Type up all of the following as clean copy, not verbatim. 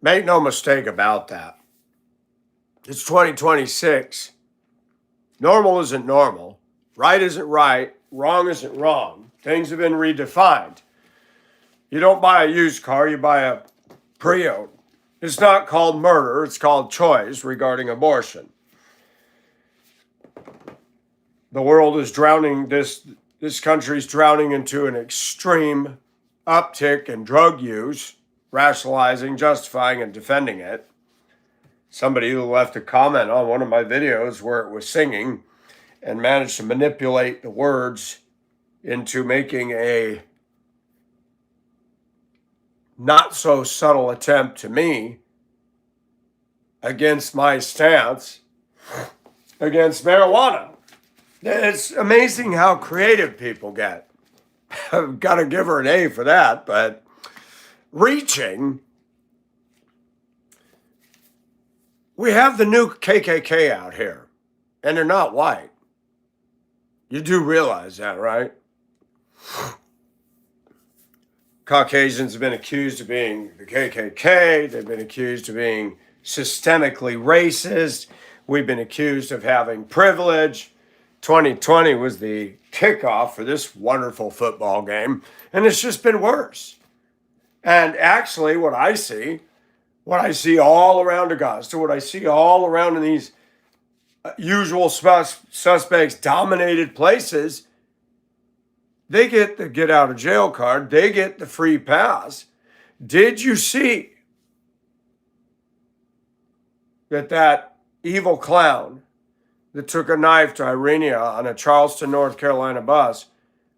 Make no mistake about that. It's 2026. Normal isn't normal. Right isn't right. Wrong isn't wrong. Things have been redefined. You don't buy a used car, you buy a pre-owned. It's not called murder, it's called choice regarding abortion. The world is drowning, this country's drowning into an extreme uptick in drug use, rationalizing, justifying, and defending it. Somebody who left a comment on one of my videos where it was singing and managed to manipulate the words into making a not so subtle attempt to me against my stance against marijuana. It's amazing how creative people get. I've got to give her an A for that, but reaching. We have the new KKK out here, and they're not white. You do realize that, right? Caucasians have been accused of being the KKK. They've been accused of being systemically racist. We've been accused of having privilege. 2020 was the kickoff for this wonderful football game, and it's just been worse. And actually, what I see all around Augusta, what I see all around in these usual suspects dominated places, they get the get out of jail card, they get the free pass. Did you see that evil clown that took a knife to Irenia on a Charleston, North Carolina bus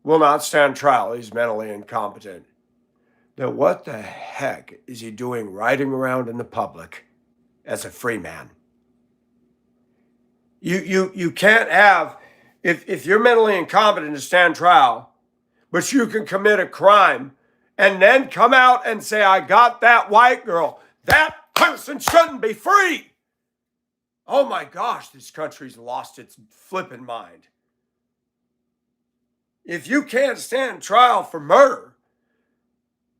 will not stand trial? He's mentally incompetent. Now, what the heck is he doing riding around in the public as a free man? You can't have, if you're mentally incompetent to stand trial, but you can commit a crime and then come out and say, I got that white girl, that person shouldn't be free. Oh my gosh, this country's lost its flipping mind. If you can't stand trial for murder,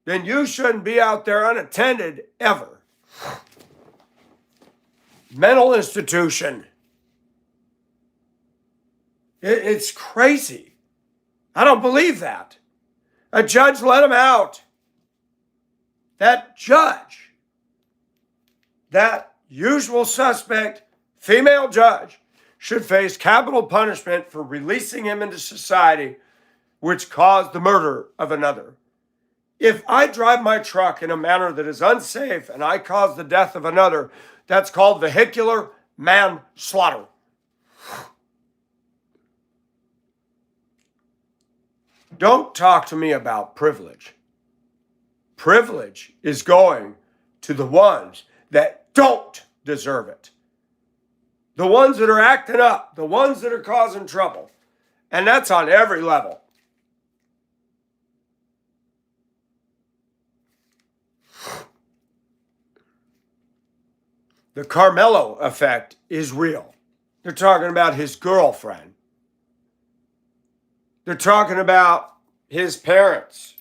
then you shouldn't be out there unattended ever. Mental institution. It's crazy. I don't believe that. A judge let him out. That judge, that usual suspect, female judge, should face capital punishment for releasing him into society, which caused the murder of another. If I drive my truck in a manner that is unsafe and I cause the death of another, that's called vehicular manslaughter. Don't talk to me about privilege. Privilege is going to the ones that don't deserve it. The ones that are acting up, the ones that are causing trouble. And that's on every level. The Karmelo effect is real. They're talking about his girlfriend. They're talking about his parents.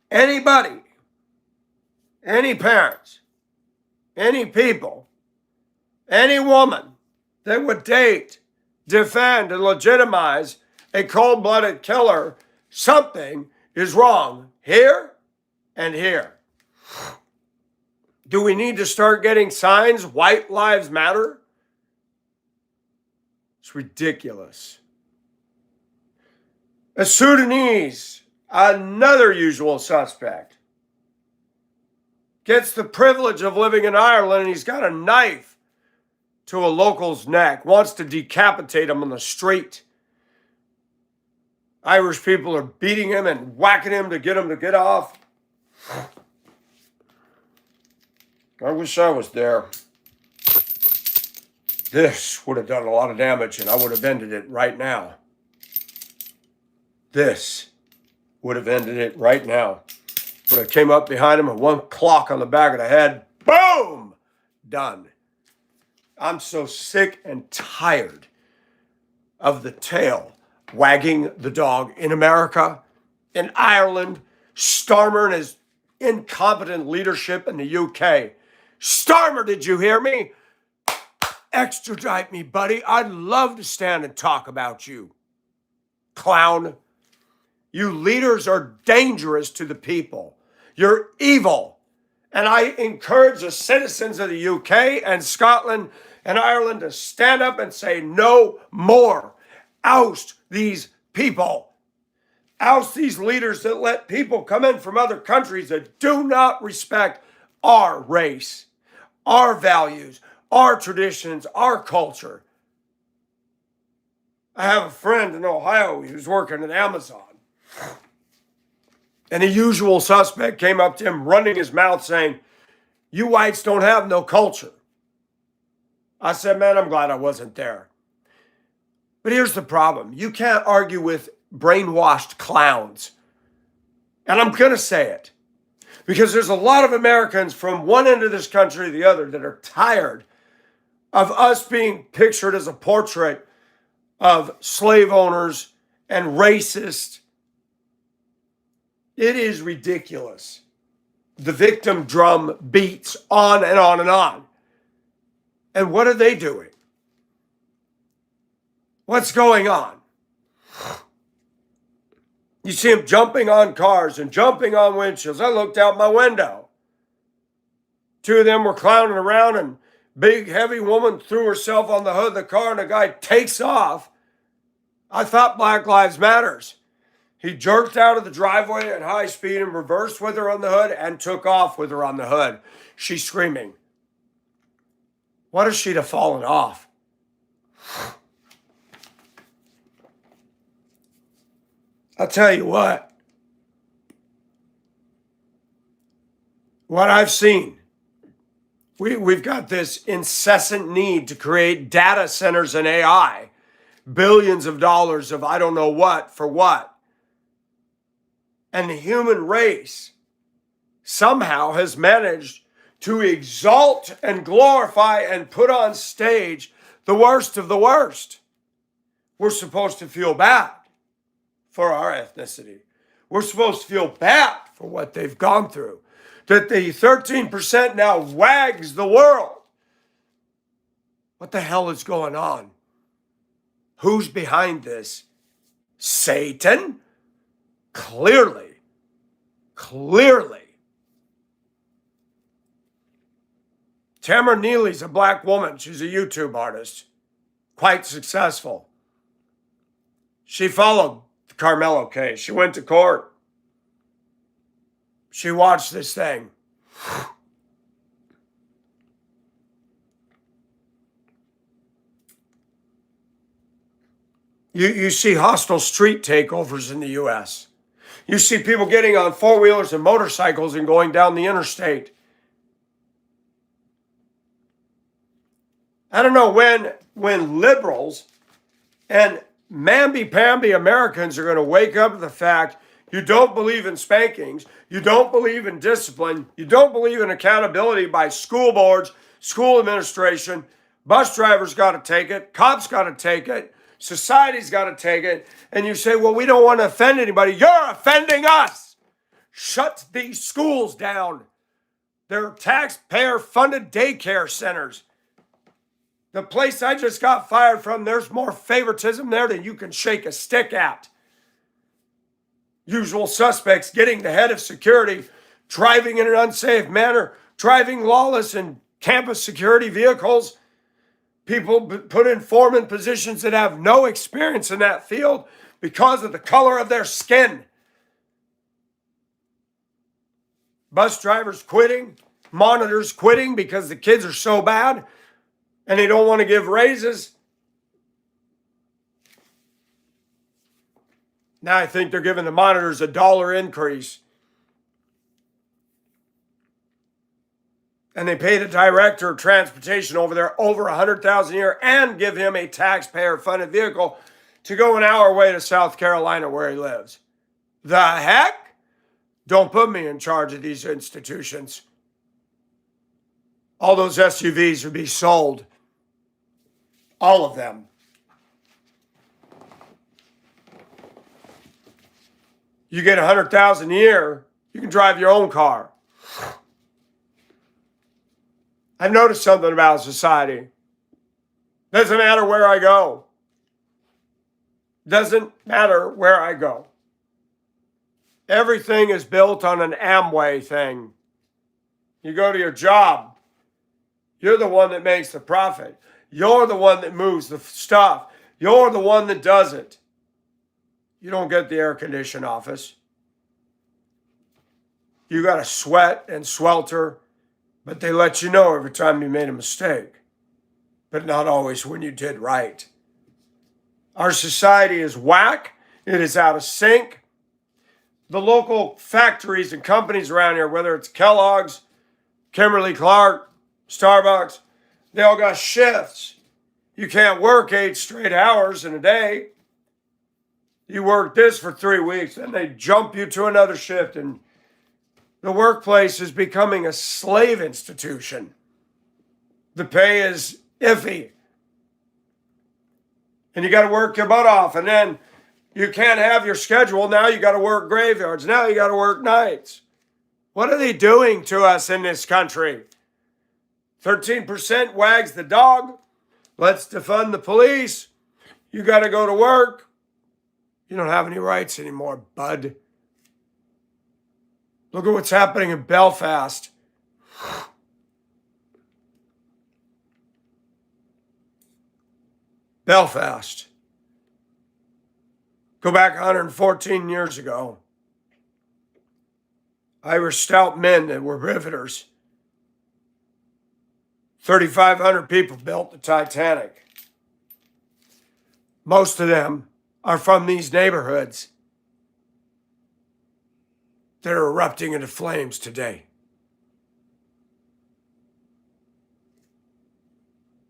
Anybody, any parents, any people, any woman that would date, defend, and legitimize a cold-blooded killer, something is wrong here and here. Do we need to start getting signs? White lives matter? It's ridiculous. A Sudanese, another usual suspect, gets the privilege of living in Ireland, and he's got a knife to a local's neck, wants to decapitate him on the street. Irish people are beating him and whacking him to get him to get off. I wish I was there. This would have done a lot of damage, and I would have ended it right now. This would have ended it right now. But I came up behind him and one clock on the back of the head. Boom! Done. I'm so sick and tired of the tail wagging the dog in America, in Ireland. Starmer and his incompetent leadership in the UK. Starmer, did you hear me? Extradite me, buddy. I'd love to stand and talk about you. Clown. You leaders are dangerous to the people. You're evil. And I encourage the citizens of the UK and Scotland and Ireland to stand up and say no more. Oust these people. Oust these leaders that let people come in from other countries that do not respect our race, our values, our traditions, our culture. I have a friend in Ohio who's working at Amazon. And the usual suspect came up to him running his mouth saying, "You whites don't have no culture." I said, "Man, I'm glad I wasn't there." But here's the problem. You can't argue with brainwashed clowns. And I'm going to say it. Because there's a lot of Americans from one end of this country to the other that are tired of us being pictured as a portrait of slave owners and racist. It is ridiculous. The victim drum beats on and on and on. And what are they doing? What's going on? You see them jumping on cars and jumping on windshields. I looked out my window. Two of them were clowning around, and big, heavy woman threw herself on the hood of the car, and the guy takes off. I thought Black Lives Matters. He jerked out of the driveway at high speed and reversed with her on the hood and took off with her on the hood. She's screaming. What if she'd have fallen off? I'll tell you what I've seen, we've got this incessant need to create data centers and AI, billions of dollars of I don't know what for what. And the human race somehow has managed to exalt and glorify and put on stage the worst of the worst. We're supposed to feel bad for our ethnicity. We're supposed to feel bad for what they've gone through. That the 13% now wags the world. What the hell is going on? Who's behind this? Satan? Clearly. Tamara Neely's a black woman. She's a YouTube artist. Quite successful. She followed the Karmelo case. She went to court. She watched this thing. You see hostile street takeovers in the U.S. You see people getting on four-wheelers and motorcycles and going down the interstate. I don't know when liberals and mamby-pamby Americans are going to wake up to the fact you don't believe in spankings, you don't believe in discipline, you don't believe in accountability by school boards, school administration, bus drivers got to take it, cops got to take it, society's got to take it, and you say, well, we don't want to offend anybody. You're offending us. Shut these schools down. They're taxpayer-funded daycare centers. The place I just got fired from, there's more favoritism there than you can shake a stick at. Usual suspects getting the head of security, driving in an unsafe manner, driving lawless in campus security vehicles. People put in foreman positions that have no experience in that field because of the color of their skin. Bus drivers quitting, monitors quitting because the kids are so bad and they don't want to give raises. Now I think they're giving the monitors a $1 increase. And they pay the director of transportation over there over $100,000 a year and give him a taxpayer-funded vehicle to go an hour away to South Carolina where he lives. The heck? Don't put me in charge of these institutions. All those SUVs would be sold. All of them. You get $100,000 a year, you can drive your own car. I've noticed something about society. Doesn't matter where I go. Doesn't matter where I go. Everything is built on an Amway thing. You go to your job. You're the one that makes the profit. You're the one that moves the stuff. You're the one that does it. You don't get the air conditioned office. You got to sweat and swelter, but they let you know every time you made a mistake, but not always when you did right. Our society is whack. It is out of sync. The local factories and companies around here, whether it's Kellogg's, Kimberly-Clark, Starbucks, they all got shifts. You can't work 8 straight hours in a day. You work this for 3 weeks, then they jump you to another shift, and the workplace is becoming a slave institution. The pay is iffy. And you got to work your butt off, and then you can't have your schedule. Now you got to work graveyards. Now you got to work nights. What are they doing to us in this country? 13% wags the dog. Let's defund the police. You got to go to work. You don't have any rights anymore, bud. Look at what's happening in Belfast. Belfast. Go back 114 years ago. Irish stout men that were riveters. 3,500 people built the Titanic. Most of them are from these neighborhoods that are erupting into flames today.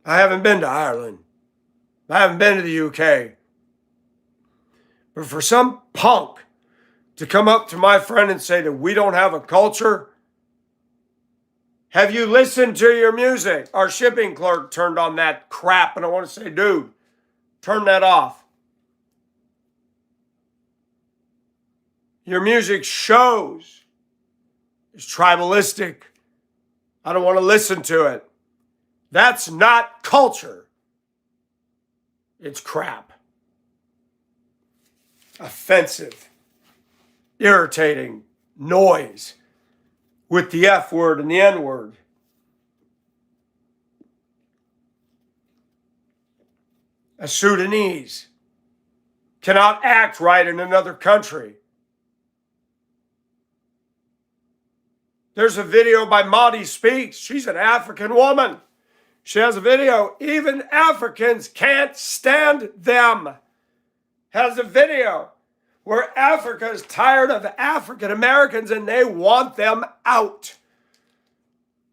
I haven't been to Ireland. I haven't been to the UK. But for some punk to come up to my friend and say that we don't have a culture, have you listened to your music? Our shipping clerk turned on that crap, and I want to say, dude, turn that off. Your music shows it's tribalistic. I don't want to listen to it. That's not culture. It's crap. Offensive, irritating noise with the F word and the N word. A Sudanese cannot act right in another country. There's a video by Maudie Speaks. She's an African woman. She has a video. Even Africans can't stand them. Has a video where Africa is tired of African Americans and they want them out.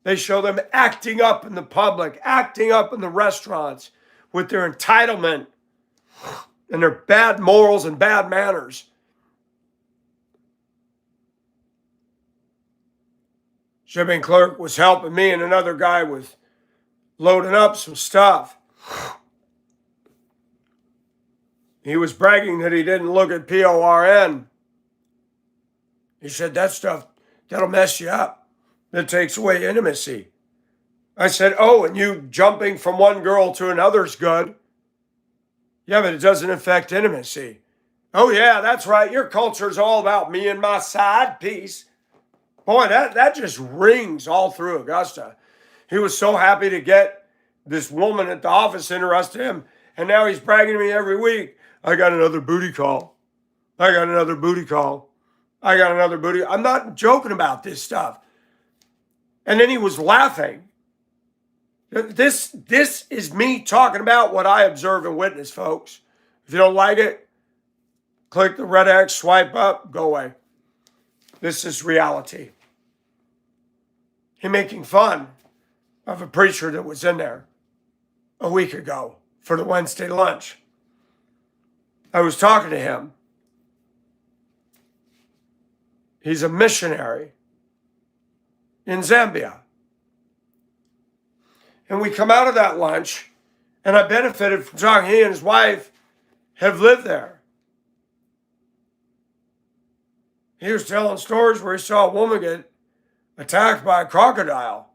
They show them acting up in the public, acting up in the restaurants with their entitlement and their bad morals and bad manners. Shipping clerk was helping me and another guy with loading up some stuff. He was bragging that he didn't look at PORN. He said, that stuff, that'll mess you up. That takes away intimacy. I said, oh, and you jumping from one girl to another's good. Yeah, but it doesn't affect intimacy. Oh, yeah, that's right. Your culture's all about me and my side piece. Boy, that just rings all through Augusta. He was so happy to get this woman at the office interested in him, and now he's bragging to me every week. I got another booty call. I got another booty call. I got another booty. I'm not joking about this stuff. And then he was laughing. This is me talking about what I observe and witness, folks. If you don't like it, click the red X, swipe up, go away. This is reality. He making fun of a preacher that was in there a week ago for the Wednesday lunch. I was talking to him. He's a missionary in Zambia. And we come out of that lunch, and I benefited from talking. He and his wife have lived there. He was telling stories where he saw a woman get attacked by a crocodile.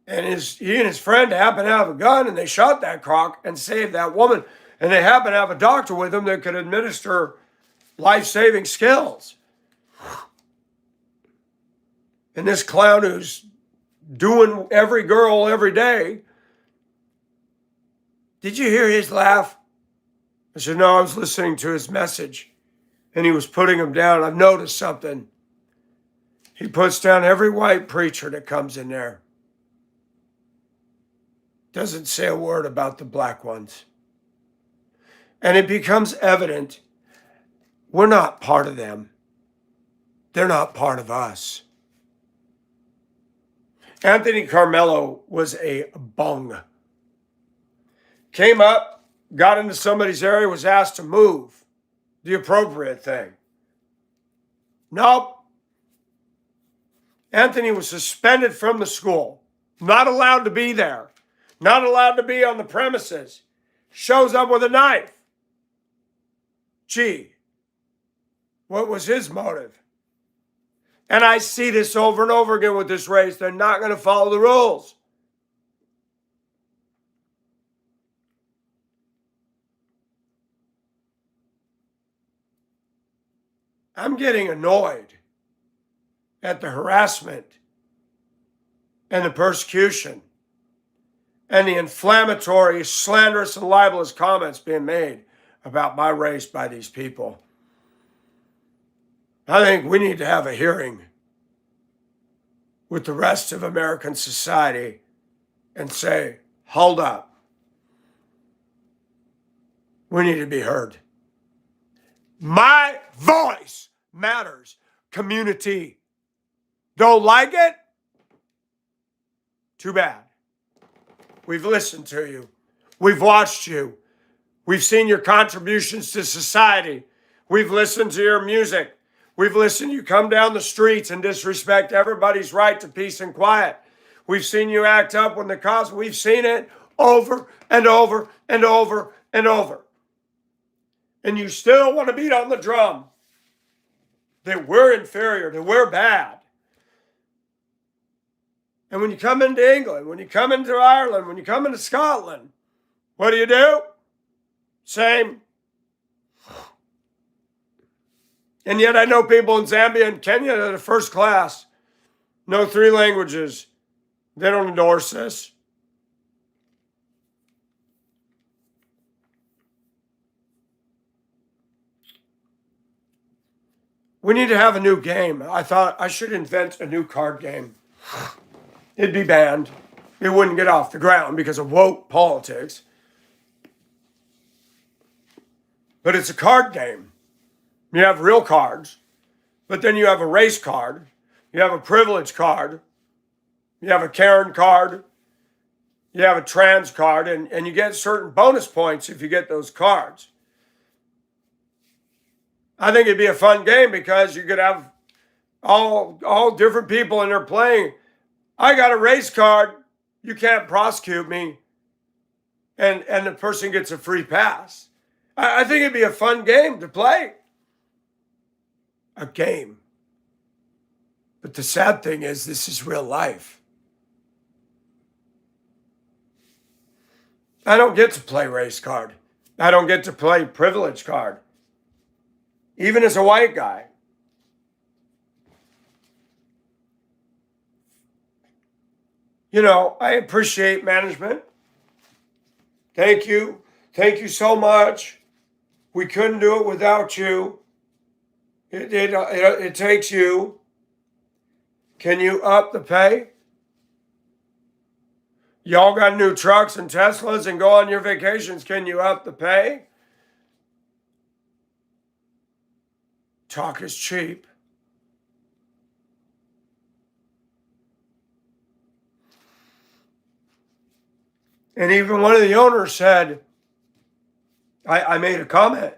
And he and his friend happened to have a gun, and they shot that croc and saved that woman. And they happened to have a doctor with them that could administer life-saving skills. And this clown who's doing every girl every day, did you hear his laugh? I said, no, I was listening to his message. And he was putting them down. I've noticed something. He puts down every white preacher that comes in there. Doesn't say a word about the black ones. And it becomes evident we're not part of them. They're not part of us. Anthony Karmelo was a bung. Came up, got into somebody's area, was asked to move. The appropriate thing. Nope. Anthony was suspended from the school. Not allowed to be there. Not allowed to be on the premises. Shows up with a knife. Gee, what was his motive? And I see this over and over again with this race. They're not going to follow the rules. I'm getting annoyed at the harassment and the persecution and the inflammatory, slanderous, and libelous comments being made about my race by these people. I think we need to have a hearing with the rest of American society and say, hold up. We need to be heard. My voice matters. Community. Don't like it? Too bad. We've listened to you. We've watched you. We've seen your contributions to society. We've listened to your music. We've listened you come down the streets and disrespect everybody's right to peace and quiet. We've seen you act up when the cops. We've seen it over and over and over and over. And you still want to beat on the drum that we're inferior, that we're bad. And when you come into England, when you come into Ireland, when you come into Scotland, what do? Same. And yet I know people in Zambia and Kenya that are first class, know 3 languages. They don't endorse this. We need to have a new game. I thought I should invent a new card game. It'd be banned. It wouldn't get off the ground because of woke politics. But it's a card game. You have real cards, but then you have a race card. You have a privilege card. You have a Karen card. You have a trans card, and you get certain bonus points if you get those cards. I think it'd be a fun game because you could have all different people in there playing. I got a race card. You can't prosecute me. And the person gets a free pass. I think it'd be a fun game to play. A game. But the sad thing is, this is real life. I don't get to play race card. I don't get to play privilege card. Even as a white guy. You know, I appreciate management. Thank you. Thank you so much. We couldn't do it without you. It takes you. Can you up the pay? Y'all got new trucks and Teslas and go on your vacations. Can you up the pay? Talk is cheap. And even one of the owners said, I made a comment.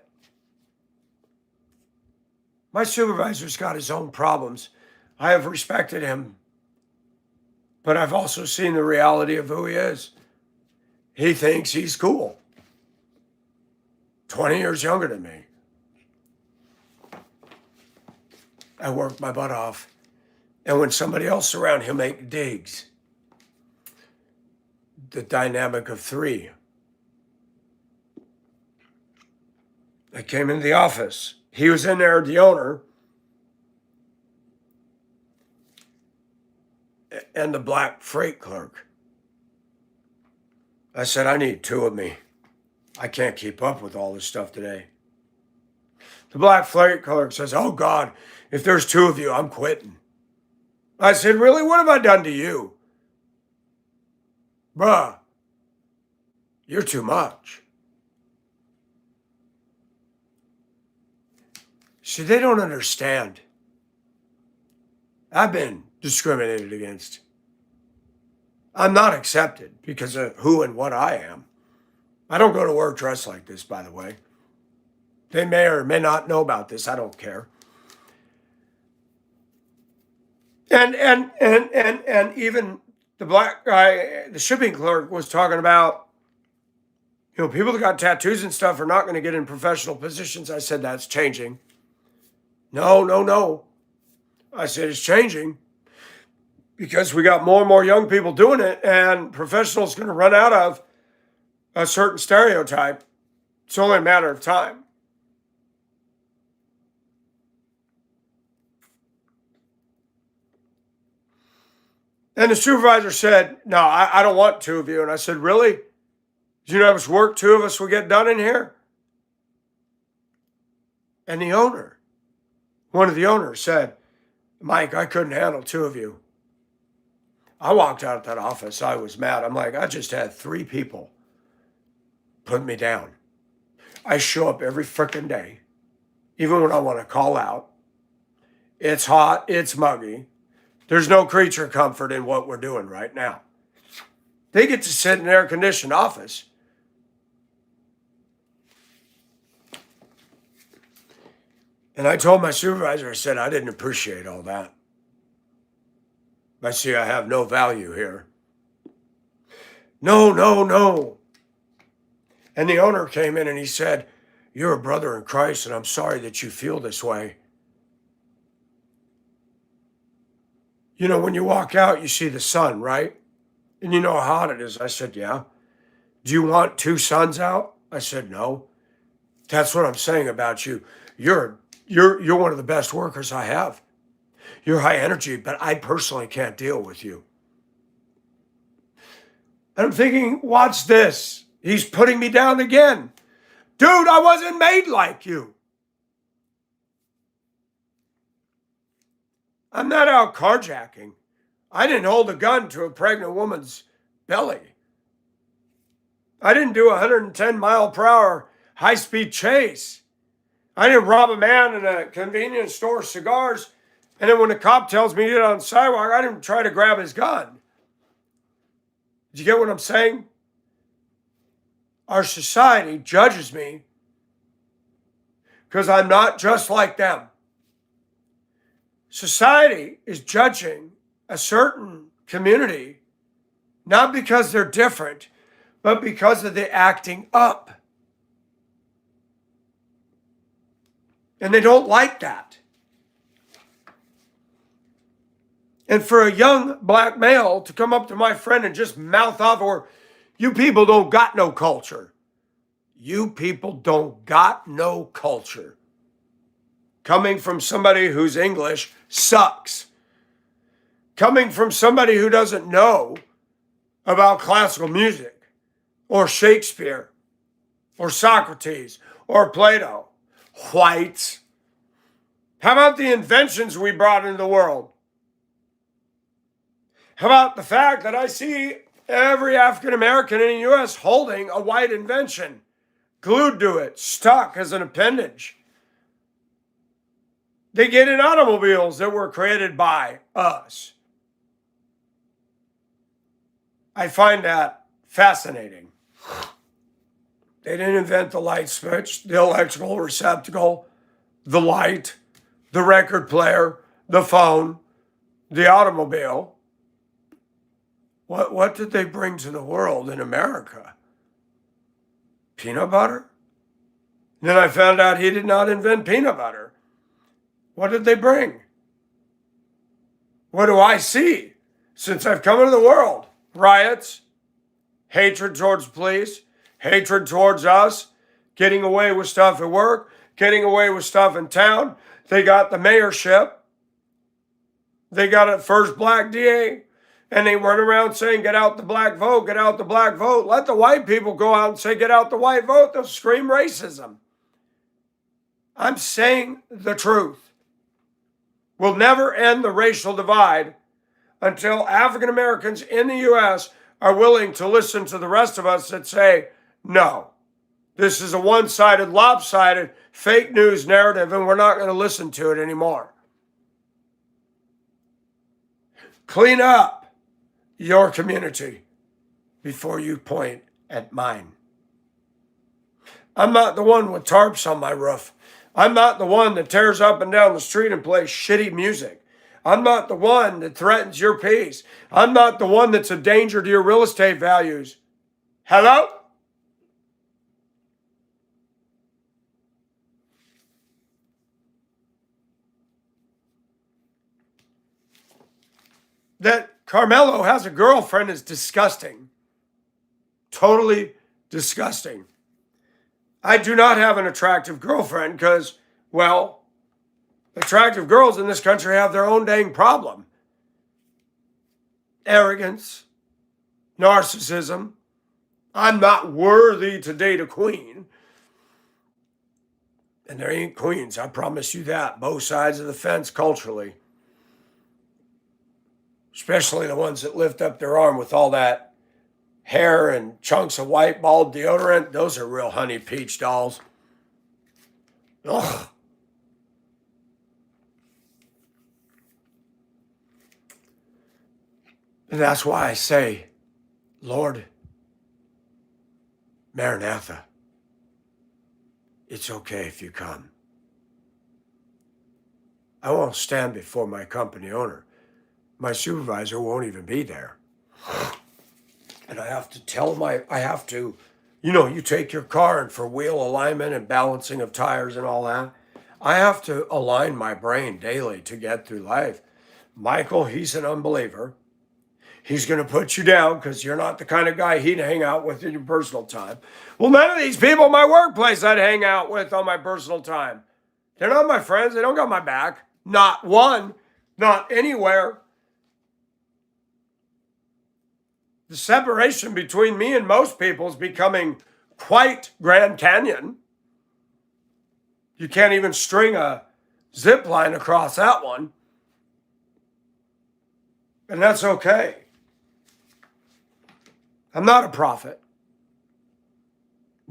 My supervisor's got his own problems. I have respected him. But I've also seen the reality of who he is. He thinks he's cool. 20 years younger than me. I work my butt off. And when somebody else is around, he'll make digs. The dynamic of three. I came into the office. He was in there, the owner, and the black freight clerk. I said, I need two of me. I can't keep up with all this stuff today. The black freight clerk says, oh God, if there's two of you, I'm quitting. I said, really? What have I done to you? Bruh, you're too much. See, they don't understand. I've been discriminated against. I'm not accepted because of who and what I am. I don't go to work dressed like this, by the way. They may or may not know about this. I don't care. And even the black guy, the shipping clerk, was talking about, people that got tattoos and stuff are not going to get in professional positions. I said, that's changing. No. I said, it's changing because we got more and more young people doing it, and professionals going to run out of a certain stereotype. It's only a matter of time. And the supervisor said, no, I don't want two of you. And I said, really? Do you know how much work two of us will get done in here? And the owner, one of the owners said, Mike, I couldn't handle two of you. I walked out of that office. I was mad. I'm like, I just had three people put me down. I show up every frickin' day, even when I want to call out. It's hot. It's muggy. There's no creature comfort in what we're doing right now. They get to sit in an air-conditioned office. And I told my supervisor, I said, I didn't appreciate all that. I see I have no value here. No. And the owner came in and he said, you're a brother in Christ, and I'm sorry that you feel this way. When you walk out, you see the sun, right? And you know how hot it is. I said, yeah. Do you want two suns out? I said, no. That's what I'm saying about you. You're one of the best workers I have. You're high energy, but I personally can't deal with you. And I'm thinking, watch this. He's putting me down again. Dude, I wasn't made like you. I'm not out carjacking. I didn't hold a gun to a pregnant woman's belly. I didn't do a 110 mile per hour high-speed chase. I didn't rob a man in a convenience store cigars, and then when the cop tells me to get on the sidewalk, I didn't try to grab his gun. Did you get what I'm saying? Our society judges me because I'm not just like them. Society is judging a certain community not because they're different, but because of the acting up. And they don't like that. And for a young black male to come up to my friend and just mouth off, or you people don't got no culture. You people don't got no culture. Coming from somebody whose English sucks. Coming from somebody who doesn't know about classical music or Shakespeare or Socrates or Plato. Whites. How about the inventions we brought into the world? How about the fact that I see every African American in the U.S. holding a white invention, glued to it, stuck as an appendage? They get in automobiles that were created by us. I find that fascinating. They didn't invent the light switch, the electrical receptacle, the light, the record player, the phone, the automobile. What did they bring to the world in America? Peanut butter? Then I found out he did not invent peanut butter. What did they bring? What do I see since I've come into the world? Riots, hatred towards police, hatred towards us, getting away with stuff at work, getting away with stuff in town. They got the mayorship. They got a first black DA. And they run around saying, get out the black vote, get out the black vote. Let the white people go out and say, get out the white vote. They'll scream racism. I'm saying the truth. We'll never end the racial divide until African Americans in the U.S. are willing to listen to the rest of us that say, no, this is a one-sided, lopsided, fake news narrative, and we're not going to listen to it anymore. Clean up your community before you point at mine. I'm not the one with tarps on my roof. I'm not the one that tears up and down the street and plays shitty music. I'm not the one that threatens your peace. I'm not the one that's a danger to your real estate values. Hello? That Karmelo has a girlfriend is disgusting. Totally disgusting. I do not have an attractive girlfriend because, well, attractive girls in this country have their own dang problem. Arrogance, narcissism. I'm not worthy to date a queen. And there ain't queens, I promise you that. Both sides of the fence culturally. Especially the ones that lift up their arm with all that hair and chunks of white bald deodorant. Those are real honey peach dolls. Ugh. And that's why I say, Lord, Maranatha, it's okay if you come. I won't stand before my company owner. My supervisor won't even be there. And I have to tell you take your car and for wheel alignment and balancing of tires and all that, I have to align my brain daily to get through life. Michael, he's an unbeliever. He's going to put you down because you're not the kind of guy he'd hang out with in your personal time. Well, none of these people in my workplace I'd hang out with on my personal time. They're not my friends. They don't got my back. Not one. Not anywhere. The separation between me and most people is becoming quite Grand Canyon. You can't even string a zip line across that one. And that's okay. I'm not a prophet.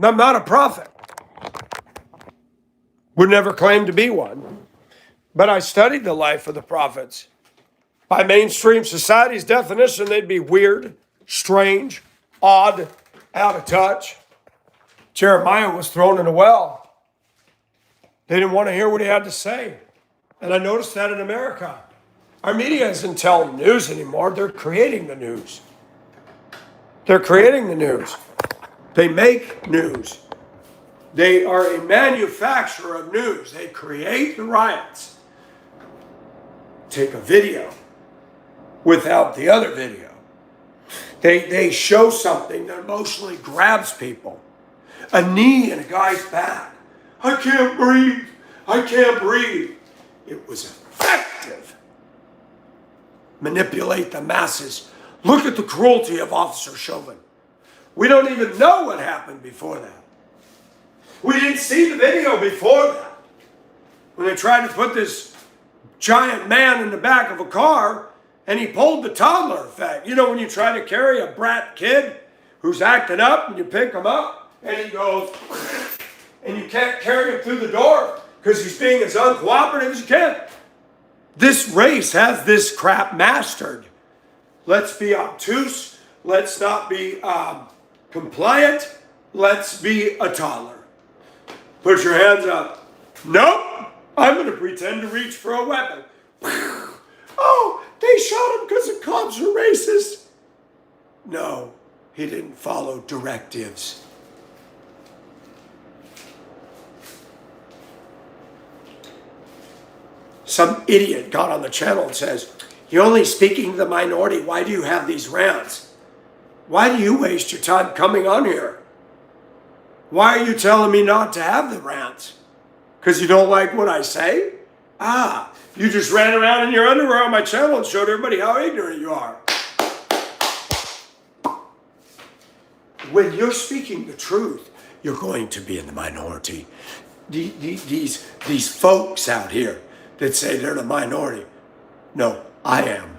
I'm not a prophet. Would never claim to be one. But I studied the life of the prophets. By mainstream society's definition, they'd be weird, strange, odd, out of touch. Jeremiah was thrown in a well. They didn't want to hear what he had to say. And I noticed that in America. Our media isn't telling news anymore. They're creating the news. They're creating the news. They make news. They are a manufacturer of news. They create the riots. Take a video without the other video. They show something that emotionally grabs people. A knee in a guy's back. I can't breathe. I can't breathe. It was effective. Manipulate the masses. Look at the cruelty of Officer Chauvin. We don't even know what happened before that. We didn't see the video before that. When they tried to put this giant man in the back of a car and he pulled the toddler effect. You know, when you try to carry a brat kid who's acting up and you pick him up and he goes, and you can't carry him through the door because he's being as uncooperative as you can. This race has this crap mastered. Let's be obtuse. Let's not be compliant. Let's be a toddler. Put your hands up. Nope. I'm going to pretend to reach for a weapon. Oh, they shot him because the cops are racist. No, he didn't follow directives. Some idiot got on the channel and says, You're only speaking to the minority. Why do you have these rants? Why do you waste your time coming on here? Why are you telling me not to have the rants? Because you don't like what I say? You just ran around in your underwear on my channel and showed everybody how ignorant you are. When you're speaking the truth, you're going to be in the minority. These folks out here that say they're the minority. No, I am.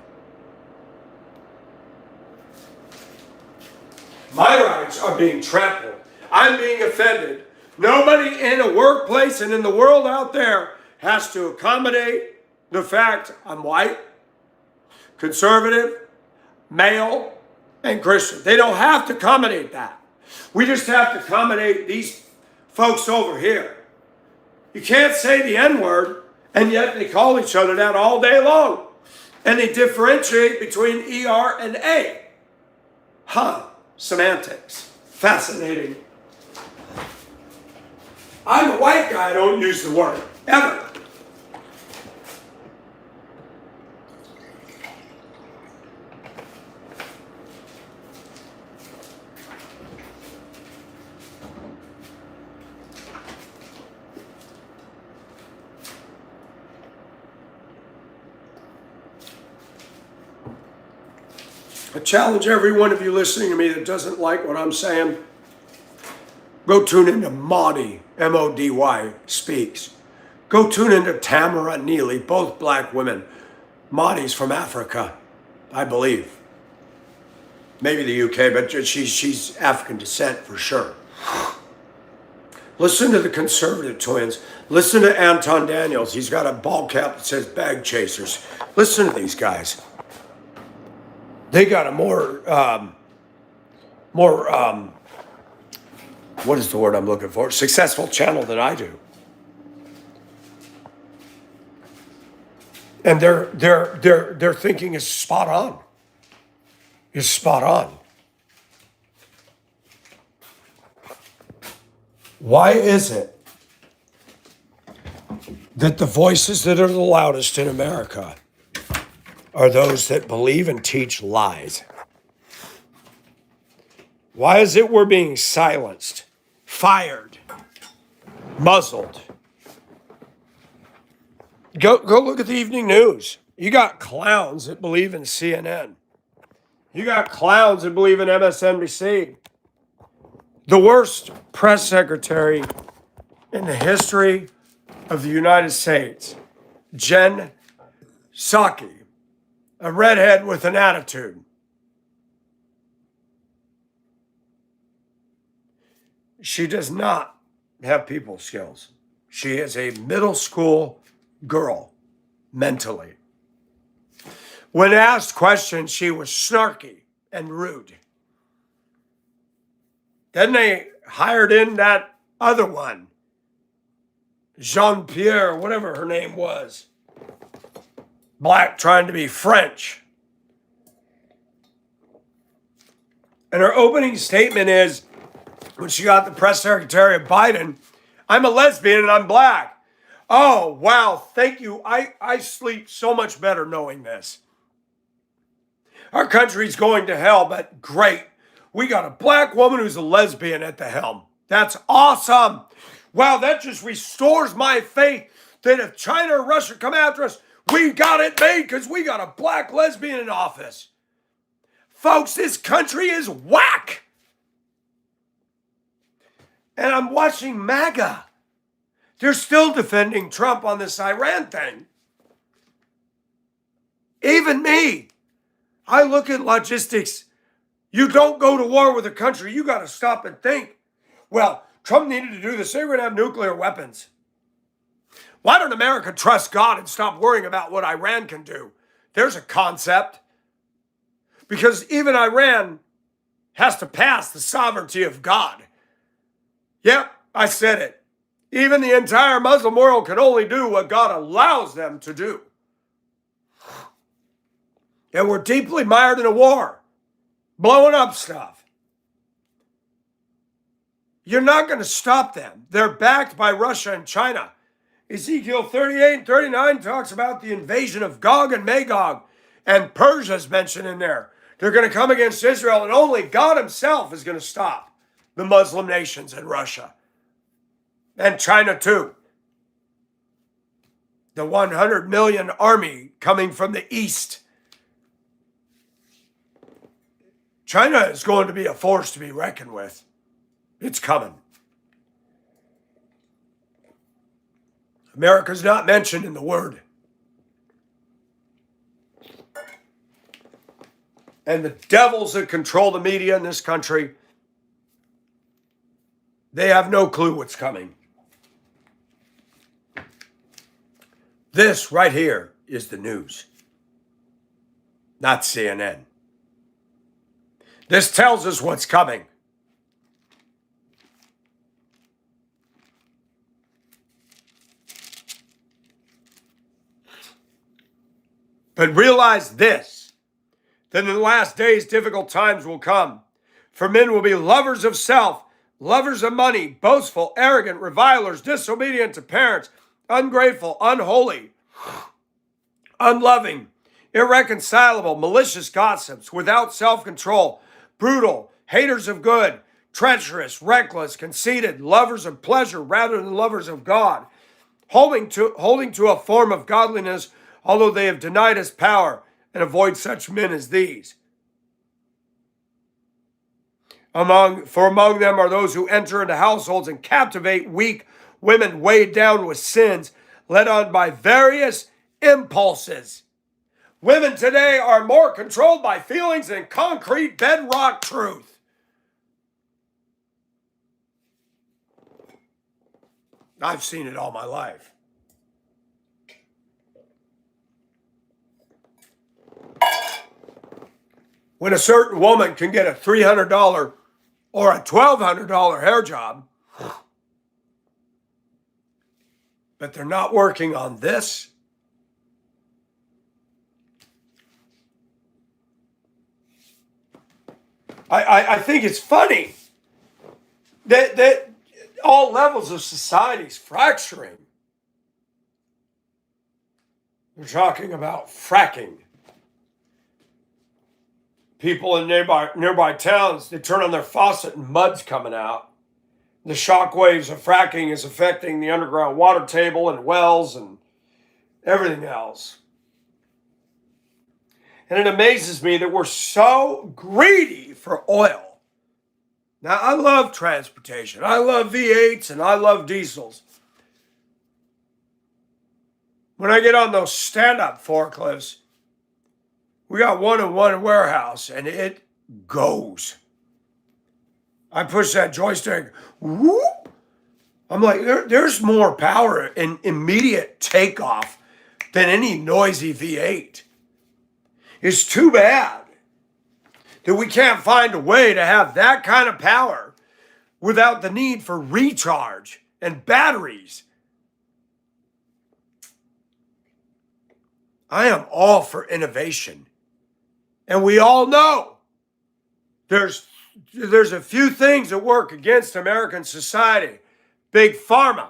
My rights are being trampled. I'm being offended. Nobody in a workplace and in the world out there has to accommodate the fact I'm white, conservative, male, and Christian. They don't have to accommodate that. We just have to accommodate these folks over here. You can't say the N-word, and yet they call each other that all day long. And they differentiate between ER and A. Semantics. Fascinating. I'm a white guy, I don't use the word, ever. I challenge every one of you listening to me that doesn't like what I'm saying, go tune into Modi, M-O-D-Y, Speaks. Go tune into Tamara Neely, both black women. Modi's from Africa, I believe. Maybe the UK, but she's African descent for sure. Listen to the conservative twins. Listen to Anton Daniels. He's got a ball cap that says bag chasers. Listen to these guys. They got a more, what is the word I'm looking for? Successful channel than I do. And their thinking is spot on. Is spot on. Why is it that the voices that are the loudest in America are those that believe and teach lies? Why is it we're being silenced, fired, muzzled? Go look at the evening news. You got clowns that believe in CNN. You got clowns that believe in MSNBC. The worst press secretary in the history of the United States, Jen Psaki, a redhead with an attitude. She does not have people skills. She is a middle school girl, mentally. When asked questions, she was snarky and rude. Then they hired in that other one, Jean-Pierre, whatever her name was. Black trying to be French. And her opening statement is, when she got the press secretary of Biden, I'm a lesbian and I'm black. Oh, wow, thank you. I sleep so much better knowing this. Our country's going to hell, but great. We got a black woman who's a lesbian at the helm. That's awesome. Wow, that just restores my faith that if China or Russia come after us, we got it made because we got a black lesbian in office. Folks, this country is whack. And I'm watching MAGA. They're still defending Trump on this Iran thing. Even me. I look at logistics. You don't go to war with a country. You got to stop and think. Well, Trump needed to do this. They were going to have nuclear weapons. Why don't America trust God and stop worrying about what Iran can do? There's a concept. Because even Iran has to pass the sovereignty of God. Yep, I said it. Even the entire Muslim world can only do what God allows them to do. And we're deeply mired in a war, blowing up stuff. You're not going to stop them. They're backed by Russia and China. Ezekiel 38 and 39 talks about the invasion of Gog and Magog. And Persia's mentioned in there. They're going to come against Israel, and only God himself is going to stop the Muslim nations and Russia. And China too. The 100 million army coming from the east. China is going to be a force to be reckoned with. It's coming. America's not mentioned in the word. And the devils that control the media in this country, they have no clue what's coming. This right here is the news, not CNN. This tells us what's coming. But realize this, that in the last days difficult times will come. For men will be lovers of self, lovers of money, boastful, arrogant, revilers, disobedient to parents, ungrateful, unholy, unloving, irreconcilable, malicious gossips, without self-control, brutal, haters of good, treacherous, reckless, conceited, lovers of pleasure rather than lovers of God, holding to a form of godliness, although they have denied his power, and avoid such men as these. For among them are those who enter into households and captivate weak women weighed down with sins, led on by various impulses. Women today are more controlled by feelings than concrete bedrock truth. I've seen it all my life. When a certain woman can get a $300 or a $1,200 hair job, but they're not working on this. I think it's funny that all levels of society is fracturing. They're talking about fracking. People in nearby towns, they turn on their faucet and mud's coming out. The shock waves of fracking is affecting the underground water table and wells and everything else. And it amazes me that we're so greedy for oil. Now, I love transportation. I love V8s and I love diesels. When I get on those stand-up forklifts, we got one in one warehouse and it goes. I push that joystick, whoop. I'm like, there's more power in immediate takeoff than any noisy V8. It's too bad that we can't find a way to have that kind of power without the need for recharge and batteries. I am all for innovation. And we all know there's a few things that work against American society. Big pharma.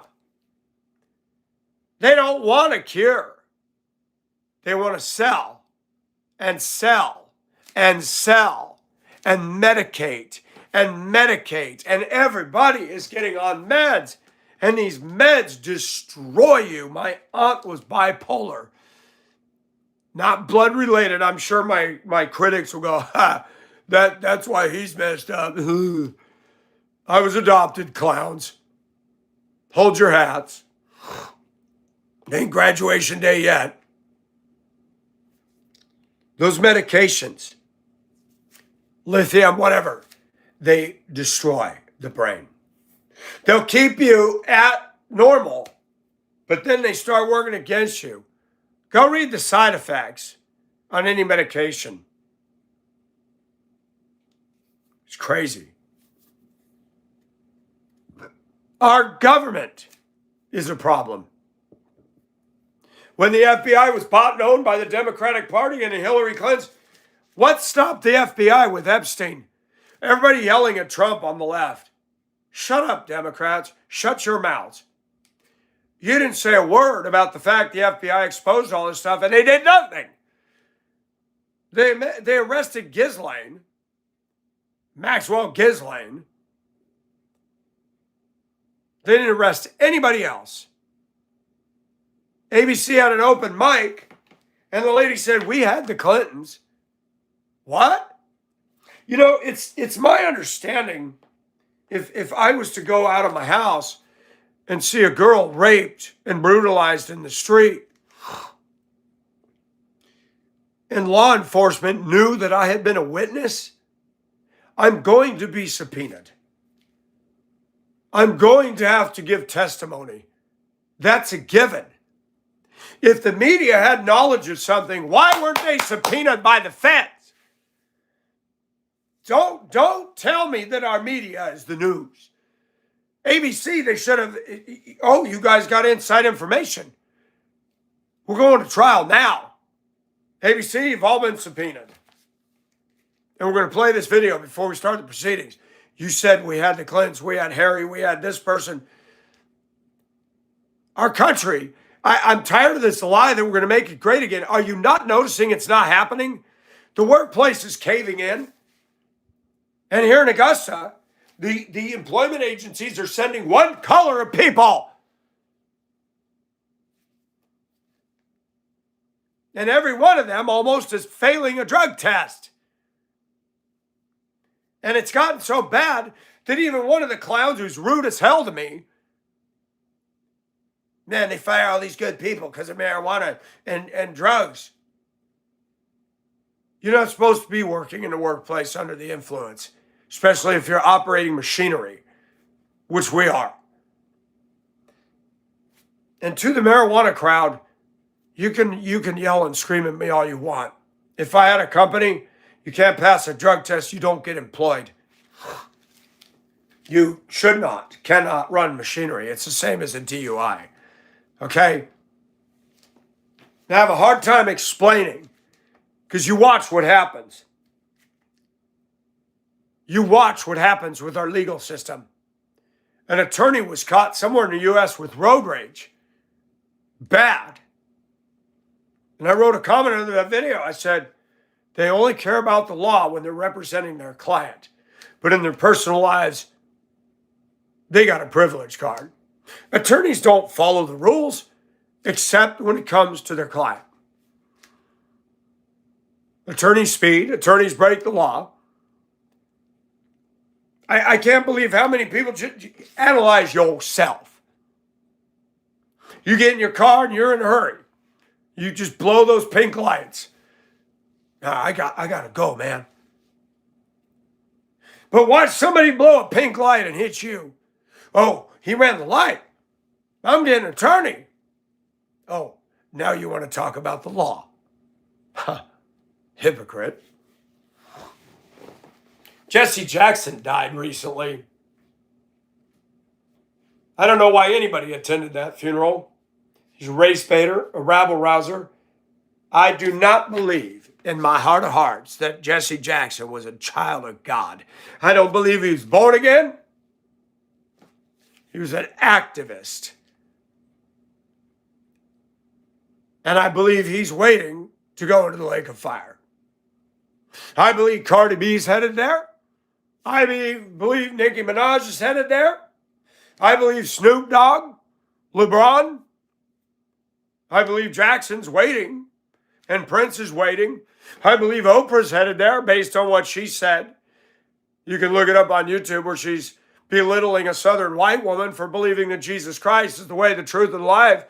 They don't want a cure. They want to sell and sell and sell and medicate and medicate. And everybody is getting on meds. And these meds destroy you. My aunt was bipolar. Not blood related. I'm sure my critics will go, ha, that's why he's messed up. I was adopted, clowns. Hold your hats. Ain't graduation day yet. Those medications, lithium, whatever, they destroy the brain. They'll keep you at normal, but then they start working against you. Go read the side effects on any medication. It's crazy. Our government is a problem. When the FBI was bought and owned by the Democratic Party and Hillary Clinton, what stopped the FBI with Epstein? Everybody yelling at Trump on the left. Shut up, Democrats. Shut your mouths. You didn't say a word about the fact the FBI exposed all this stuff and they did nothing. They arrested Ghislaine, Maxwell Ghislaine. They didn't arrest anybody else. ABC had an open mic, and the lady said, "We had the Clintons." What? You know, it's my understanding, if I was to go out of my house and see a girl raped and brutalized in the street, and law enforcement knew that I had been a witness, I'm going to be subpoenaed. I'm going to have to give testimony. That's a given. If the media had knowledge of something, why weren't they subpoenaed by the feds? Don't tell me that our media is the news. ABC, they should have, oh, you guys got inside information. We're going to trial now. ABC, you've all been subpoenaed. And we're going to play this video before we start the proceedings. You said we had the Clintons, we had Harry, we had this person. Our country, I'm tired of this lie that we're going to make it great again. Are you not noticing it's not happening? The workplace is caving in. And here in Augusta, the employment agencies are sending one color of people. And every one of them almost is failing a drug test. And it's gotten so bad that even one of the clowns who's rude as hell to me, man, they fire all these good people because of marijuana and drugs. You're not supposed to be working in the workplace under the influence, especially if you're operating machinery, which we are. And to the marijuana crowd, you can yell and scream at me all you want. If I had a company, you can't pass a drug test, you don't get employed. You cannot run machinery. It's the same as a DUI. Okay? Now I have a hard time explaining because you watch what happens. You watch what happens with our legal system. An attorney was caught somewhere in the U.S. with road rage. Bad. And I wrote a comment under that video. I said, they only care about the law when they're representing their client. But in their personal lives, they got a privilege card. Attorneys don't follow the rules except when it comes to their client. Attorneys speed, attorneys break the law. I can't believe how many people analyze yourself. You get in your car and you're in a hurry. You just blow those pink lights. I gotta go, man. But watch somebody blow a pink light and hit you. Oh, he ran the light. I'm getting an attorney. Oh, now you want to talk about the law. Huh. Hypocrite. Jesse Jackson died recently. I don't know why anybody attended that funeral. He's a race baiter, a rabble rouser. I do not believe in my heart of hearts that Jesse Jackson was a child of God. I don't believe he was born again. He was an activist. And I believe he's waiting to go into the lake of fire. I believe Cardi B's headed there. I believe Nicki Minaj is headed there. I believe Snoop Dogg, LeBron. I believe Jackson's waiting and Prince is waiting. I believe Oprah's headed there based on what she said. You can look it up on YouTube where she's belittling a Southern white woman for believing that Jesus Christ is the way, the truth, and the life.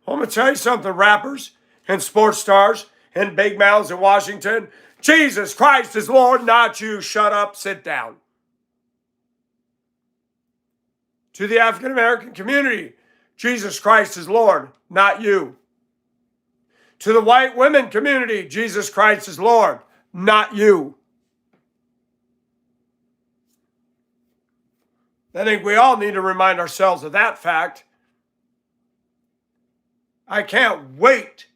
I'm going to tell you something, rappers and sports stars and big mouths in Washington. Jesus Christ is Lord, not you. Shut up, sit down. To the African American community, Jesus Christ is Lord, not you. To the white women community, Jesus Christ is Lord, not you. I think we all need to remind ourselves of that fact. I can't wait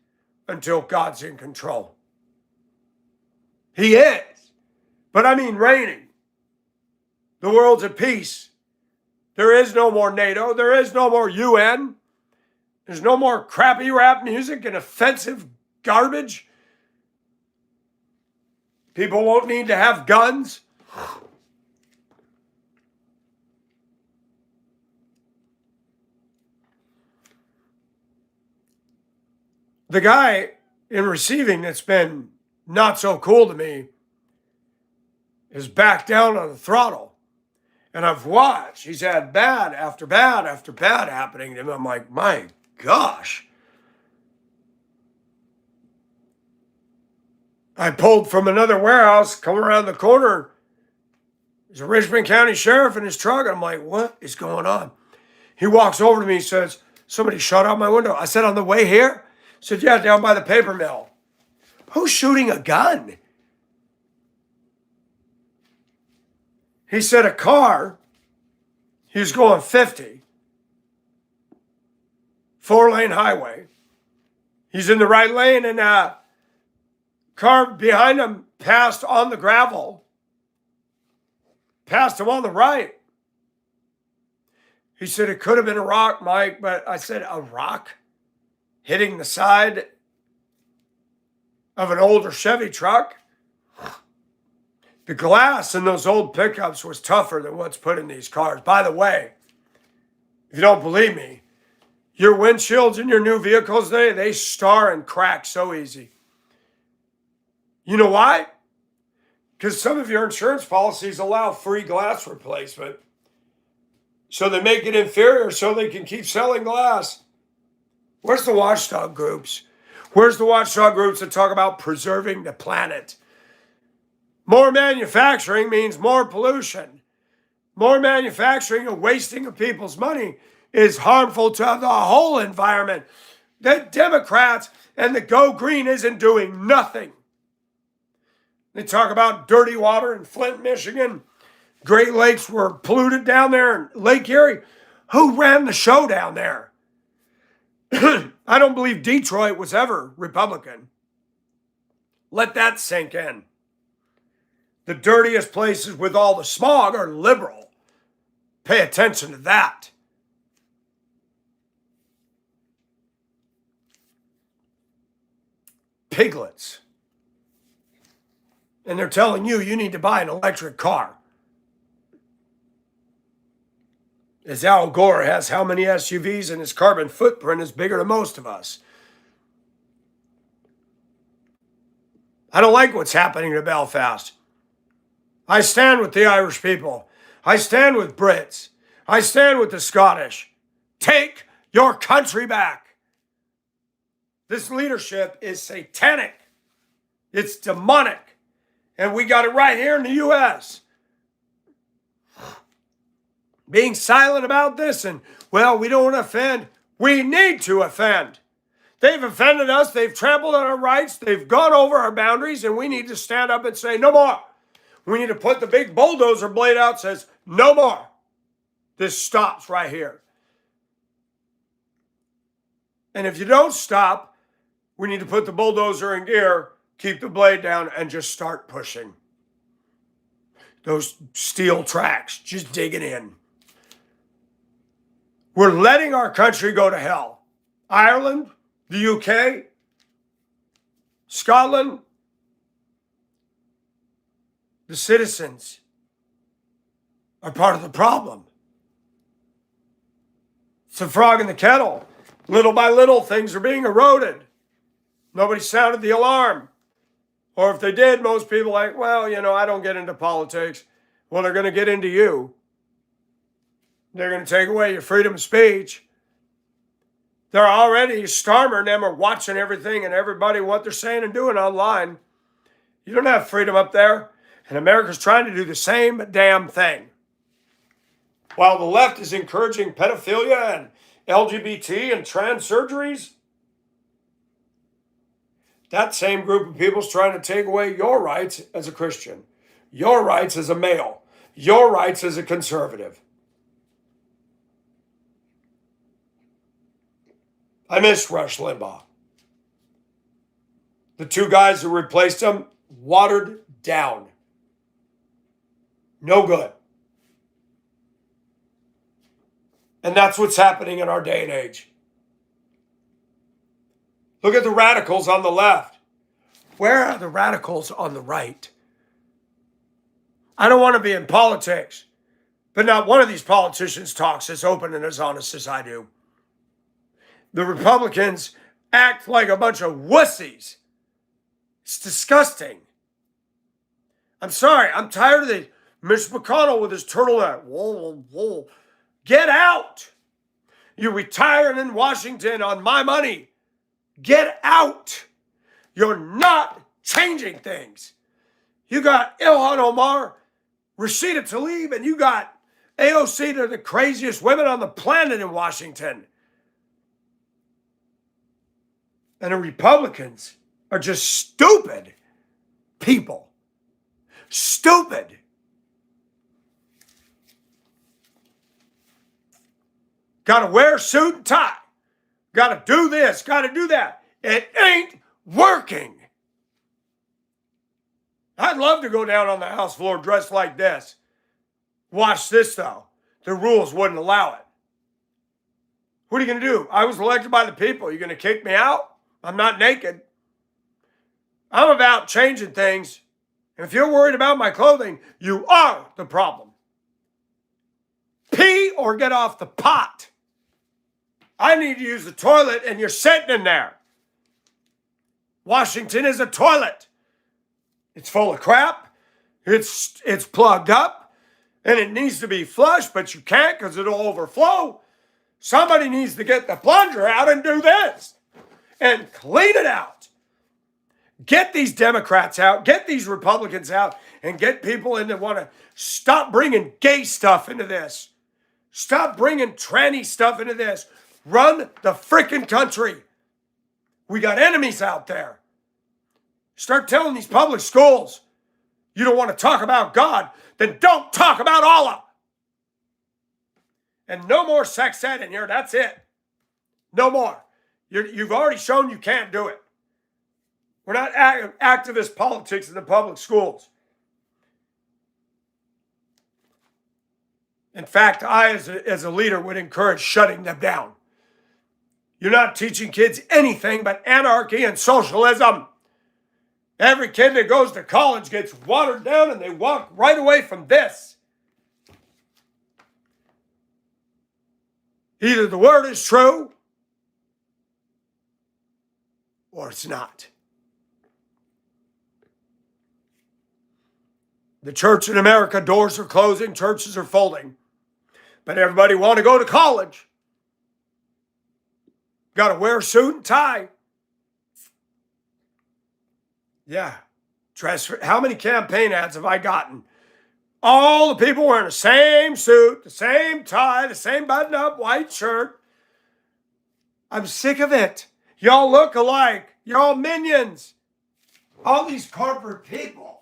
until God's in control. He is. But I mean reigning. The world's at peace. There is no more NATO. There is no more UN. There's no more crappy rap music and offensive garbage. People won't need to have guns. The guy in receiving that's been not so cool to me is back down on the throttle. And I've watched. He's had bad after bad after bad happening to him. I'm like, my gosh. I pulled from another warehouse, come around the corner. There's a Richmond County sheriff in his truck. I'm like, what is going on? He walks over to me and says, somebody shot out my window. I said, on the way here? He said, yeah, down by the paper mill. Who's shooting a gun? He said a car, he was going 50, 4-lane highway. He's in the right lane and a car behind him passed on the gravel, passed him on the right. He said it could have been a rock, Mike, but I said a rock hitting the side of an older Chevy truck? The glass in those old pickups was tougher than what's put in these cars. By the way, if you don't believe me, your windshields in your new vehicles, they star and crack so easy. You know why? Because some of your insurance policies allow free glass replacement. So they make it inferior so they can keep selling glass. Where's the watchdog groups? Where's the watchdog groups that talk about preserving the planet? More manufacturing means more pollution. More manufacturing and wasting of people's money is harmful to the whole environment. The Democrats and the Go Green isn't doing nothing. They talk about dirty water in Flint, Michigan. Great Lakes were polluted down there in Lake Erie. Who ran the show down there? I don't believe Detroit was ever Republican. Let that sink in. The dirtiest places with all the smog are liberal. Pay attention to that. Piglets. And they're telling you need to buy an electric car. As Al Gore has how many SUVs and his carbon footprint is bigger than most of us. I don't like what's happening to Belfast. I stand with the Irish people. I stand with Brits. I stand with the Scottish. Take your country back. This leadership is satanic. It's demonic. And we got it right here in the U.S. Being silent about this and, well, we don't want to offend. We need to offend. They've offended us. They've trampled on our rights. They've gone over our boundaries, and we need to stand up and say, no more. We need to put the big bulldozer blade out, says, no more. This stops right here. And if you don't stop, we need to put the bulldozer in gear, keep the blade down, and just start pushing. Those steel tracks, just digging in. We're letting our country go to hell. Ireland, the UK, Scotland, the citizens are part of the problem. It's a frog in the kettle. Little by little, things are being eroded. Nobody sounded the alarm. Or if they did, most people are like, well, I don't get into politics. Well, they're going to get into you. They're going to take away your freedom of speech. They're already, Starmer and them are watching everything and everybody, what they're saying and doing online. You don't have freedom up there. And America's trying to do the same damn thing. While the left is encouraging pedophilia and LGBT and trans surgeries, that same group of people is trying to take away your rights as a Christian, your rights as a male, your rights as a conservative. I miss Rush Limbaugh. The two guys who replaced him, watered down. No good. And that's what's happening in our day and age. Look at the radicals on the left. Where are the radicals on the right? I don't want to be in politics, but not one of these politicians talks as open and as honest as I do. The Republicans act like a bunch of wussies. It's disgusting. I'm sorry. I'm tired of the Mitch McConnell with his turtleneck. Whoa, whoa. Get out. You're retiring in Washington on my money. Get out. You're not changing things. You got Ilhan Omar, Rashida Tlaib, and you got AOC. They're the craziest women on the planet in Washington. And the Republicans are just stupid people. Stupid. Got to wear a suit and tie. Got to do this. Got to do that. It ain't working. I'd love to go down on the House floor dressed like this. Watch this, though. The rules wouldn't allow it. What are you going to do? I was elected by the people. You going to kick me out? I'm not naked. I'm about changing things. And if you're worried about my clothing, you are the problem. Pee or get off the pot. I need to use the toilet and you're sitting in there. Washington is a toilet. It's full of crap. It's plugged up and it needs to be flushed, but you can't because it'll overflow. Somebody needs to get the plunger out and do this and clean it out. Get these Democrats out, get these Republicans out, and get people in that want to stop bringing gay stuff into this. Stop bringing tranny stuff into this. Run the freaking country. We got enemies out there. Start telling these public schools, you don't want to talk about God, then don't talk about Allah. And no more sex ed in here. That's it. No more. You've already shown you can't do it. We're not activist politics in the public schools. In fact, I, as a leader, would encourage shutting them down. You're not teaching kids anything but anarchy and socialism. Every kid that goes to college gets watered down and they walk right away from this. Either the word is true or it's not. The church in America, doors are closing, churches are folding. But everybody want to go to college. Got to wear a suit and tie. Yeah. How many campaign ads have I gotten? All the people wearing the same suit, the same tie, the same button-up white shirt. I'm sick of it. Y'all look alike. You're all minions. All these corporate people.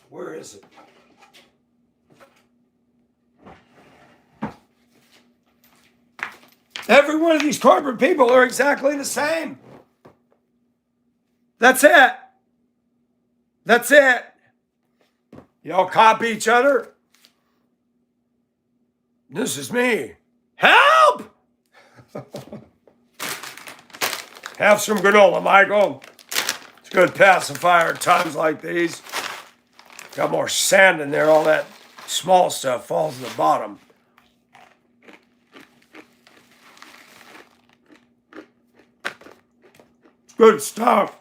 Where is it? Every one of these corporate people are exactly the same. That's it. That's it. Y'all copy each other. This is me. Help! Have some granola, Michael. It's a good pacifier at times like these. Got more sand in there. All that small stuff falls to the bottom. Good stuff.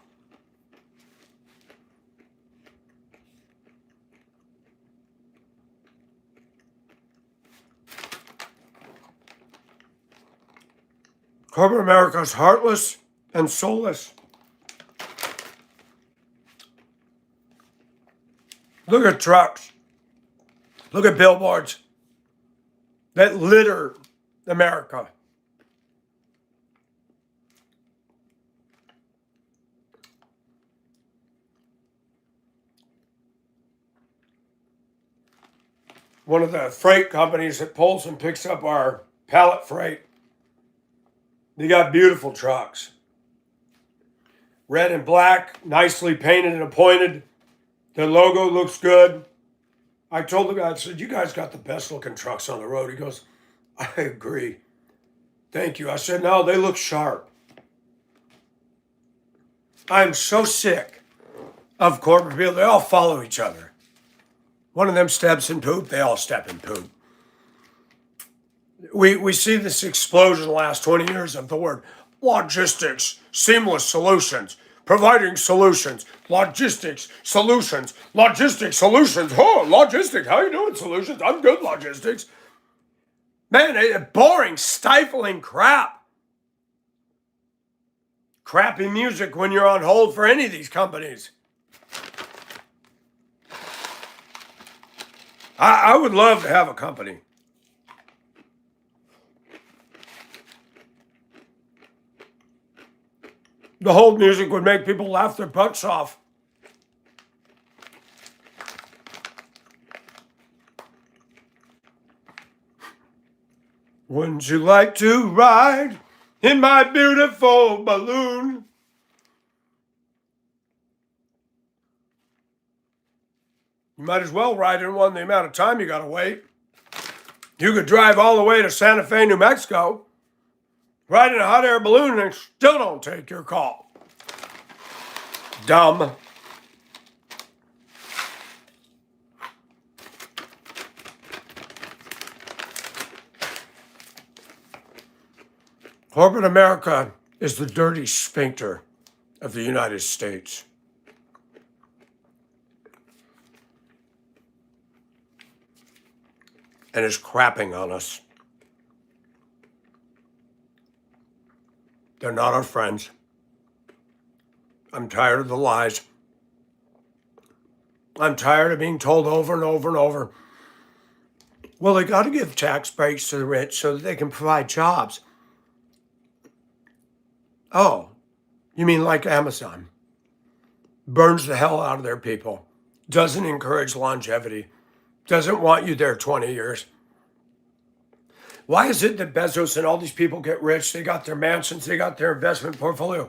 Corporate America is heartless and soulless. Look at trucks. Look at billboards that litter America. One of the freight companies that pulls and picks up our pallet freight, they got beautiful trucks. Red and black, nicely painted and appointed. The logo looks good. I told the guy, I said, you guys got the best looking trucks on the road. He goes, I agree. Thank you. I said, no, they look sharp. I'm so sick of corporate people. They all follow each other. One of them steps in poop, they all step in poop. We see this explosion in the last 20 years of the word logistics, seamless solutions, providing solutions, logistics, solutions, logistics, solutions. Oh, logistics, how you doing, solutions? I'm good, logistics. Man, boring, stifling crap. Crappy music when you're on hold for any of these companies. I would love to have a company. The hold music would make people laugh their butts off. Wouldn't you like to ride in my beautiful balloon? You might as well ride in one the amount of time you gotta wait. You could drive all the way to Santa Fe, New Mexico, ride in a hot air balloon, and still don't take your call. Dumb. Corporate America is the dirty sphincter of the United States. And is crapping on us. They're not our friends. I'm tired of the lies. I'm tired of being told over and over and over, well, they got to give tax breaks to the rich so that they can provide jobs. Oh, you mean like Amazon? Burns the hell out of their people. Doesn't encourage longevity. Doesn't want you there 20 years. Why is it that Bezos and all these people get rich? They got their mansions, they got their investment portfolio,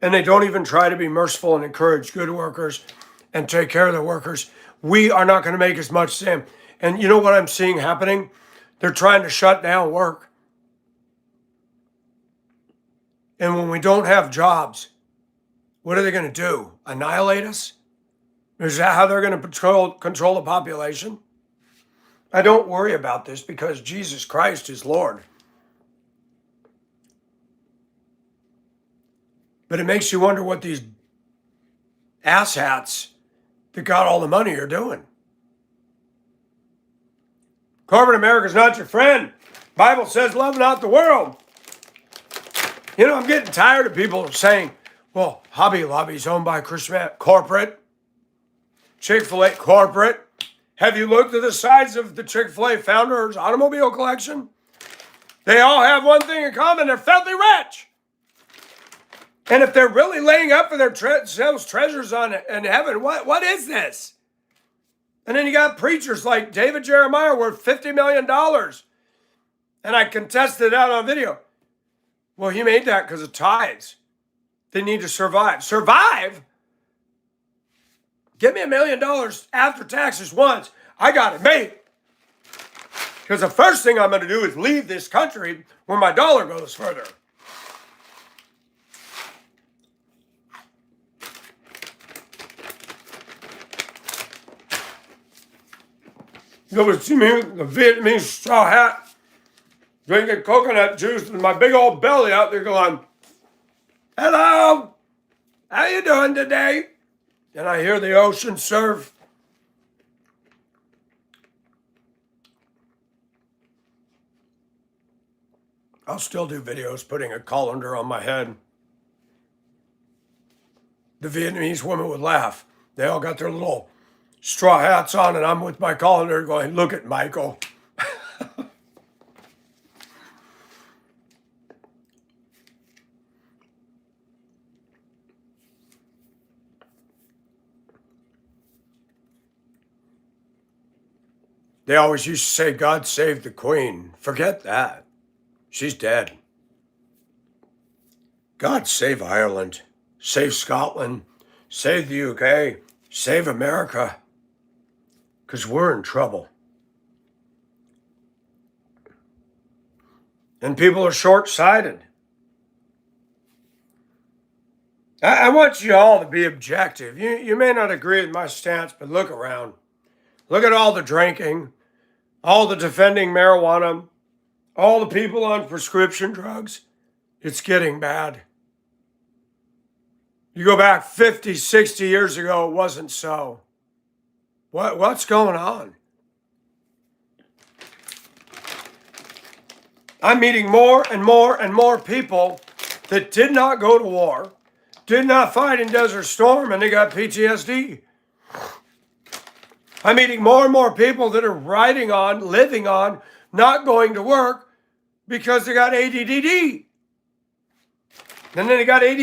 and they don't even try to be merciful and encourage good workers and take care of their workers. We are not going to make as much as them. And you know what I'm seeing happening? They're trying to shut down work. And when we don't have jobs, what are they going to do? Annihilate us? Is that how they're going to control the population? I don't worry about this because Jesus Christ is Lord. But it makes you wonder what these asshats that got all the money are doing. Corporate America is not your friend. Bible says love not the world. You know, I'm getting tired of people saying, well, Hobby Lobby's owned by Christian corporate. Chick-fil-A corporate. Have you looked at the size of the Chick-fil-A founder's automobile collection? They all have one thing in common. They're filthy rich. And if they're really laying up for their themselves treasures in heaven, what is this? And then you got preachers like David Jeremiah worth $50 million. And I contested that on video. Well, he made that because of tithes. They need to survive. Survive? Give me $1 million after taxes once. I got it made. Because the first thing I'm going to do is leave this country where my dollar goes further. You ever see me with the Vietnamese straw hat, drinking coconut juice with my big old belly out there going, hello, how you doing today? And I hear the ocean surf. I'll still do videos putting a colander on my head. The Vietnamese women would laugh. They all got their little straw hats on, and I'm with my colander going, look at Michael. They always used to say, God save the Queen. Forget that. She's dead. God save Ireland. Save Scotland. Save the UK. Save America. Because we're in trouble. And people are short-sighted. I want you all to be objective. You may not agree with my stance, but look around. Look at all the drinking, all the defending marijuana, all the people on prescription drugs. It's getting bad. You go back 50, 60 years ago, it wasn't so. What's going on? I'm meeting more and more and more people that did not go to war, did not fight in Desert Storm, and they got PTSD. I'm meeting more and more people that are riding on, living on, not going to work because they got ADDD. And then they got ADD.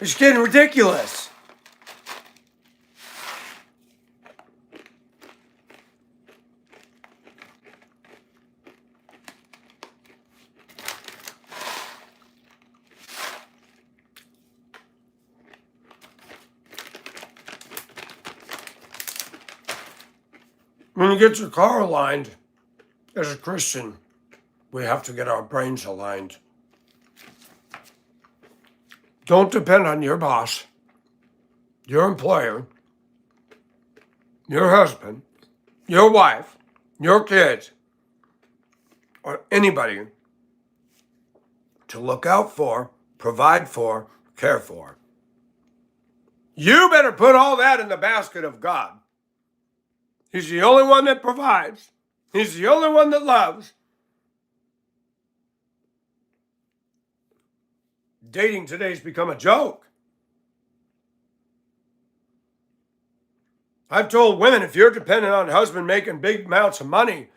It's getting ridiculous. When you get your car aligned, as a Christian, we have to get our brains aligned. Don't depend on your boss, your employer, your husband, your wife, your kids, or anybody to look out for, provide for, care for. You better put all that in the basket of God. He's the only one that provides. He's the only one that loves. Dating today's become a joke. I've told women, if you're dependent on a husband making big amounts of money,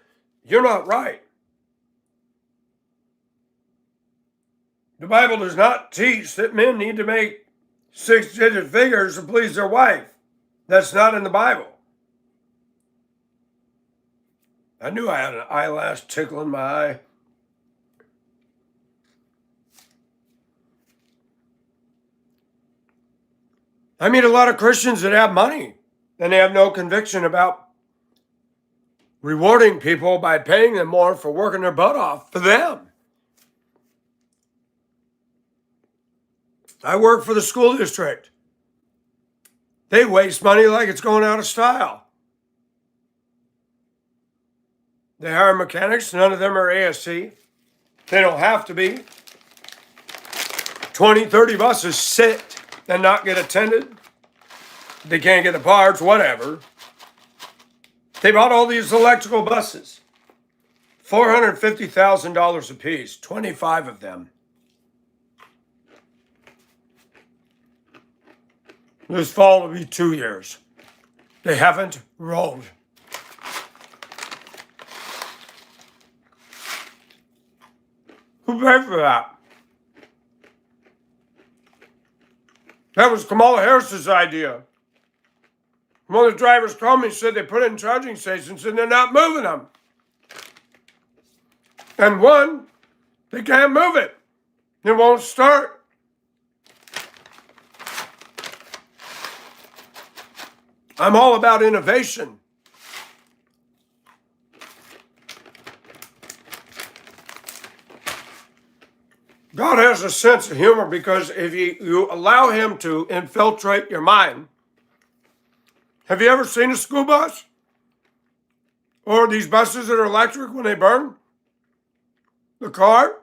you're not right. The Bible does not teach that men need to make 6-digit figures to please their wife. That's not in the Bible. I knew I had an eyelash tickling my eye. I meet a lot of Christians that have money and they have no conviction about rewarding people by paying them more for working their butt off for them. I work for the school district. They waste money like it's going out of style. They hire mechanics. None of them are ASC. They don't have to be. 20, 30 buses sit and not get attended. They can't get the parts, whatever. They bought all these electrical buses. $450,000 a piece, 25 of them. This fall will be 2 years. They haven't rolled. Who paid for that? That was Kamala Harris's idea. One of the drivers called me and said they put it in charging stations and they're not moving them. And one, they can't move it. It won't start. I'm all about innovation. God has a sense of humor because if you allow him to infiltrate your mind. Have you ever seen a school bus? Or these buses that are electric when they burn? The car?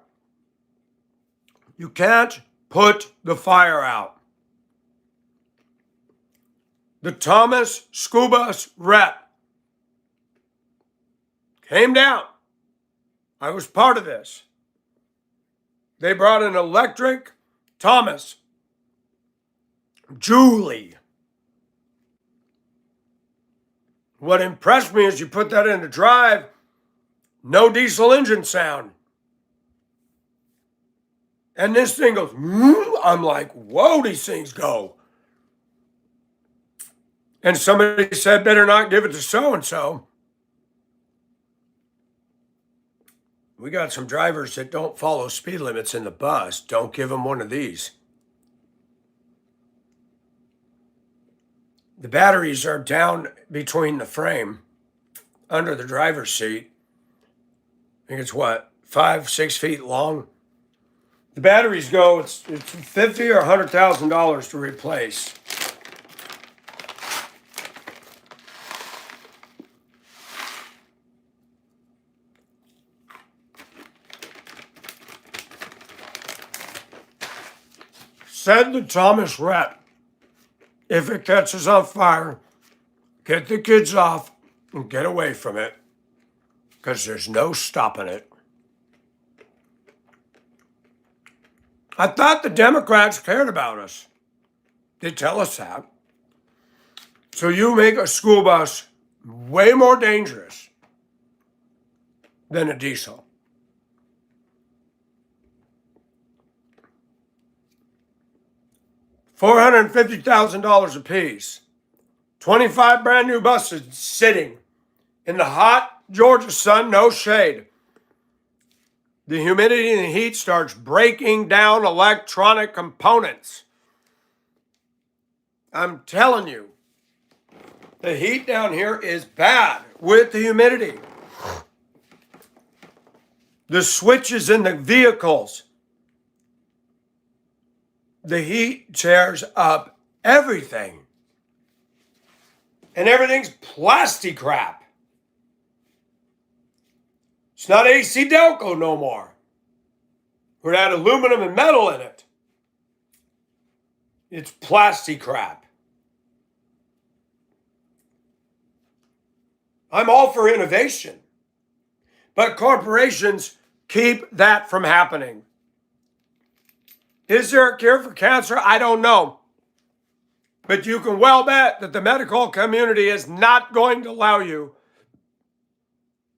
You can't put the fire out. The Thomas school bus rep came down. I was part of this. They brought an electric Thomas. Julie. What impressed me is you put that in the drive, no diesel engine sound. And this thing goes, I'm like, whoa, these things go. And somebody said, better not give it to so-and-so. We got some drivers that don't follow speed limits in the bus. Don't give them one of these. The batteries are down between the frame, under the driver's seat. I think it's 5, 6 feet long. The batteries go, it's $50,000 or $100,000 to replace. Said the Thomas rep, if it catches on fire, get the kids off and get away from it, because there's no stopping it. I thought the Democrats cared about us. They tell us that. So you make a school bus way more dangerous than a diesel. $450,000 a piece. 25 brand new buses sitting in the hot Georgia sun, no shade. The humidity and the heat starts breaking down electronic components. I'm telling you, the heat down here is bad with the humidity. The switches in the vehicles, the heat tears up everything. And everything's plastic crap. It's not AC Delco no more. It had aluminum and metal in it. It's plastic crap. I'm all for innovation. But corporations keep that from happening. Is there a cure for cancer? I don't know. But you can well bet that the medical community is not going to allow you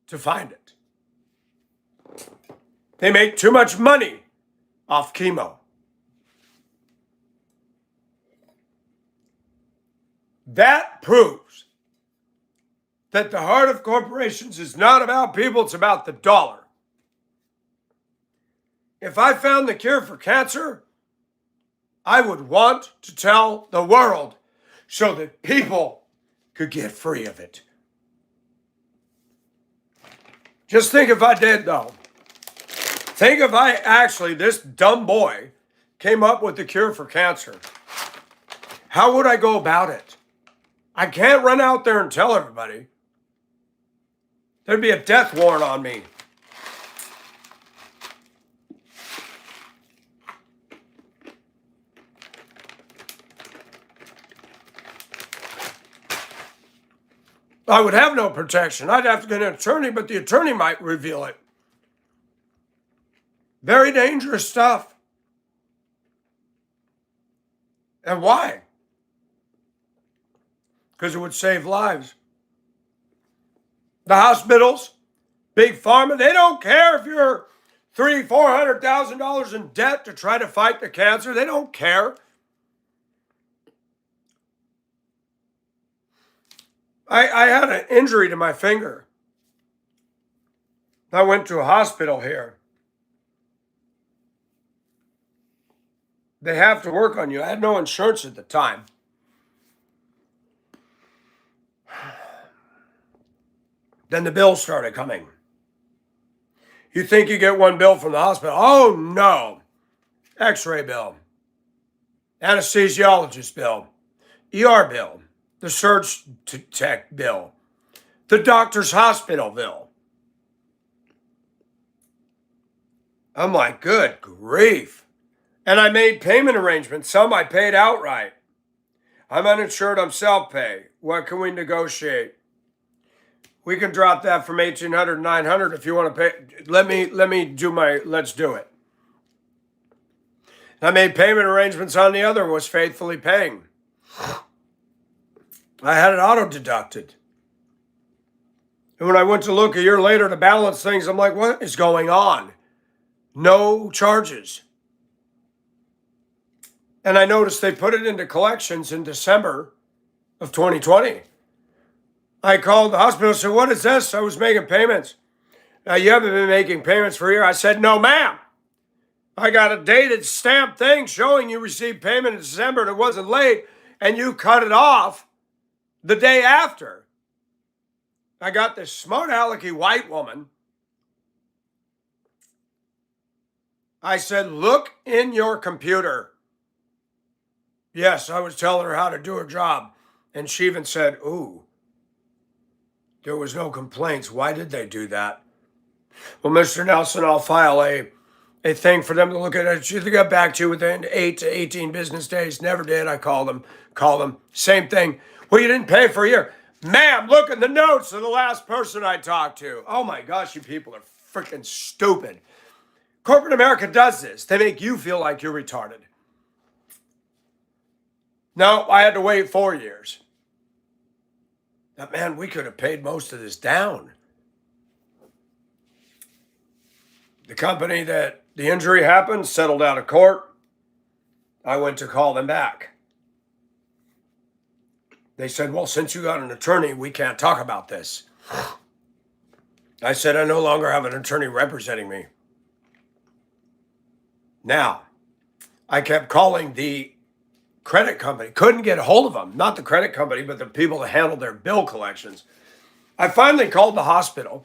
to find it. They make too much money off chemo. That proves that the heart of corporations is not about people, it's about the dollar. If I found the cure for cancer, I would want to tell the world so that people could get free of it. Just think if I did, though. Think if I actually, this dumb boy, came up with the cure for cancer. How would I go about it? I can't run out there and tell everybody. There'd be a death warrant on me. I would have no protection. I'd have to get an attorney, but the attorney might reveal it. Very dangerous stuff. And why? Because it would save lives. The hospitals, big pharma, they don't care if you're $300,000-$400,000 in debt to try to fight the cancer. They don't care. I had an injury to my finger. I went to a hospital here. They have to work on you. I had no insurance at the time. Then the bills started coming. You think you get one bill from the hospital? Oh, no. X-ray bill. Anesthesiologist bill. ER bill. The surge tech bill. The doctor's hospital bill. I'm like, good grief. And I made payment arrangements. Some I paid outright. I'm uninsured, I'm self-pay. What can we negotiate? We can drop that from $1,800 to $900 if you want to pay. Let me do my, let's do it. I made payment arrangements on the other, was faithfully paying. I had it auto-deducted. And when I went to look a year later to balance things, I'm like, what is going on? No charges. And I noticed they put it into collections in December of 2020. I called the hospital and said, what is this? I was making payments. You haven't been making payments for a year. I said, no, ma'am. I got a dated stamped thing showing you received payment in December and it wasn't late, and you cut it off the day after. I got this smart alecky white woman. I said, look in your computer. Yes, I was telling her how to do her job. And she even said, ooh, there was no complaints. Why did they do that? Well, Mr. Nelson, I'll file a thing for them to look at it. She got back to you within 8 to 18 business days. Never did. I called them. Same thing. Well, you didn't pay for a year. Ma'am, look at the notes of the last person I talked to. Oh my gosh, you people are freaking stupid. Corporate America does this. They make you feel like you're retarded. No, I had to wait 4 years. But man, we could have paid most of this down. The company that the injury happened settled out of court. I went to call them back. They said, well, since you got an attorney, we can't talk about this. I said, I no longer have an attorney representing me. Now, I kept calling the credit company. Couldn't get a hold of them. Not the credit company, but the people that handled their bill collections. I finally called the hospital.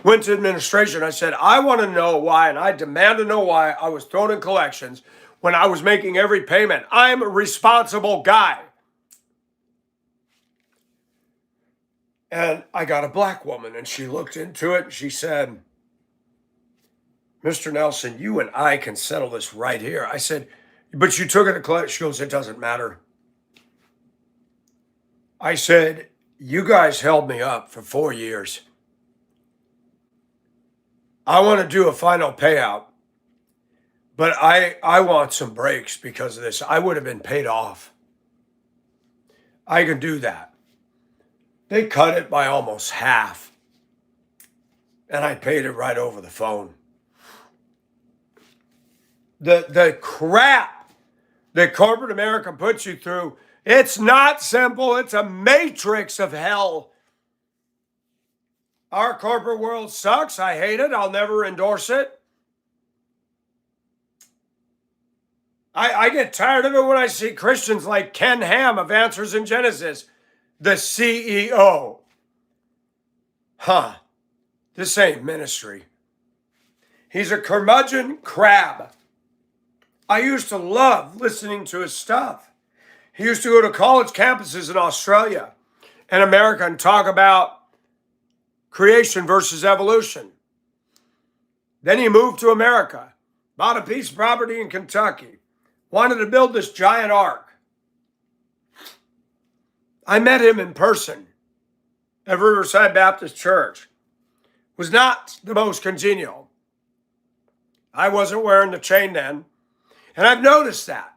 Went to administration. I said, I want to know why, and I demand to know why I was thrown in collections when I was making every payment. I'm a responsible guy. And I got a black woman, and she looked into it, and she said, Mr. Nelson, you and I can settle this right here. I said, but you took it to collection. She goes, it doesn't matter. I said, you guys held me up for 4 years. I want to do a final payout, but I want some breaks because of this. I would have been paid off. I can do that. They cut it by almost half, and I paid it right over the phone. The crap that corporate America puts you through, it's not simple. It's a matrix of hell. Our corporate world sucks. I hate it. I'll never endorse it. I get tired of it when I see Christians like Ken Ham of Answers in Genesis, the CEO. This ain't ministry. He's a curmudgeon crab. I used to love listening to his stuff. He used to go to college campuses in Australia and America and talk about creation versus evolution. Then he moved to America, bought a piece of property in Kentucky, wanted to build this giant ark. I met him in person at Riverside Baptist Church. Was not the most congenial. I wasn't wearing the chain then. And I've noticed that.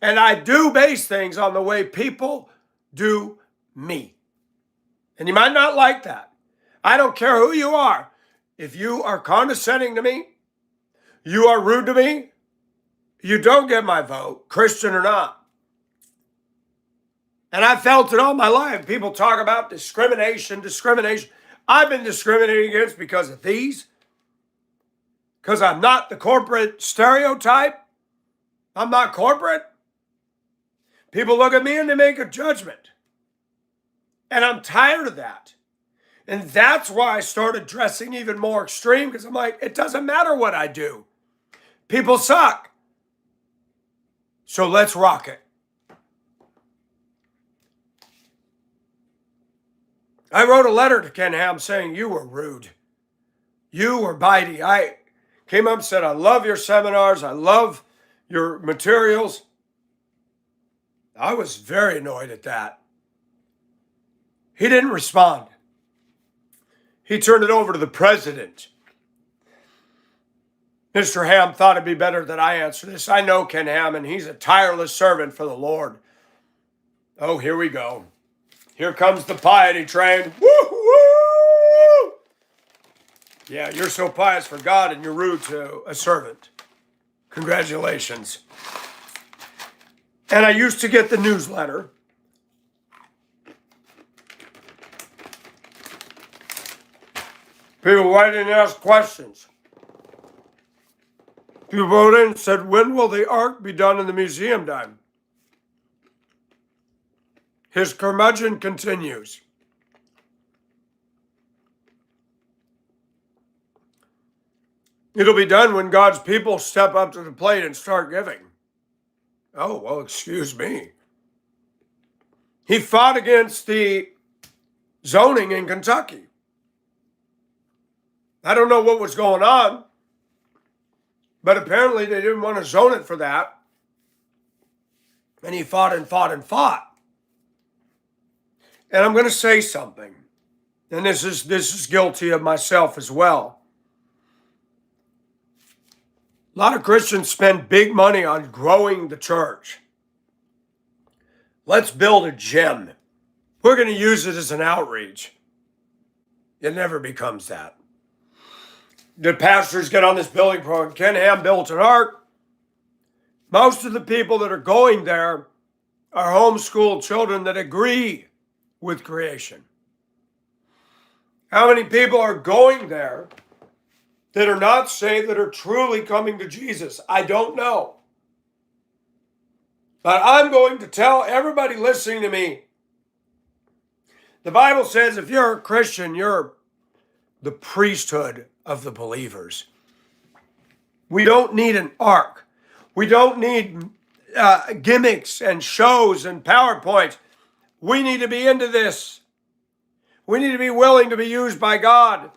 And I do base things on the way people do me. And you might not like that. I don't care who you are. If you are condescending to me, you are rude to me, you don't get my vote, Christian or not. And I felt it all my life. People talk about discrimination. I've been discriminated against because of these. Because I'm not the corporate stereotype. I'm not corporate. People look at me and they make a judgment. And I'm tired of that. And that's why I started dressing even more extreme, because I'm like, it doesn't matter what I do. People suck. So let's rock it. I wrote a letter to Ken Ham saying you were rude. You were bitey. I came up and said, I love your seminars. I love your materials. I was very annoyed at that. He didn't respond. He turned it over to the president. Mr. Ham thought it'd be better that I answer this. I know Ken Ham, and he's a tireless servant for the Lord. Oh, here we go. Here comes the piety train. Woo-hoo! Yeah, you're so pious for God and you're rude to a servant. Congratulations. And I used to get the newsletter. People write in and ask questions. People wrote in and said, when will the ark be done in the museum done? His curmudgeon continues. It'll be done when God's people step up to the plate and start giving. Oh, well, excuse me. He fought against the zoning in Kentucky. I don't know what was going on, but apparently they didn't want to zone it for that. And he fought and fought and fought. And I'm going to say something, and this is guilty of myself as well. A lot of Christians spend big money on growing the church. Let's build a gym. We're going to use it as an outreach. It never becomes that. The pastors get on this building program. Ken Ham built an ark. Most of the people that are going there are homeschooled children that agree with creation. How many people are going there that are not saved, that are truly coming to Jesus? I don't know. But I'm going to tell everybody listening to me, the Bible says if you're a Christian, you're the priesthood of the believers. We don't need an ark. We don't need gimmicks and shows and PowerPoints. We need to be into this. We need to be willing to be used by God.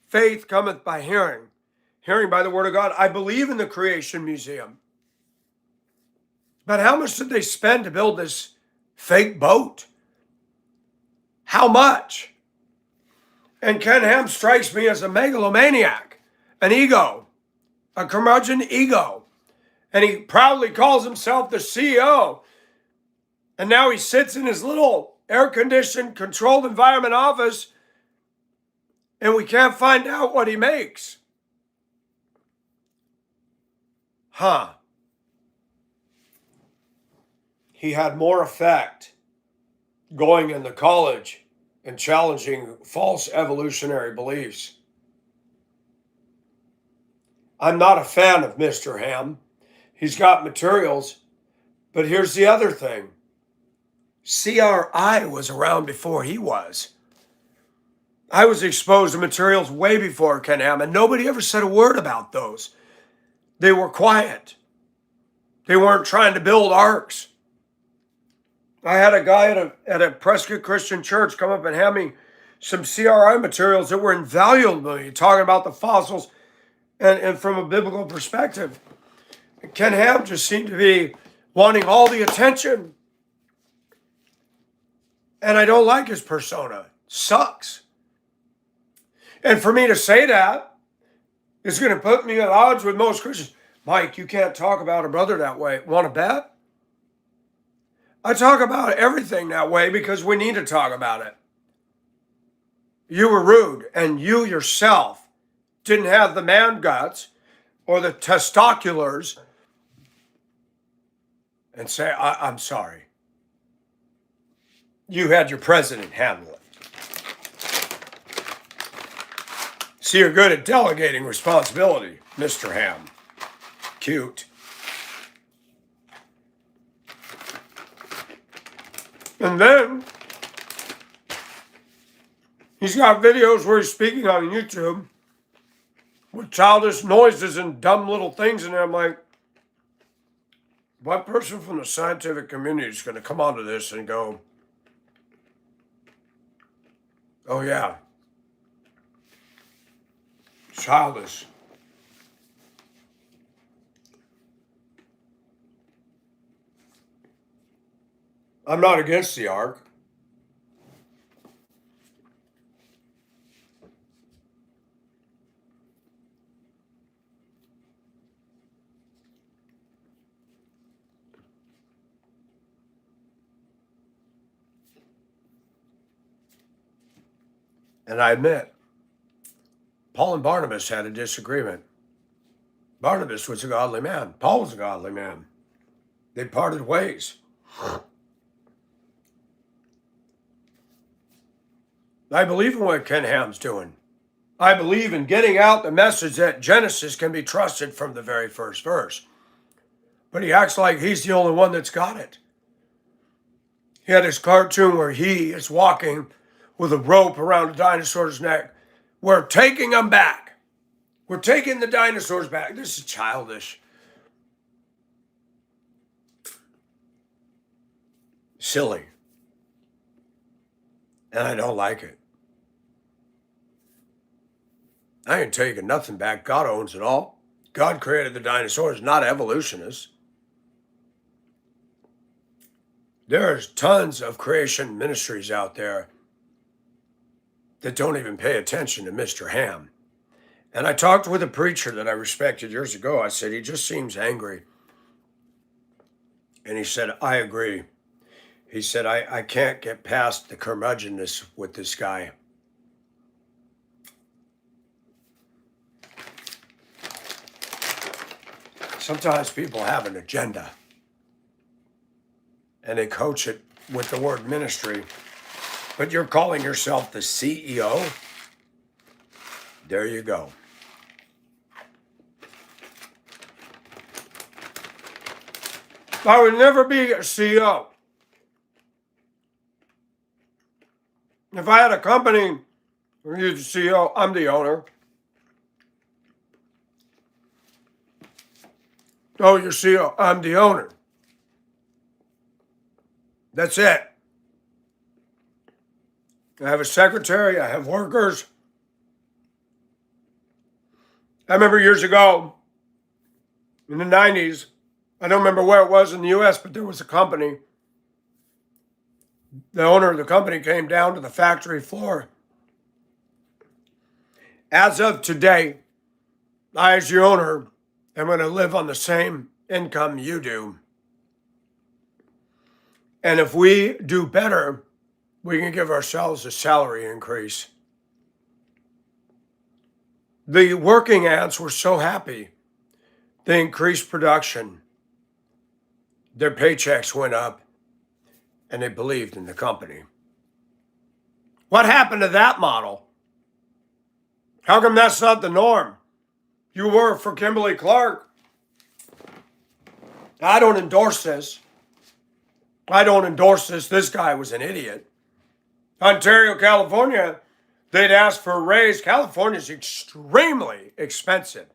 Faith cometh by hearing. Hearing by the word of God. I believe in the Creation Museum. But how much did they spend to build this fake boat? How much? And Ken Ham strikes me as a megalomaniac, an ego, a curmudgeon ego. And he proudly calls himself the CEO. And now he sits in his little air-conditioned, controlled environment office, and we can't find out what he makes. He had more effect going into college and challenging false evolutionary beliefs. I'm not a fan of Mr. Ham. He's got materials, but here's the other thing. CRI was around before he was. I was exposed to materials way before Ken Ham, and nobody ever said a word about those. They were quiet. They weren't trying to build arks. I had a guy at a Prescott Christian church come up and hand me some CRI materials that were invaluable to me, talking about the fossils and from a biblical perspective. And Ken Ham just seemed to be wanting all the attention. And I don't like his persona. Sucks. And for me to say that is going to put me at odds with most Christians. Mike, you can't talk about a brother that way. Want to bet? I talk about everything that way because we need to talk about it. You were rude, and you yourself didn't have the man guts or the testiculars and say, I'm sorry. You had your president handle it. See, you're good at delegating responsibility, Mr. Ham. Cute. And then he's got videos where he's speaking on YouTube with childish noises and dumb little things in there. I'm like, what person from the scientific community is going to come onto this and go, oh yeah, childish. I'm not against the ark. And I admit, Paul and Barnabas had a disagreement. Barnabas was a godly man. Paul was a godly man. They parted ways. I believe in what Ken Ham's doing. I believe in getting out the message that Genesis can be trusted from the very first verse. But he acts like he's the only one that's got it. He had his cartoon where he is walking with a rope around a dinosaur's neck. We're taking him back. We're taking the dinosaurs back. This is childish. Silly. And I don't like it. I ain't taking nothing back. God owns it all. God created the dinosaurs, not evolutionists. There's tons of creation ministries out there that don't even pay attention to Mr. Ham. And I talked with a preacher that I respected years ago. I said, he just seems angry. And he said, I agree. He said, I can't get past the curmudgeonness with this guy. Sometimes people have an agenda and they coach it with the word ministry, but you're calling yourself the CEO? There you go. I would never be a CEO. If I had a company, you're the CEO, I'm the owner. Oh, you're CEO, I'm the owner. That's it. I have a secretary, I have workers. I remember years ago, in the 90s, I don't remember where it was in the US, but there was a company. The owner of the company came down to the factory floor. As of today, I, as your owner, am going to live on the same income you do. And if we do better, we can give ourselves a salary increase. The working ants were so happy. They increased production. Their paychecks went up, and they believed in the company. What happened to that model? How come that's not the norm? You work for Kimberly-Clark. I don't endorse this. I don't endorse this. This guy was an idiot. Ontario, California, they'd ask for a raise. California's extremely expensive.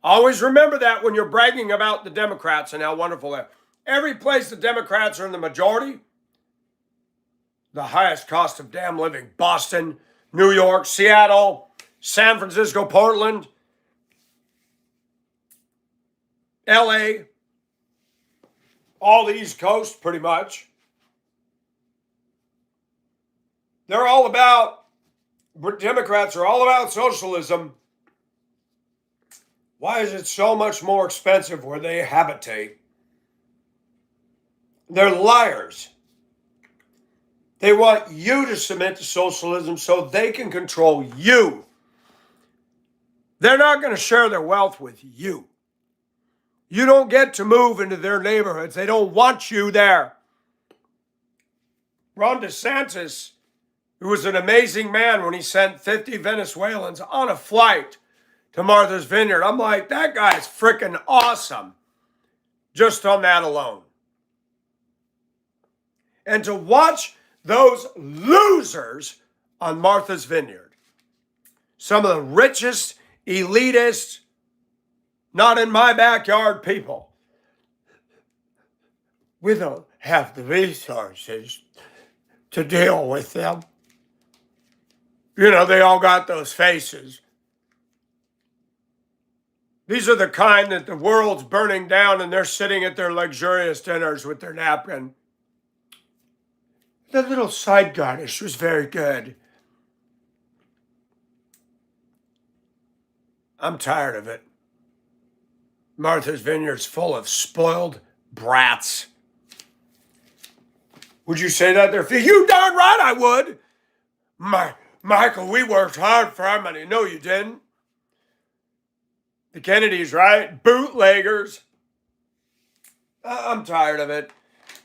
Always remember that when you're bragging about the Democrats and how wonderful they are. Every place the Democrats are in the majority, the highest cost of damn living. Boston, New York, Seattle, San Francisco, Portland, LA, all the East Coast, pretty much. They're all about, Democrats are all about socialism. Why is it so much more expensive where they habitate? They're liars. They want you to submit to socialism so they can control you. They're not going to share their wealth with you. You don't get to move into their neighborhoods. They don't want you there. Ron DeSantis, who was an amazing man when he sent 50 Venezuelans on a flight to Martha's Vineyard. I'm like, that guy's freaking awesome. Just on that alone. And to watch those losers on Martha's Vineyard, some of the richest, elitist, not in my backyard people, we don't have the resources to deal with them. You know, they all got those faces. These are the kind that the world's burning down and they're sitting at their luxurious dinners with their napkin. The little side garnish was very good. I'm tired of it. Martha's Vineyard's full of spoiled brats. Would you say that there? You darn right I would. Michael, we worked hard for our money. No, you didn't. The Kennedys, right? Bootleggers. I'm tired of it.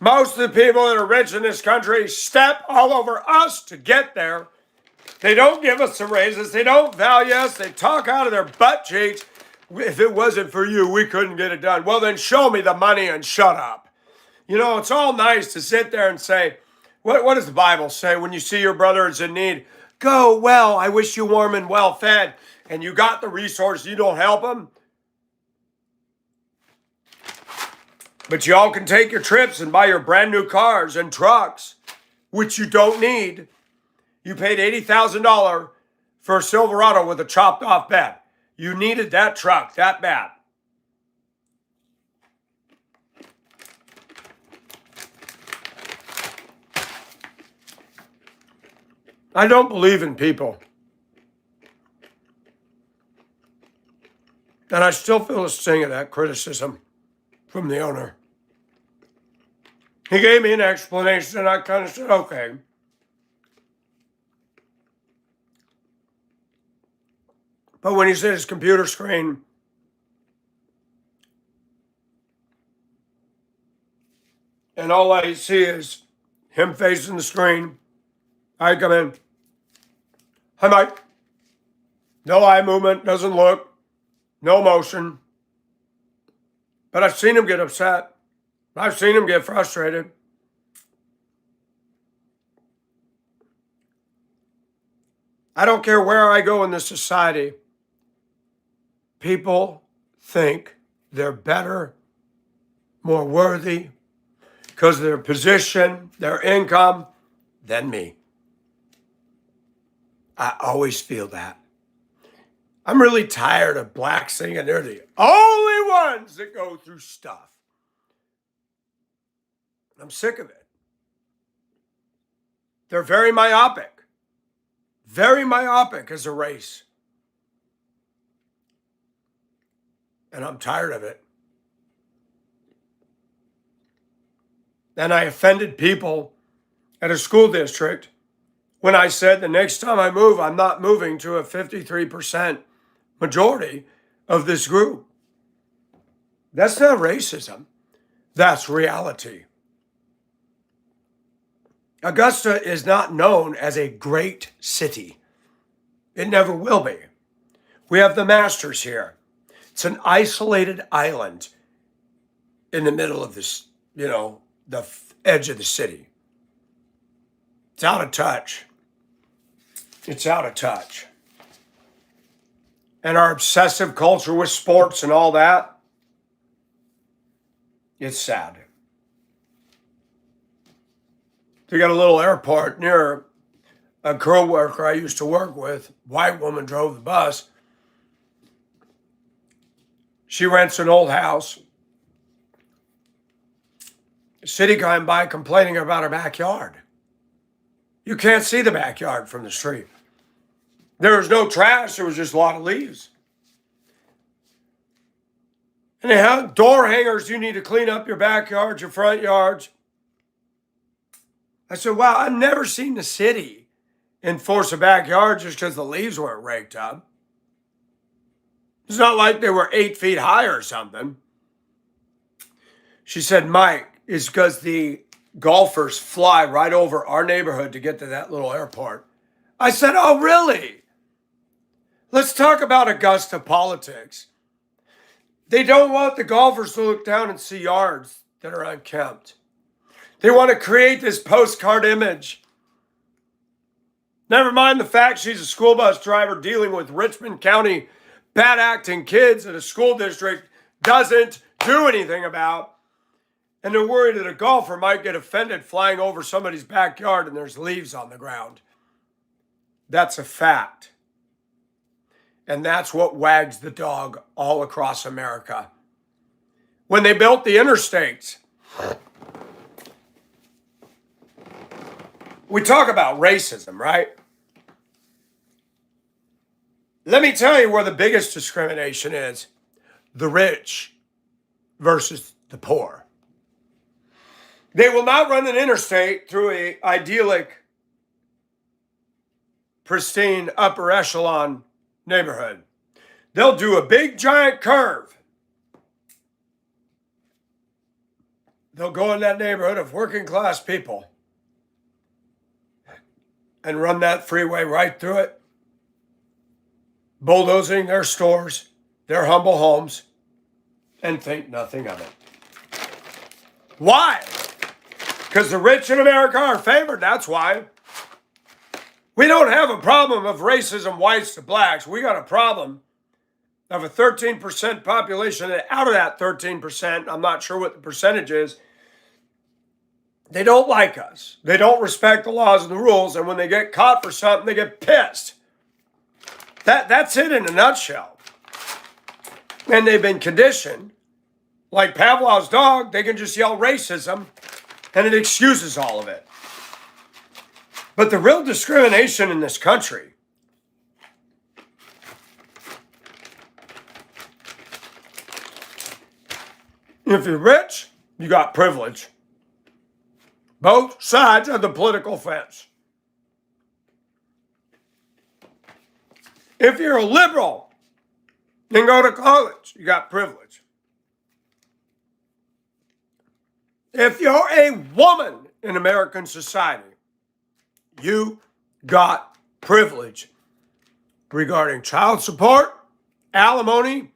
Most of the people that are rich in this country step all over us to get there. They don't give us the raises. They don't value us. They talk out of their butt cheeks. If it wasn't for you, we couldn't get it done. Well, then show me the money and shut up. You know, it's all nice to sit there and say, what does the Bible say? When you see your brother is in need, Go, well, I wish you warm and well fed, and you got the resource, you don't help them. But y'all can take your trips and buy your brand new cars and trucks, which you don't need. You paid $80,000 for a Silverado with a chopped off bed. You needed that truck that bad. I don't believe in people. And I still feel a sting of that criticism from the owner. He gave me an explanation and I kind of said, okay. But when he said his computer screen, and all I see is him facing the screen, I come in. Hi, Mike. No eye movement, doesn't look, no motion. But I've seen him get upset. I've seen him get frustrated. I don't care where I go in this society. People think they're better, more worthy, because of their position, their income, than me. I always feel that. I'm really tired of blacks thinking they're the only ones that go through stuff. I'm sick of it. They're very myopic as a race. And I'm tired of it. And I offended people at a school district when I said the next time I move, I'm not moving to a 53% majority of this group. That's not racism. That's reality. Augusta is not known as a great city. It never will be. We have the Masters here. It's an isolated island in the middle of this, the edge of the city. It's out of touch. It's out of touch. And our obsessive culture with sports and all that, it's sad. They got a little airport near a co-worker I used to work with. White woman drove the bus. She rents an old house. The city came by complaining about her backyard. You can't see the backyard from the street. There was no trash. There was just a lot of leaves. And they have door hangers. You need to clean up your backyards, your front yards. I said, wow, I've never seen the city enforce a backyard just because the leaves weren't raked up. It's not like they were 8 feet high or something. She said, Mike, it's because the golfers fly right over our neighborhood to get to that little airport. I said, oh, really? Let's talk about Augusta politics. They don't want the golfers to look down and see yards that are unkempt. They want to create this postcard image. Never mind the fact she's a school bus driver dealing with Richmond County bad acting kids that a school district doesn't do anything about. And they're worried that a golfer might get offended flying over somebody's backyard and there's leaves on the ground. That's a fact. And that's what wags the dog all across America. When they built the interstates, we talk about racism, right? Let me tell you where the biggest discrimination is. The rich versus the poor. They will not run an interstate through an idyllic, pristine, upper echelon neighborhood. They'll do a big giant curve. They'll go in that neighborhood of working class people and run that freeway right through it, bulldozing their stores, their humble homes, and think nothing of it. Why? Because the rich in America are favored, that's why. We don't have a problem of racism, whites to blacks. We got a problem of a 13% population. And out of that 13%, I'm not sure what the percentage is, they don't like us. They don't respect the laws and the rules. And when they get caught for something, they get pissed. That's it in a nutshell. And they've been conditioned, like Pavlov's dog, they can just yell racism and it excuses all of it. But the real discrimination in this country if you're rich, you got privilege. Both sides of the political fence. If you're a liberal and go to college, you got privilege. If you're a woman in American society, you got privilege regarding child support, alimony,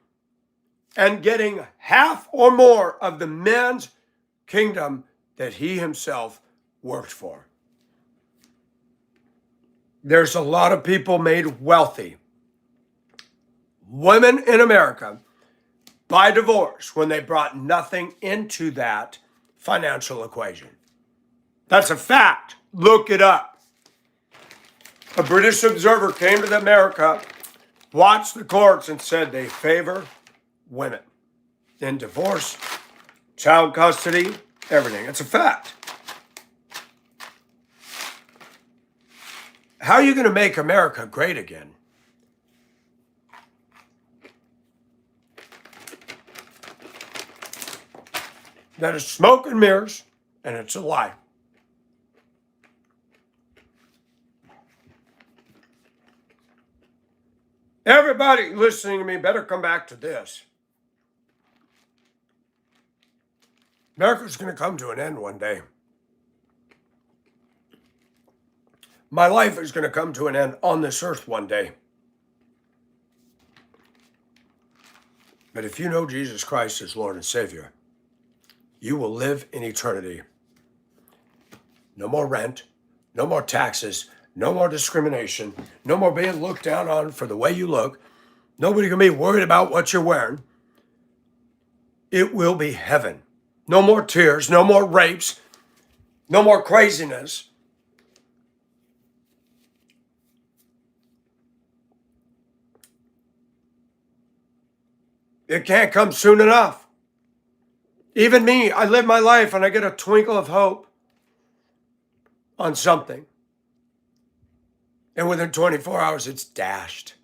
and getting half or more of the man's kingdom that he himself worked for. There's a lot of people made wealthy, women in America, by divorce when they brought nothing into that financial equation. That's a fact. Look it up. A British observer came to America, watched the courts, and said they favor women in divorce, child custody, everything. It's a fact. How are you going to make America great again? That is smoke and mirrors, and it's a lie. Everybody listening to me better come back to this. America's going to come to an end one day. My life is going to come to an end on this earth one day. But if you know Jesus Christ as Lord and Savior, you will live in eternity. No more rent, no more taxes, no more discrimination, no more being looked down on for the way you look. Nobody can be worried about what you're wearing. It will be heaven. No more tears, no more rapes, no more craziness. It can't come soon enough. Even me, I live my life and I get a twinkle of hope on something. And within 24 hours, it's dashed.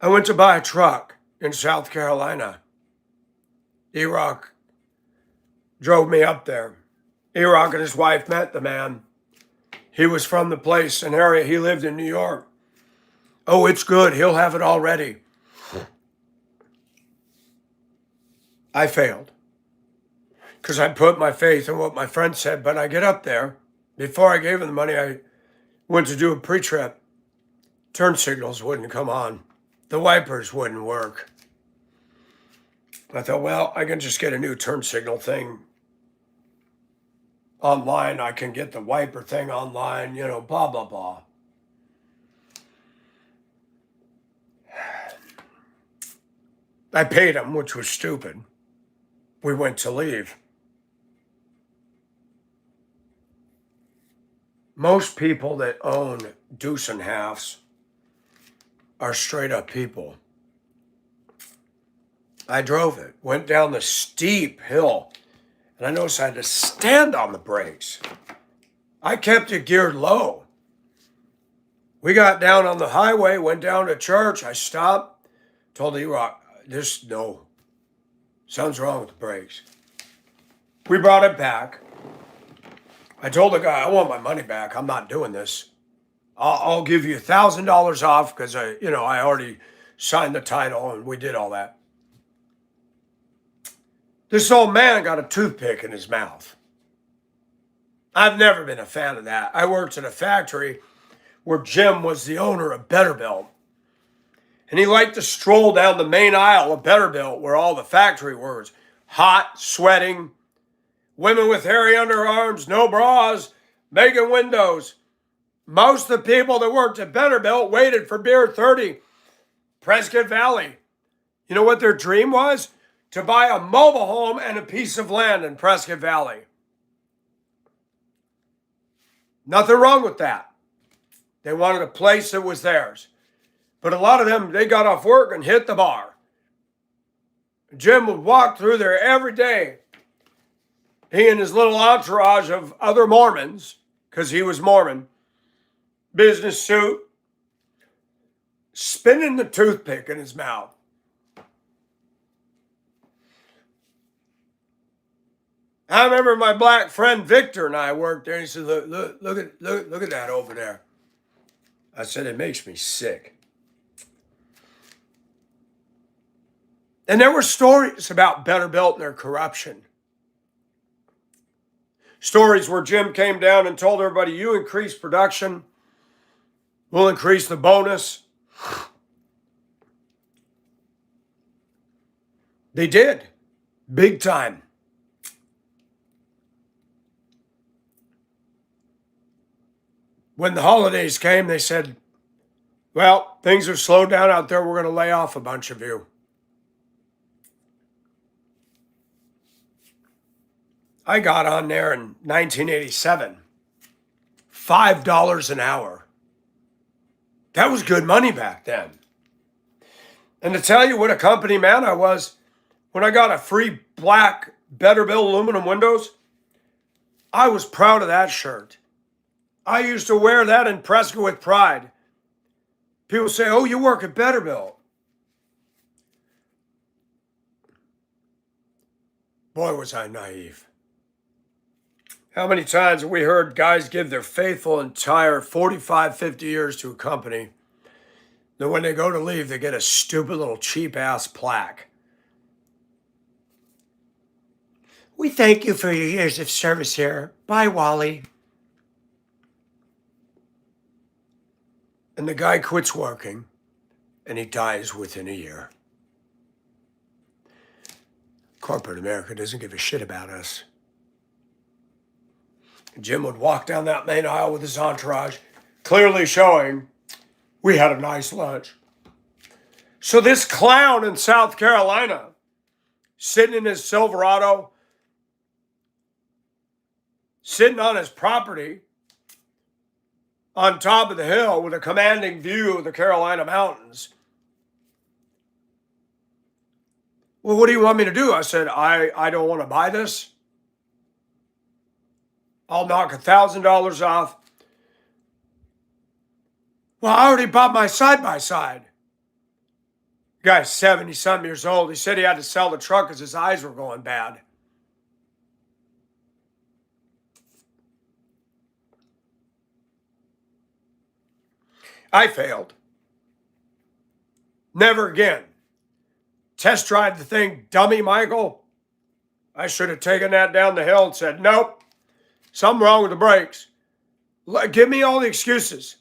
I went to buy a truck in South Carolina. E-Rock drove me up there. E-Rock and his wife met the man. He was from the place, an area he lived in New York. Oh, it's good. He'll have it all ready. I failed because I put my faith in what my friend said. But I get up there. Before I gave him the money, I went to do a pre-trip. Turn signals wouldn't come on. The wipers wouldn't work. I thought, well, I can just get a new turn signal thing online. I can get the wiper thing online, blah, blah, blah. I paid him, which was stupid. We went to leave. Most people that own deuce and halves are straight up people. I drove it, went down the steep hill, and I noticed I had to stand on the brakes. I kept it geared low. We got down on the highway, went down to church. I stopped, told E-Rock, something's wrong with the brakes. We brought it back. I told the guy, I want my money back. I'm not doing this. I'll give you $1,000 off because I already signed the title and we did all that. This old man got a toothpick in his mouth. I've never been a fan of that. I worked at a factory where Jim was the owner of Betterbilt. And he liked to stroll down the main aisle of Betterbilt where all the factory was hot, sweating, women with hairy underarms, no bras, making windows. Most of the people that worked at Vanderbilt waited for Beer 30, Prescott Valley. You know what their dream was? To buy a mobile home and a piece of land in Prescott Valley. Nothing wrong with that. They wanted a place that was theirs. But a lot of them, they got off work and hit the bar. Jim would walk through there every day. He and his little entourage of other Mormons, because he was Mormon, business suit, spinning the toothpick in his mouth. I remember my black friend Victor and I worked there. And he said, look at that over there. I said, it makes me sick. And there were stories about Vanderbilt and their corruption. Stories where Jim came down and told everybody, you increase production, we'll increase the bonus. They did, big time. When the holidays came, they said, well, things are slowed down out there. We're going to lay off a bunch of you. I got on there in 1987, $5 an hour. That was good money back then. And to tell you what a company man I was, when I got a free black Vanderbilt aluminum windows, I was proud of that shirt. I used to wear that in Prescott with pride. People say, oh, you work at Vanderbilt. Boy, was I naive. How many times have we heard guys give their faithful entire 45, 50 years to a company, then when they go to leave, they get a stupid little cheap-ass plaque. We thank you for your years of service here. Bye, Wally. And the guy quits working, and he dies within a year. Corporate America doesn't give a shit about us. Jim would walk down that main aisle with his entourage, clearly showing we had a nice lunch. So this clown in South Carolina, sitting in his Silverado, sitting on his property on top of the hill with a commanding view of the Carolina mountains. Well, what do you want me to do? I said, I don't want to buy this. I'll knock $1,000 off. Well, I already bought my side-by-side. Guy's 70-something years old. He said he had to sell the truck because his eyes were going bad. I failed. Never again. Test drive the thing, dummy Michael. I should have taken that down the hill and said, nope, something wrong with the brakes. Give me all the excuses.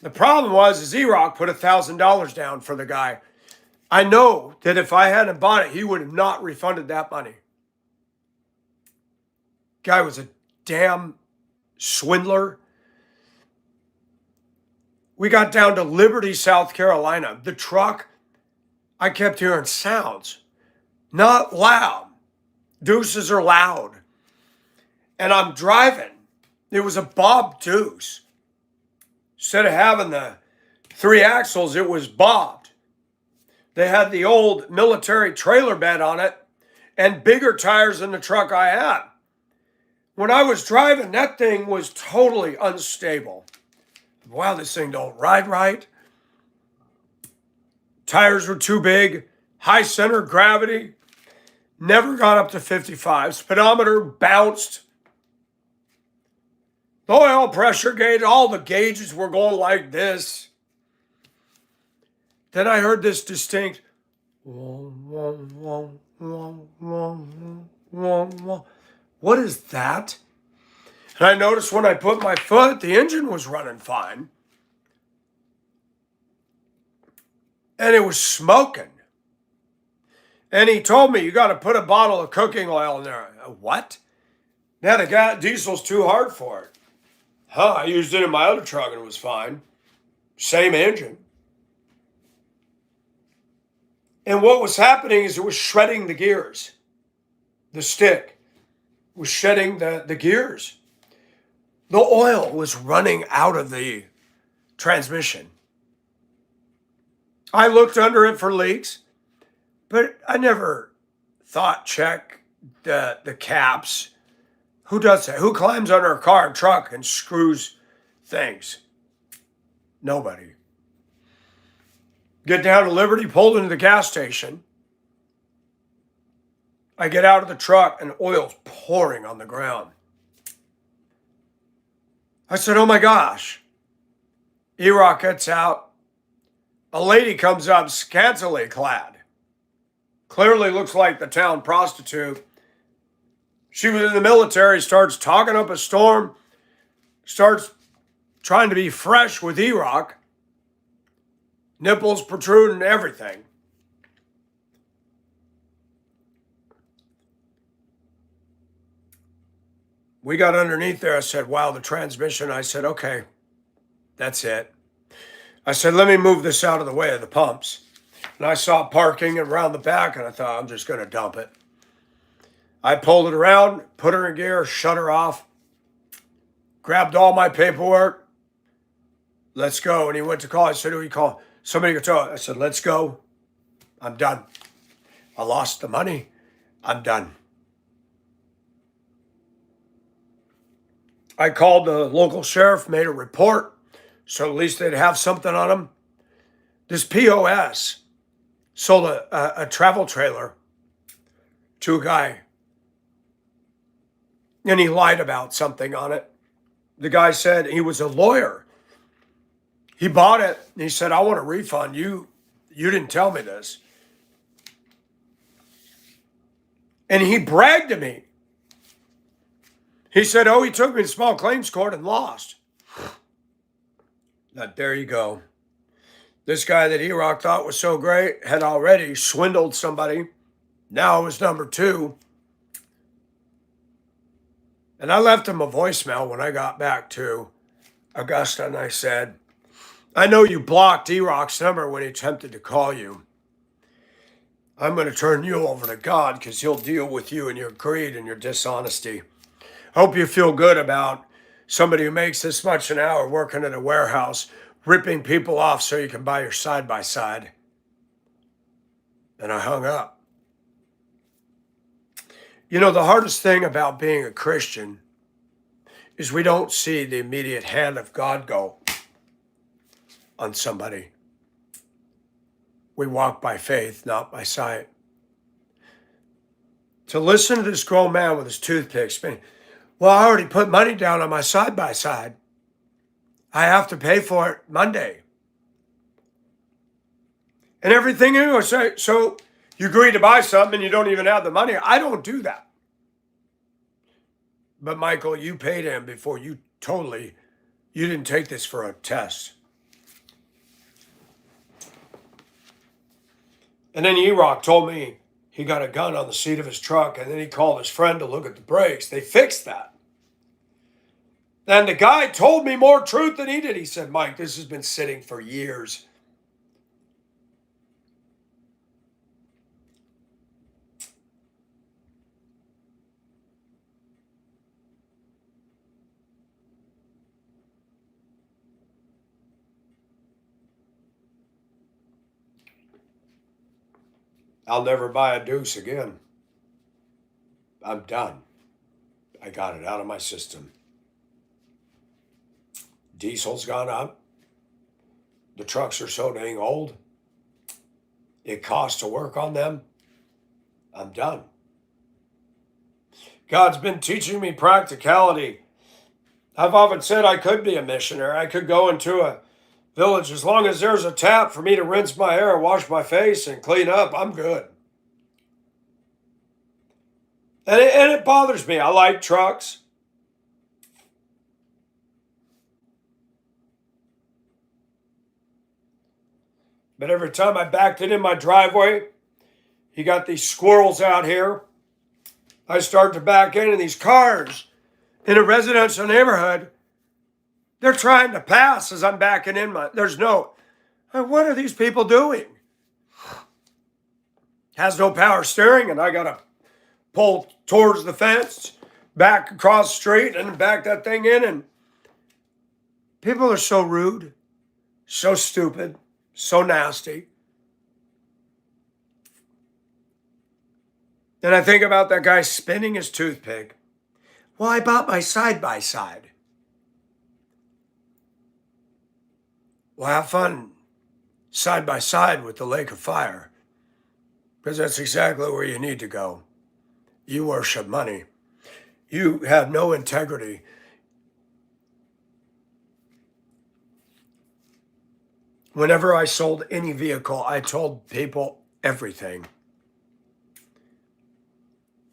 The problem was Z-Rock put $1,000 down for the guy. I know that if I hadn't bought it, he would have not refunded that money. Guy was a damn swindler. We got down to Liberty, South Carolina. The truck, I kept hearing sounds. Not loud. Deuces are loud. And I'm driving. It was a Bob Deuce. Instead of having the 3 axles, it was bobbed. They had the old military trailer bed on it and bigger tires than the truck I had. When I was driving, that thing was totally unstable. Wow, this thing don't ride right. Tires were too big, high center of gravity, never got up to 55. Speedometer bounced. The oil pressure gauge, all the gauges were going like this. Then I heard this distinct, what is that? And I noticed when I put my foot, the engine was running fine. And it was smoking. And he told me, you got to put a bottle of cooking oil in there. What? Now the diesel's too hard for it. I used it in my other truck and it was fine. Same engine. And what was happening is it was shredding the gears. The stick was shedding the gears. The oil was running out of the transmission. I looked under it for leaks, but I never thought check the caps. Who does that? Who climbs under a car and truck and screws things? Nobody. Get down to Liberty, pulled into the gas station. I get out of the truck and oil's pouring on the ground. I said, oh my gosh. E-Rock gets out. A lady comes up scantily clad. Clearly looks like the town prostitute. She was in the military, starts talking up a storm, starts trying to be fresh with E-Rock. Nipples protruding, everything. We got underneath there. I said, wow, the transmission. I said, okay, that's it. I said, let me move this out of the way of the pumps. And I saw parking around the back, and I thought, I'm just going to dump it. I pulled it around, put her in gear, shut her off, grabbed all my paperwork. Let's go. And he went to call. I said, who you call? Somebody could tell. I said, let's go. I'm done. I lost the money. I'm done. I called the local sheriff, made a report, so at least they'd have something on them. This POS sold a travel trailer to a guy, and he lied about something on it. The guy said he was a lawyer. He bought it, and he said, I want a refund. You didn't tell me this. And he bragged to me. He said, oh, he took me to small claims court and lost. Now, there you go. This guy that E-Rock thought was so great had already swindled somebody. Now it was number two. And I left him a voicemail when I got back to Augusta, and I said, I know you blocked E-Rock's number when he attempted to call you. I'm going to turn you over to God because he'll deal with you and your greed and your dishonesty. Hope you feel good about somebody who makes this much an hour working at a warehouse, ripping people off so you can buy your side-by-side. And I hung up. You know, the hardest thing about being a Christian is we don't see the immediate hand of God go on somebody. We walk by faith, not by sight. To listen to this grown man with his toothpicks, well, I already put money down on my side-by-side. I have to pay for it Monday. And everything you know, so you agree to buy something and you don't even have the money. I don't do that. But Michael, you paid him before you didn't take this for a test. And then E-Rock told me he got a gun on the seat of his truck, and then he called his friend to look at the brakes. They fixed that. And the guy told me more truth than he did. He said, Mike, this has been sitting for years. I'll never buy a deuce again. I'm done. I got it out of my system. Diesel's gone up. The trucks are so dang old. It costs to work on them. I'm done. God's been teaching me practicality. I've often said I could be a missionary. I could go into a village. As long as there's a tap for me to rinse my hair, wash my face, and clean up, I'm good. And it bothers me. I like trucks. But every time I backed it in my driveway, you got these squirrels out here. I start to back in, and these cars in a residential neighborhood. They're trying to pass as I'm backing in. What are these people doing? Has no power steering, and I got to pull towards the fence, back across the street, and back that thing in. And people are so rude, so stupid, so nasty. And I think about that guy spinning his toothpick. Well, I bought my side-by-side. Well, have fun side-by-side with the lake of fire, because that's exactly where you need to go. You worship money. You have no integrity. Whenever I sold any vehicle, I told people everything.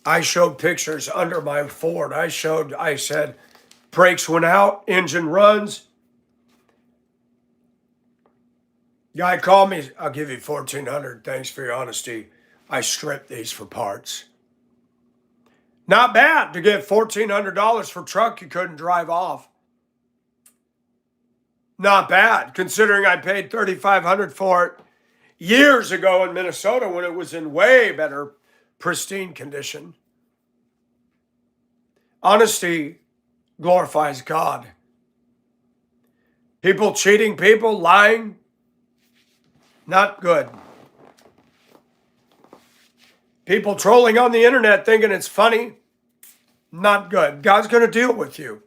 I showed pictures under my Ford. I said, brakes went out, engine runs. Guy called me, I'll give you $1,400. Thanks for your honesty. I stripped these for parts. Not bad to get $1,400 for a truck you couldn't drive off. Not bad, considering I paid $3,500 for it years ago in Minnesota when it was in way better pristine condition. Honesty glorifies God. People cheating people, lying, not good. People trolling on the internet thinking it's funny, not good. God's going to deal with you.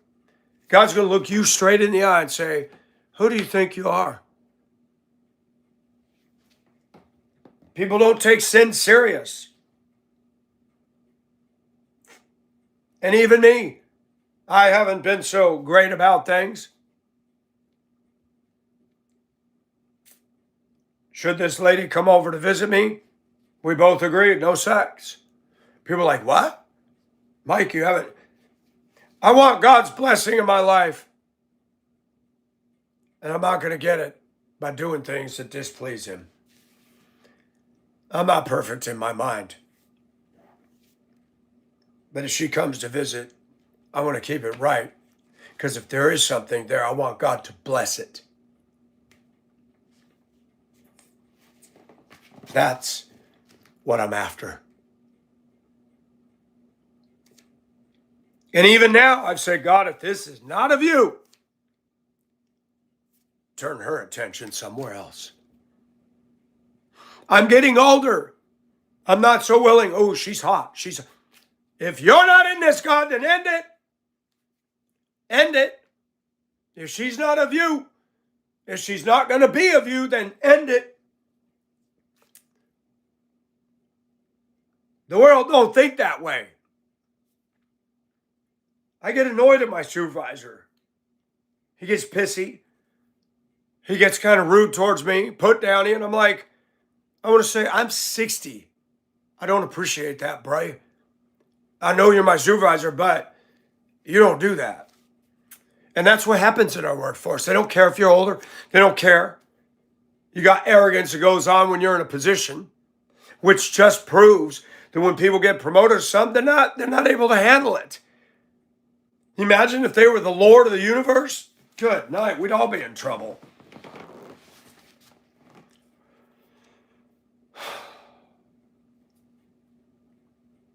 God's going to look you straight in the eye and say, who do you think you are? People don't take sin serious. And even me, I haven't been so great about things. Should this lady come over to visit me, we both agreed, no sex. People are like, what? Mike, you haven't. I want God's blessing in my life. And I'm not going to get it by doing things that displease him. I'm not perfect in my mind. But if she comes to visit, I want to keep it right. Because if there is something there, I want God to bless it. That's what I'm after. And even now, I've said, God, if this is not of you, turn her attention somewhere else. I'm getting older. I'm not so willing. Oh, she's hot. If you're not in this, God, then end it. End it. If she's not of you, if she's not going to be of you, then end it. The world don't think that way. I get annoyed at my supervisor. He gets pissy. He gets kind of rude towards me, put down and I'm like, I want to say, I'm 60. I don't appreciate that, Bray. I know you're my supervisor, but you don't do that. And that's what happens in our workforce. They don't care if you're older. They don't care. You got arrogance that goes on when you're in a position, which just proves that when people get promoted to something, they're not able to handle it. Imagine if they were the Lord of the universe. Good night. We'd all be in trouble.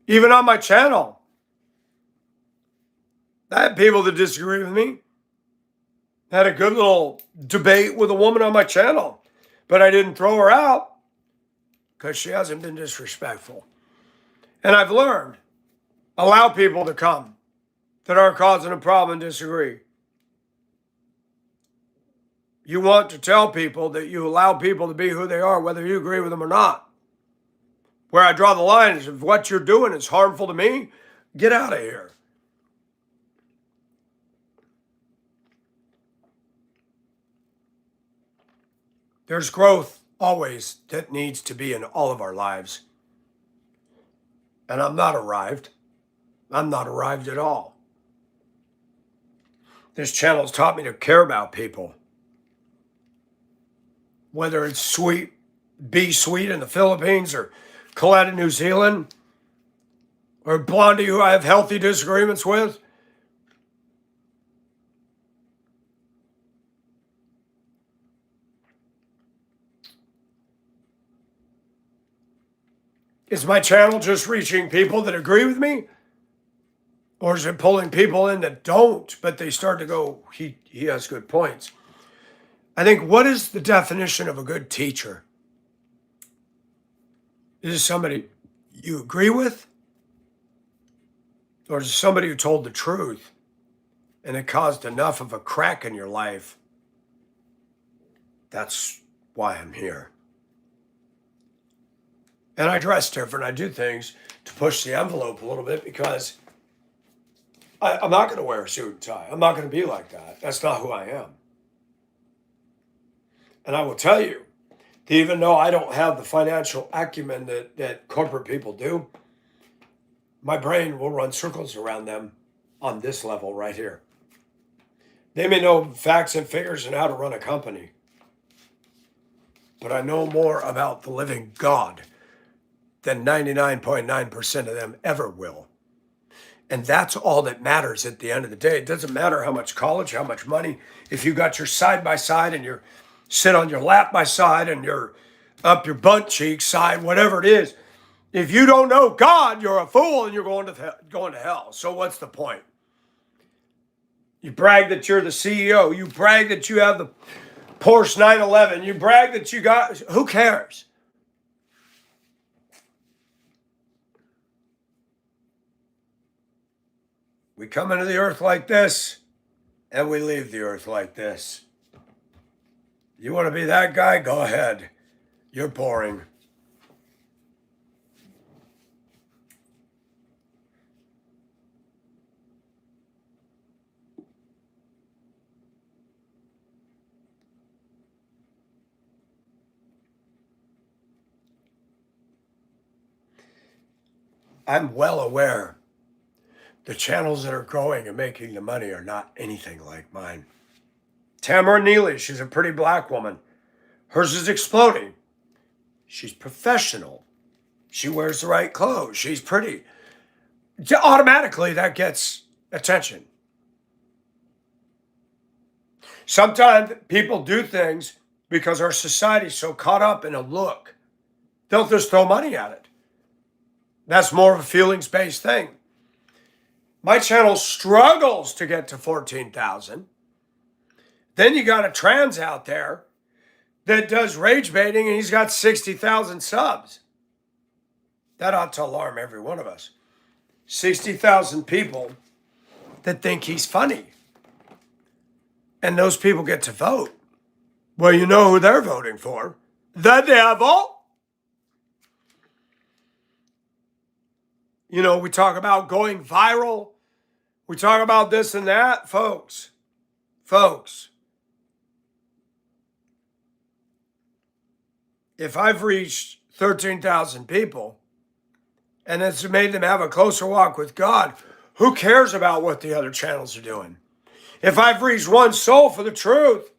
Even on my channel, I had people that disagree with me. I had a good little debate with a woman on my channel, but I didn't throw her out because she hasn't been disrespectful. And I've learned, allow people to come that aren't causing a problem and disagree. You want to tell people that you allow people to be who they are, whether you agree with them or not. Where I draw the line is if what you're doing is harmful to me, get out of here. There's growth always that needs to be in all of our lives. And I'm not arrived. I'm not arrived at all. This channel has taught me to care about people. Whether it's sweet, Be Sweet in the Philippines or Colette in New Zealand or Blondie who I have healthy disagreements with. Is my channel just reaching people that agree with me? Or is it pulling people in that don't, but they start to go, he has good points? I think, what is the definition of a good teacher? Is it somebody you agree with? Or is it somebody who told the truth and it caused enough of a crack in your life? That's why I'm here. And I dress different. I do things to push the envelope a little bit because I'm not going to wear a suit and tie. I'm not going to be like that. That's not who I am. And I will tell you, that even though I don't have the financial acumen that corporate people do, my brain will run circles around them on this level right here. They may know facts and figures and how to run a company, but I know more about the living God than 99.9% of them ever will. And that's all that matters at the end of the day. It doesn't matter how much college, how much money. If you got your side by side and you're sit on your lap by side and you're up your butt cheek side, whatever it is, if you don't know God, you're a fool and you're going to hell. So what's the point? You brag that you're the CEO. You brag that you have the Porsche 911. You brag that you got, who cares? We come into the earth like this, and we leave the earth like this. You want to be that guy? Go ahead. You're boring. I'm well aware the channels that are growing and making the money are not anything like mine. Tamara Neely, she's a pretty black woman. Hers is exploding. She's professional. She wears the right clothes. She's pretty. Automatically, that gets attention. Sometimes people do things because our society's so caught up in a look. They'll just throw money at it. That's more of a feelings-based thing. My channel struggles to get to 14,000. Then you got a trans out there that does rage baiting and he's got 60,000 subs. That ought to alarm every one of us. 60,000 people that think he's funny. And those people get to vote. Well, you know who they're voting for. The devil. You know, we talk about going viral. We talk about this and that. Folks, if I've reached 13,000 people and it's made them have a closer walk with God, who cares about what the other channels are doing? If I've reached one soul for the truth,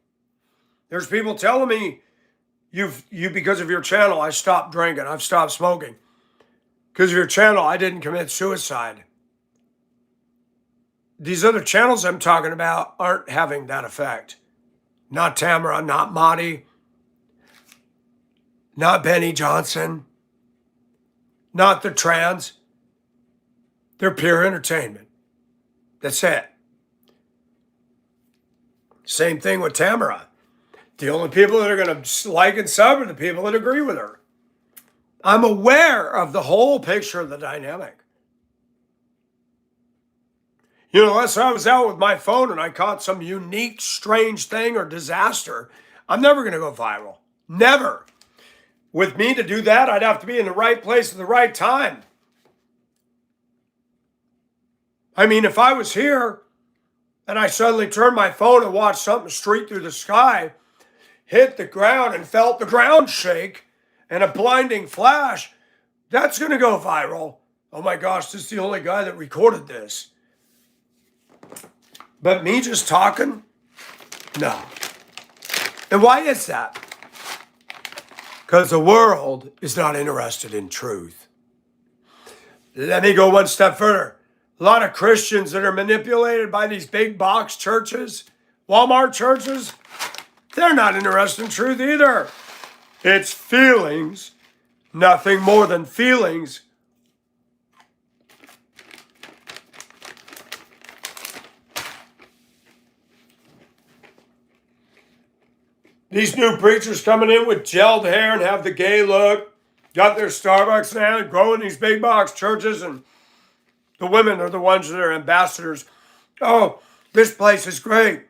there's people telling me, you because of your channel, I stopped drinking, I've stopped smoking. Because of your channel, I didn't commit suicide. These other channels I'm talking about aren't having that effect. Not Tamara, not Marty, not Benny Johnson, not the trans. They're pure entertainment. That's it. Same thing with Tamara. The only people that are going to like and sub are the people that agree with her. I'm aware of the whole picture of the dynamic. You know, unless I was out with my phone and I caught some unique, strange thing or disaster, I'm never going to go viral. Never. With me to do that, I'd have to be in the right place at the right time. I mean, if I was here and I suddenly turned my phone and watched something streak through the sky, hit the ground and felt the ground shake, and a blinding flash, that's going to go viral. Oh my gosh, this is the only guy that recorded this. But me just talking? No. And why is that? Because the world is not interested in truth. Let me go one step further. A lot of Christians that are manipulated by these big box churches, Walmart churches, they're not interested in truth either. It's feelings nothing more than feelings. These new preachers coming in with gelled hair and have the gay look, got their Starbucks now, growing these big box churches, and the women are the ones that are ambassadors. Oh, this place is great.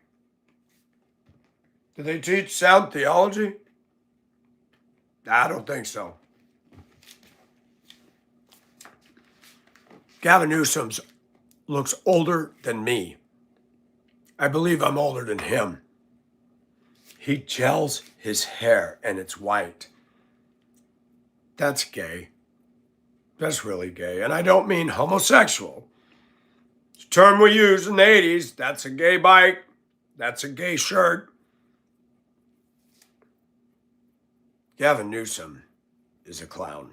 Do they teach sound theology? I don't think so. Gavin Newsom looks older than me. I believe I'm older than him. He gels his hair and it's white. That's gay. That's really gay. And I don't mean homosexual. It's a term we used in the 80s. That's a gay bike. That's a gay shirt. Gavin Newsom is a clown.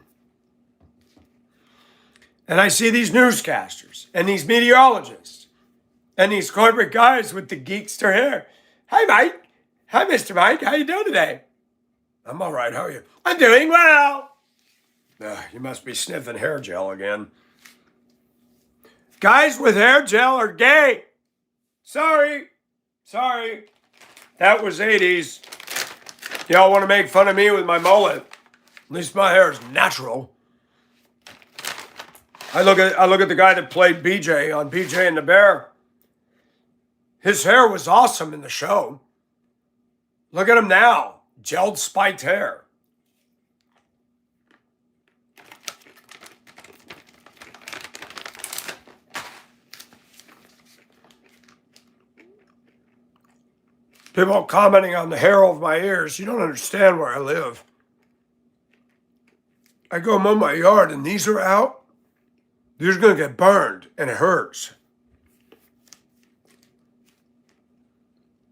And I see these newscasters and these meteorologists and these corporate guys with the geekster hair. Hi, Mike. Hi, Mr. Mike. How you doing today? I'm all right. How are you? I'm doing well. You must be sniffing hair gel again. Guys with hair gel are gay. Sorry. That was 80s. Y'all want to make fun of me with my mullet. At least my hair is natural. I look at the guy that played BJ on BJ and the Bear. His hair was awesome in the show. Look at him now. Gelled spiked hair. People commenting on the hair over my ears. You don't understand where I live. I go mow my yard and these are out. These are going to get burned and it hurts.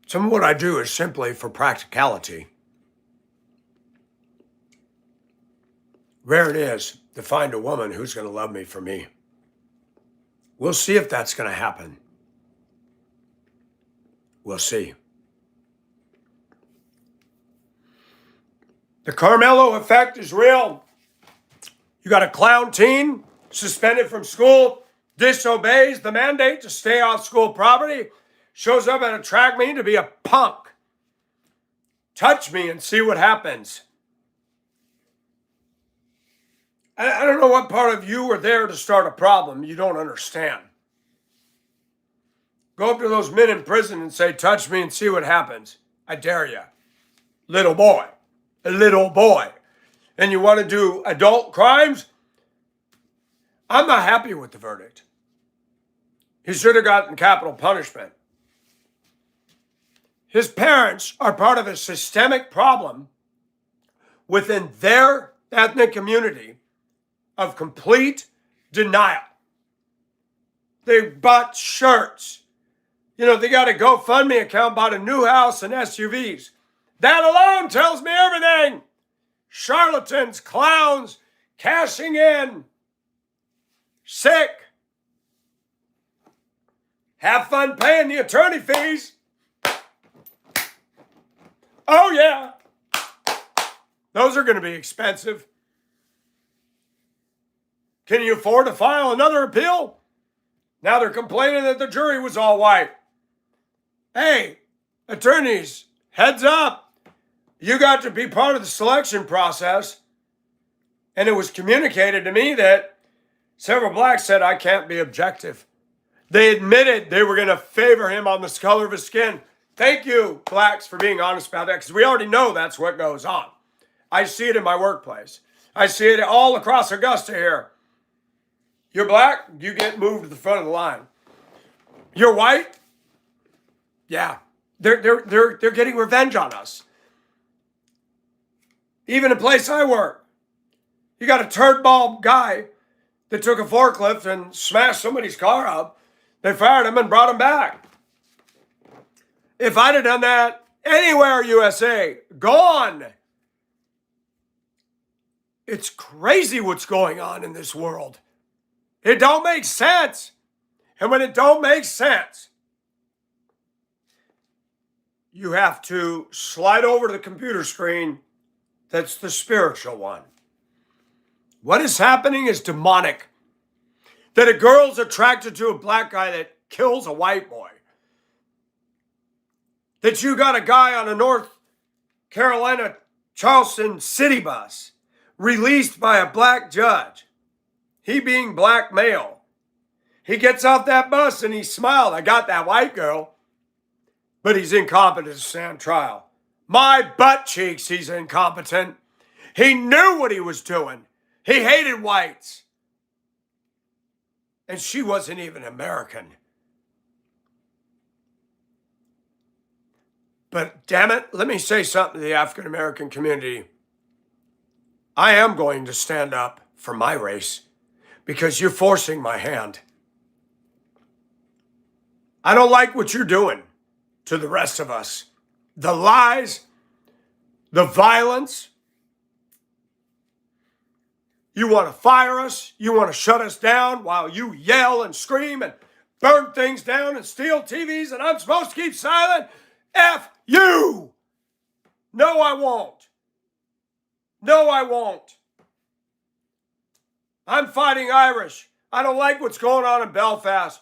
Some of what I do is simply for practicality. Rare it is to find a woman who's going to love me for me. We'll see if that's going to happen. We'll see. The Karmelo effect is real. You got a clown teen suspended from school, disobeys the mandate to stay off school property, shows up at a track meet to be a punk. Touch me and see what happens. I don't know what part of you were there to start a problem you don't understand. Go up to those men in prison and say, touch me and see what happens. I dare you. Little boy. A little boy. And you want to do adult crimes? I'm not happy with the verdict. He should have gotten capital punishment. His parents are part of a systemic problem within their ethnic community of complete denial. They bought shirts. They got a GoFundMe account, bought a new house and SUVs. That alone tells me everything. Charlatans, clowns, cashing in. Sick. Have fun paying the attorney fees. Oh, yeah. Those are going to be expensive. Can you afford to file another appeal? Now they're complaining that the jury was all white. Hey, attorneys, heads up. You got to be part of the selection process. And it was communicated to me that several blacks said, I can't be objective. They admitted they were going to favor him on the color of his skin. Thank you, blacks, for being honest about that, because we already know that's what goes on. I see it in my workplace. I see it all across Augusta here. You're black, you get moved to the front of the line. You're white? Yeah. They're getting revenge on us. Even a place I work. You got a turd ball guy that took a forklift and smashed somebody's car up. They fired him and brought him back. If I'd have done that anywhere, USA, gone. It's crazy what's going on in this world. It don't make sense. And when it don't make sense, you have to slide over to the computer screen that's the spiritual one. What is happening is demonic. That a girl's attracted to a black guy that kills a white boy. That you got a guy on a North Carolina Charleston city bus released by a black judge. He being black male. He gets off that bus and he smiled. I got that white girl. But he's incompetent to stand trial. My butt cheeks, he's incompetent. He knew what he was doing. He hated whites. And she wasn't even American. But damn it, let me say something to the African American community. I am going to stand up for my race because you're forcing my hand. I don't like what you're doing to the rest of us. The lies, the violence. You want to fire us. You want to shut us down while you yell and scream and burn things down and steal TVs and I'm supposed to keep silent? F you! No, I won't. No, I won't. I'm fighting Irish. I don't like what's going on in Belfast.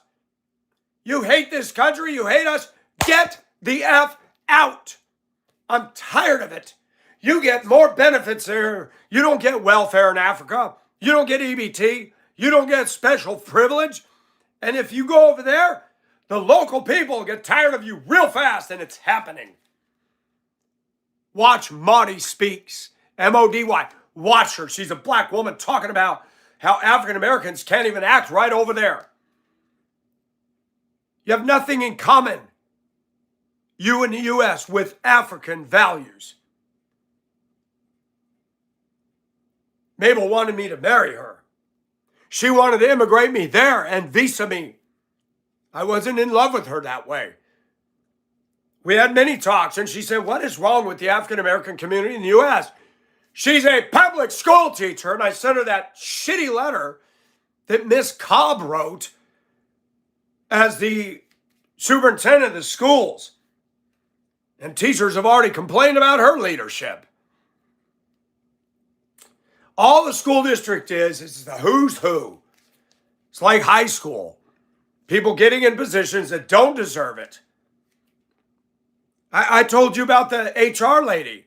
You hate this country. You hate us. Get the F out. I'm tired of it. You get more benefits there. You don't get welfare in Africa. You don't get EBT. You don't get special privilege. And if you go over there, the local people get tired of you real fast, and it's happening. Watch Maudie Speaks, M-O-D-Y. Watch her. She's a black woman talking about how African Americans can't even act right over there. You have nothing in common, you in the U.S., with African values. Mabel wanted me to marry her. She wanted to immigrate me there and visa me. I wasn't in love with her that way. We had many talks, and she said, what is wrong with the African American community in the U.S.? She's a public school teacher, and I sent her that shitty letter that Miss Cobb wrote as the superintendent of the schools. And teachers have already complained about her leadership. All the school district is the who's who. It's like high school. People getting in positions that don't deserve it. I told you about the HR lady.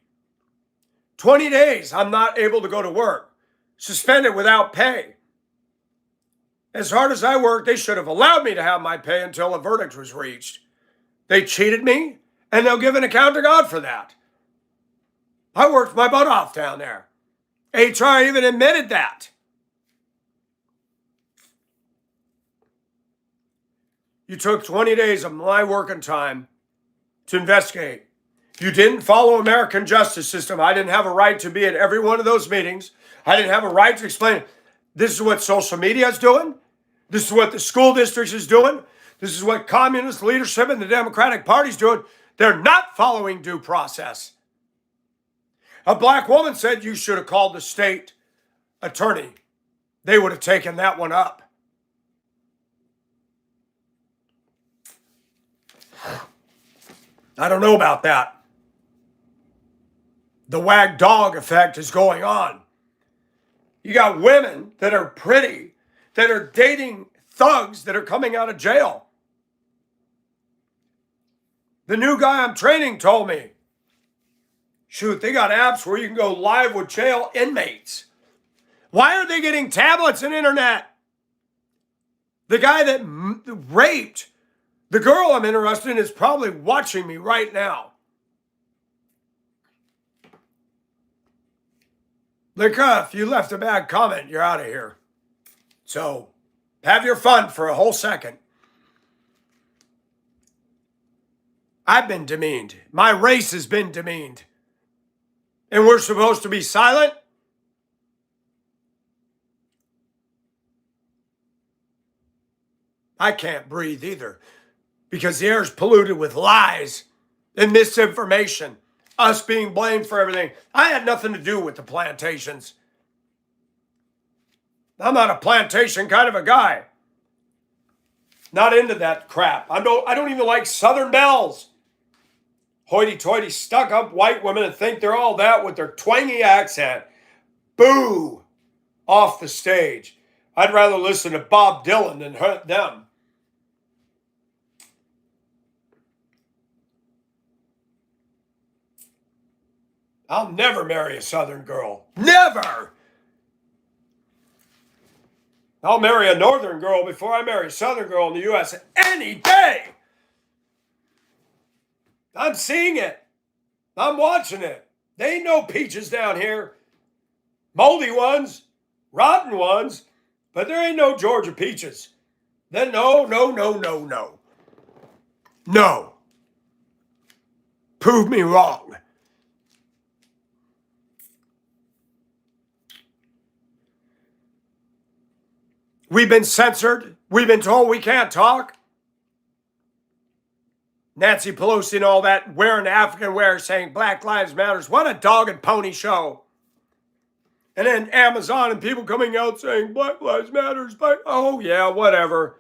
20 days, I'm not able to go to work. Suspended without pay. As hard as I worked, they should have allowed me to have my pay until a verdict was reached. They cheated me, and they'll give an account to God for that. I worked my butt off down there. HR even admitted that. You took 20 days of my working time to investigate. You didn't follow American justice system. I didn't have a right to be at every one of those meetings. I didn't have a right to explain, this is what social media is doing. This is what the school districts is doing. This is what communist leadership and the Democratic Party is doing. They're not following due process. A black woman said you should have called the state attorney. They would have taken that one up. I don't know about that. The wag dog effect is going on. You got women that are pretty, that are dating thugs that are coming out of jail. The new guy I'm training told me, shoot, they got apps where you can go live with jail inmates. Why are they getting tablets and internet? The guy that raped the girl I'm interested in is probably watching me right now. Look, if you left a bad comment, you're out of here. So have your fun for a whole second. I've been demeaned. My race has been demeaned. And we're supposed to be silent? I can't breathe either because the air is polluted with lies and misinformation, us being blamed for everything. I had nothing to do with the plantations. I'm not a plantation kind of a guy. Not into that crap. I don't even like Southern belles. Hoity-toity, stuck-up white women and think they're all that with their twangy accent. Boo! off the stage. I'd rather listen to Bob Dylan than hurt them. I'll never marry a Southern girl. Never! I'll marry a Northern girl before I marry a Southern girl in the U.S. any day. I'm seeing it. I'm watching it. There ain't no peaches down here. Moldy ones, rotten ones, but there ain't no Georgia peaches. Then no. No. Prove me wrong. We've been censored. We've been told we can't talk. Nancy Pelosi and all that wearing African wear saying Black Lives Matters. What a dog and pony show. And then Amazon and people coming out saying Black Lives Matters. Oh, yeah, whatever.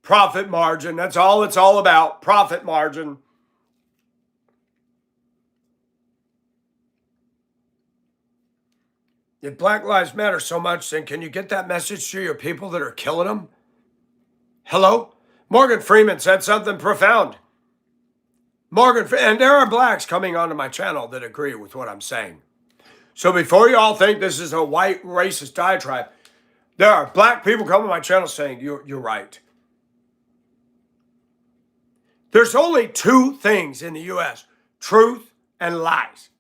Profit margin. That's all it's all about. Profit margin. If Black Lives Matter so much, then can you get that message to your people that are killing them? Hello? Morgan Freeman said something profound. And there are blacks coming onto my channel that agree with what I'm saying. So before you all think this is a white racist diatribe, there are black people coming to my channel saying, you're right. There's only two things in the U.S., truth and lies.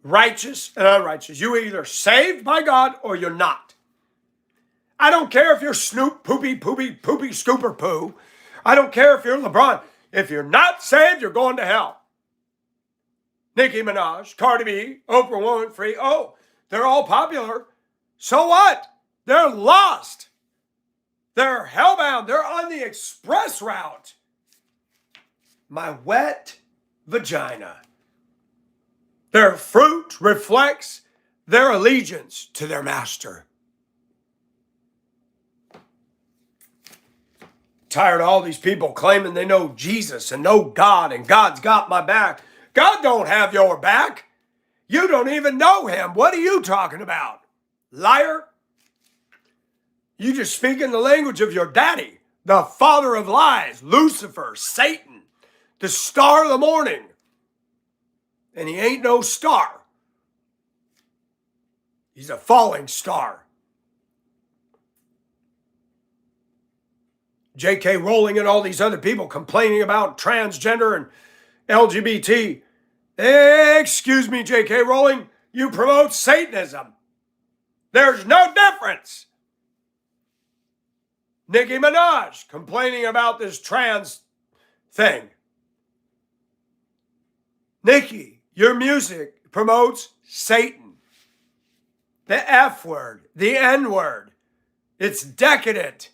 Righteous and unrighteous. You're either saved by God or you're not. I don't care if you're Snoop, poopy, scooper poo. I don't care if you're LeBron. If you're not saved, you're going to hell. Nicki Minaj, Cardi B, Oprah Winfrey, oh, they're all popular. So what? They're lost. They're hellbound. They're on the express route. My wet vagina. Their fruit reflects their allegiance to their master. Tired of all these people claiming they know Jesus and know God and God's got my back. God don't have your back. You don't even know him. What are you talking about? Liar. You just speak in the language of your daddy, the father of lies, Lucifer, Satan, the star of the morning. And he ain't no star. He's a falling star. J.K. Rowling and all these other people complaining about transgender and LGBT. Excuse me, J.K. Rowling, you promote Satanism. There's no difference. Nicki Minaj complaining about this trans thing. Nicki, your music promotes Satan. The F word, the N word. It's decadent.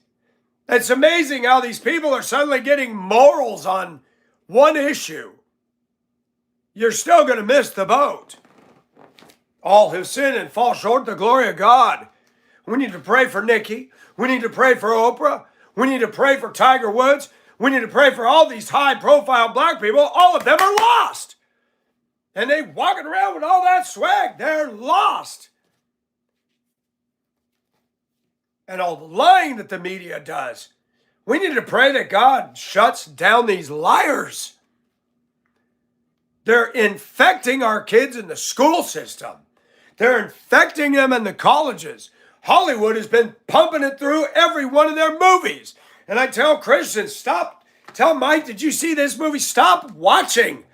It's amazing how these people are suddenly getting morals on one issue. You're still going to miss the boat. All have sinned and fall short of the glory of God. We need to pray for Nicki. We need to pray for Oprah. We need to pray for Tiger Woods. We need to pray for all these high-profile black people. All of them are lost. And they walking around with all that swag. They're lost. And all the lying that the media does. We need to pray that God shuts down these liars. They're infecting our kids in the school system. They're infecting them in the colleges. Hollywood has been pumping it through every one of their movies. And I tell Christians, stop. Tell Mike, did you see this movie? Stop watching.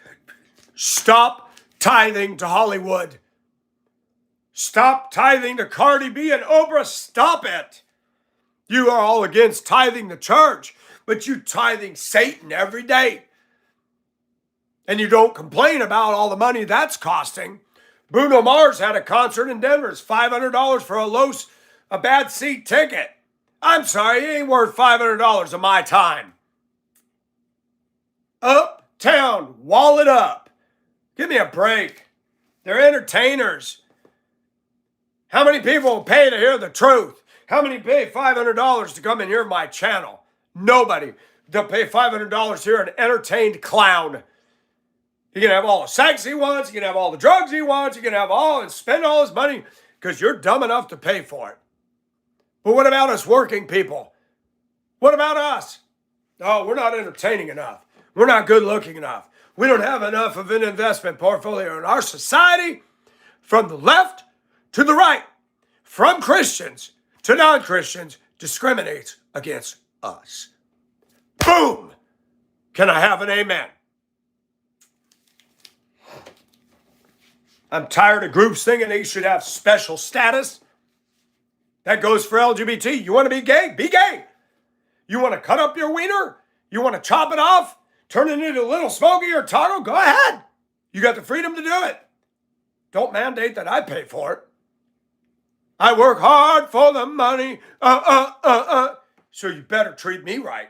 Stop tithing to Hollywood. Stop tithing to Cardi B and Oprah. Stop it. You are all against tithing the church, but you tithing Satan every day. And you don't complain about all the money that's costing. Bruno Mars had a concert in Denver. It's $500 for a bad seat ticket. I'm sorry, it ain't worth $500 of my time. Uptown, wall it up. Give me a break. They're entertainers. How many people will pay to hear the truth? How many pay $500 to come and hear my channel? Nobody. They'll pay $500 to hear an entertained clown. You can have all the sex he wants. You can have all the drugs he wants. You can have all and spend all his money because you're dumb enough to pay for it. But what about us working people? What about us? Oh, we're not entertaining enough. We're not good looking enough. We don't have enough of an investment portfolio in our society, from the left to the right, from Christians to non-Christians, discriminates against us. Boom! Can I have an amen? I'm tired of groups thinking they should have special status. That goes for LGBT. You want to be gay? Be gay. You want to cut up your wiener? You want to chop it off? Turn it into a little smoky or taco? Go ahead. You got the freedom to do it. Don't mandate that I pay for it. I work hard for the money. So you better treat me right.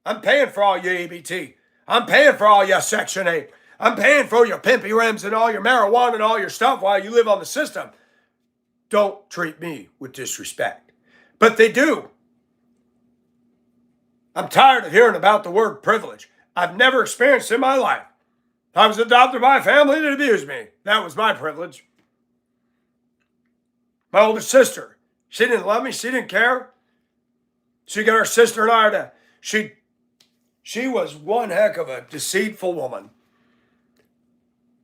I'm paying for all your EBT. I'm paying for all your Section 8. I'm paying for your pimpy rims and all your marijuana and all your stuff while you live on the system. Don't treat me with disrespect. But they do. I'm tired of hearing about the word privilege. I've never experienced it in my life. I was adopted by a family that abused me. That was my privilege. My older sister, she didn't love me. She didn't care. She got her sister and I to, she was one heck of a deceitful woman.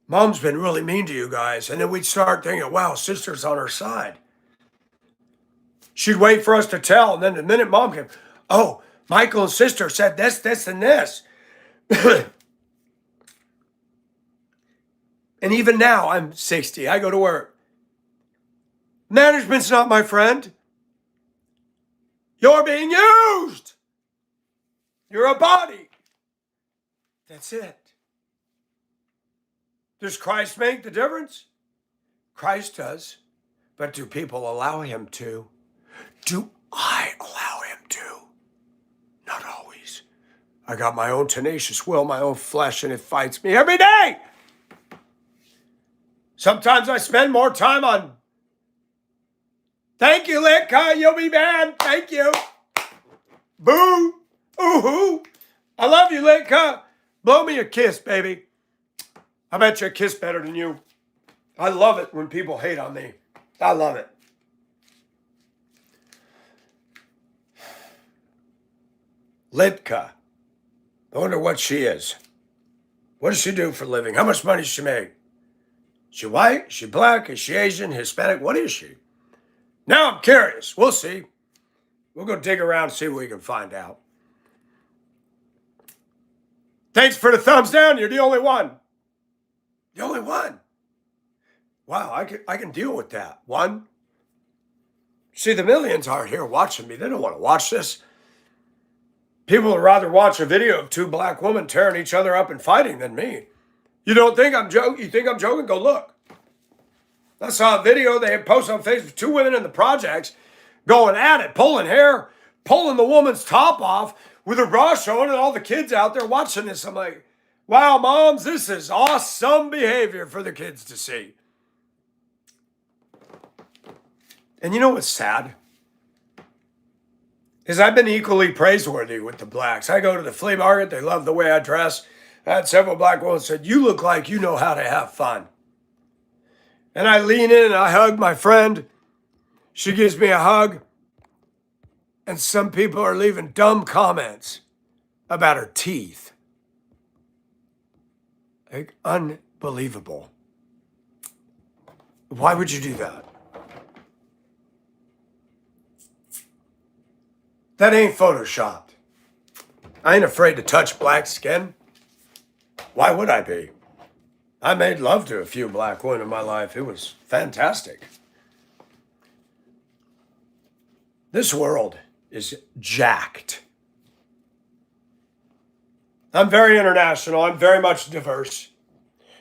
Mom's been really mean to you guys. And then we'd start thinking, wow, sister's on her side. She'd wait for us to tell. And then the minute mom came, oh, Michael and sister said this, and this. And even now, I'm 60. I go to work. Management's not my friend. You're being used. You're a body. That's it. Does Christ make the difference? Christ does. But do people allow him to? Do I allow him to? Not always. I got my own tenacious will, my own flesh, and it fights me every day. Sometimes I spend more time on, thank you, Litka, you'll be banned. Thank you. Boo. Ooh-hoo. I love you, Litka. Blow me a kiss, baby. I bet you a kiss better than you. I love it when people hate on me. I love it. Litka. I wonder what she is. What does she do for a living? How much money does she make? Is she white? Is she black? Is she Asian? Hispanic? What is she? Now I'm curious. We'll see. We'll go dig around and see what we can find out. Thanks for the thumbs down. You're the only one. The only one. Wow, I can deal with that. One. See, the millions aren't here watching me. They don't want to watch this. People would rather watch a video of two black women tearing each other up and fighting than me. You don't think I'm joking? You think I'm joking? Go look. I saw a video they had posted on Facebook. Two women in the projects going at it, pulling hair, pulling the woman's top off with her bra showing, and all the kids out there watching this. I'm like, wow, moms, this is awesome behavior for the kids to see. And you know what's sad? Is I've been equally praiseworthy with the blacks. I go to the flea market. They love the way I dress. I had several black women said, you look like you know how to have fun. And I lean in and I hug my friend. She gives me a hug. And some people are leaving dumb comments about her teeth. Like, unbelievable. Why would you do that? That ain't photoshopped. I ain't afraid to touch black skin. Why would I be? I made love to a few black women in my life. It was fantastic. This world is jacked. I'm very international. I'm very much diverse.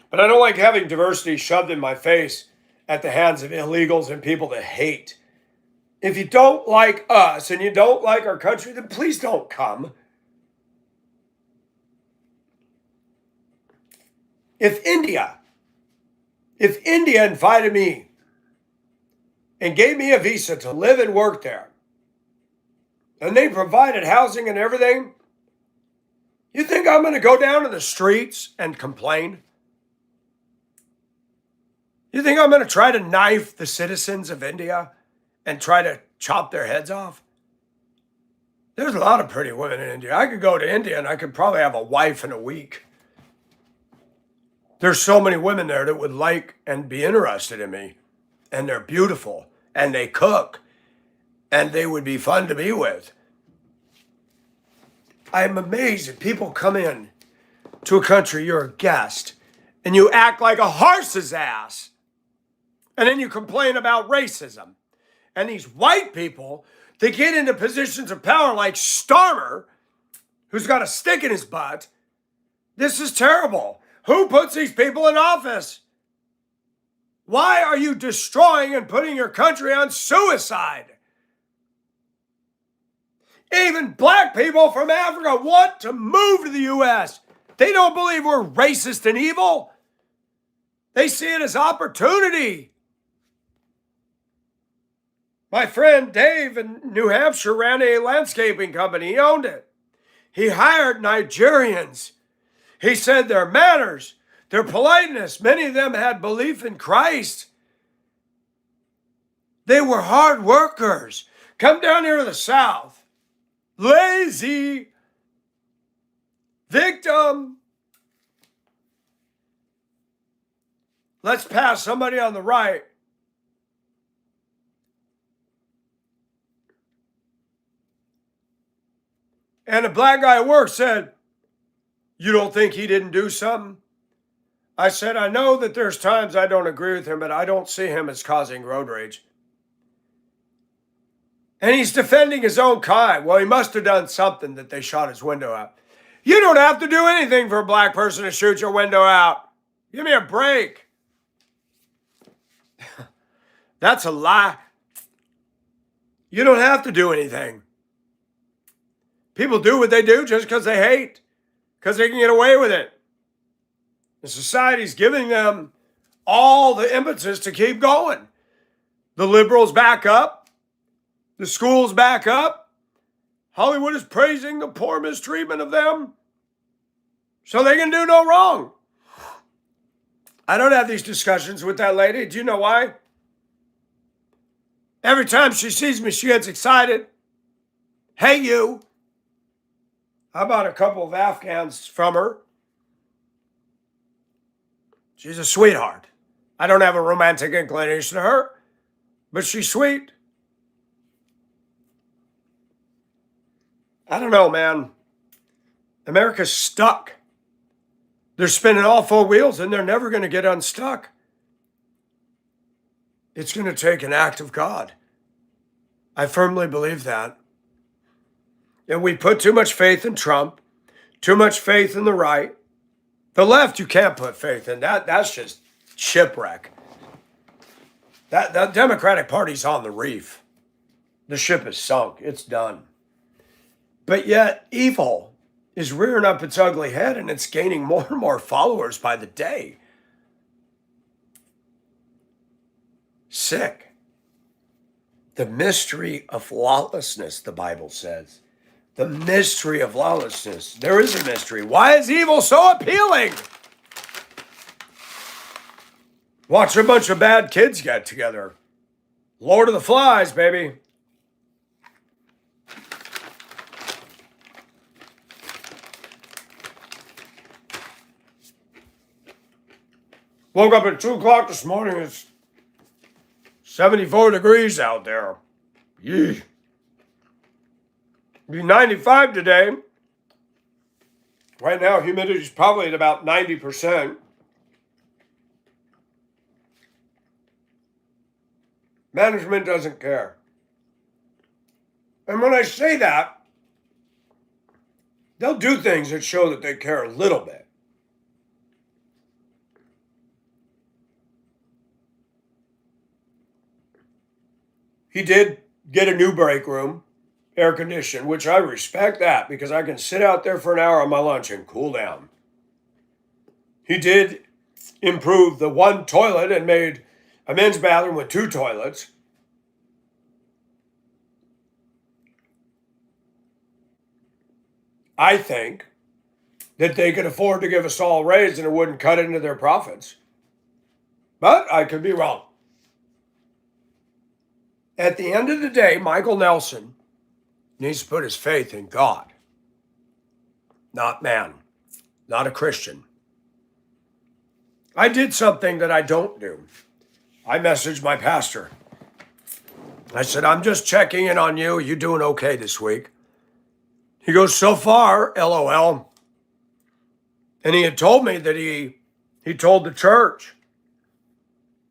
But I don't like having diversity shoved in my face at the hands of illegals and people that hate. If you don't like us and you don't like our country, then please don't come. If India invited me and gave me a visa to live and work there, and they provided housing and everything, you think I'm going to go down to the streets and complain? You think I'm going to try to knife the citizens of India and try to chop their heads off? There's a lot of pretty women in India. I could go to India and I could probably have a wife in a week. There's so many women there that would like and be interested in me. And they're beautiful. And they cook. And they would be fun to be with. I'm amazed that people come in to a country, you're a guest, and you act like a horse's ass. And then you complain about racism. And these white people, they get into positions of power like Starmer, who's got a stick in his butt. This is terrible. Who puts these people in office? Why are you destroying and putting your country on suicide? Even black people from Africa want to move to the U.S. They don't believe we're racist and evil. They see it as opportunity. My friend Dave in New Hampshire ran a landscaping company. He owned it. He hired Nigerians. He said their manners, their politeness, many of them had belief in Christ. They were hard workers. Come down here to the South. Lazy. Victim. Let's pass somebody on the right. And a black guy at work said, "You don't think he didn't do something?" I said, "I know that there's times I don't agree with him, but I don't see him as causing road rage." And he's defending his own kind. Well, he must have done something that they shot his window out. You don't have to do anything for a black person to shoot your window out. Give me a break. That's a lie. You don't have to do anything. People do what they do just because they hate, because they can get away with it. The society's giving them all the impetus to keep going. The liberals back up. The schools back up. Hollywood is praising the poor mistreatment of them so they can do no wrong. I don't have these discussions with that lady. Do you know why? Every time she sees me, she gets excited. Hey, you. I bought a couple of Afghans from her. She's a sweetheart. I don't have a romantic inclination to her, but she's sweet. I don't know, man. America's stuck. They're spinning all four wheels and they're never going to get unstuck. It's going to take an act of God. I firmly believe that. And we put too much faith in Trump, too much faith in the right. The left, you can't put faith in. That's just shipwreck. That Democratic Party's on the reef. The ship is sunk. It's done. But yet, evil is rearing up its ugly head and it's gaining more and more followers by the day. Sick. The mystery of lawlessness, the Bible says. The mystery of lawlessness. There is a mystery. Why is evil so appealing? Watch a bunch of bad kids get together. Lord of the Flies, baby. Woke up at 2 o'clock this morning. It's 74 degrees out there. Yee. Be 95 today. Right now, humidity is probably at about 90%. Management doesn't care. And when I say that, they'll do things that show that they care a little bit. He did get a new break room, air conditioned, which I respect that because I can sit out there for an hour on my lunch and cool down. He did improve the one toilet and made a men's bathroom with 2 toilets. I think that they could afford to give us all a raise and it wouldn't cut into their profits. But I could be wrong. At the end of the day, Michael Nelson needs to put his faith in God, not man, not a Christian. I did something that I don't do. I messaged my pastor. I said, I'm just checking in on you. You doing okay this week? He goes, so far, LOL. And he had told me that he told the church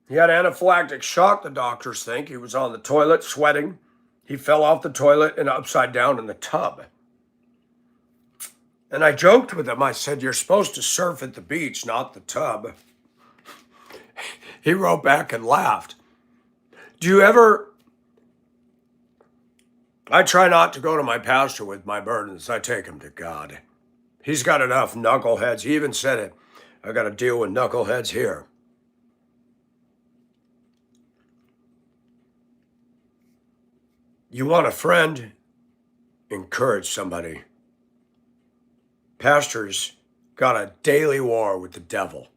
he had anaphylactic shock, the doctors think. He was on the toilet sweating. He fell off the toilet and upside down in the tub. And I joked with him. I said, you're supposed to surf at the beach, not the tub. He wrote back and laughed. Do you ever... I try not to go to my pastor with my burdens. I take them to God. He's got enough knuckleheads. He even said it. I got to deal with knuckleheads here. You want a friend? Encourage somebody. Pastors got a daily war with the devil.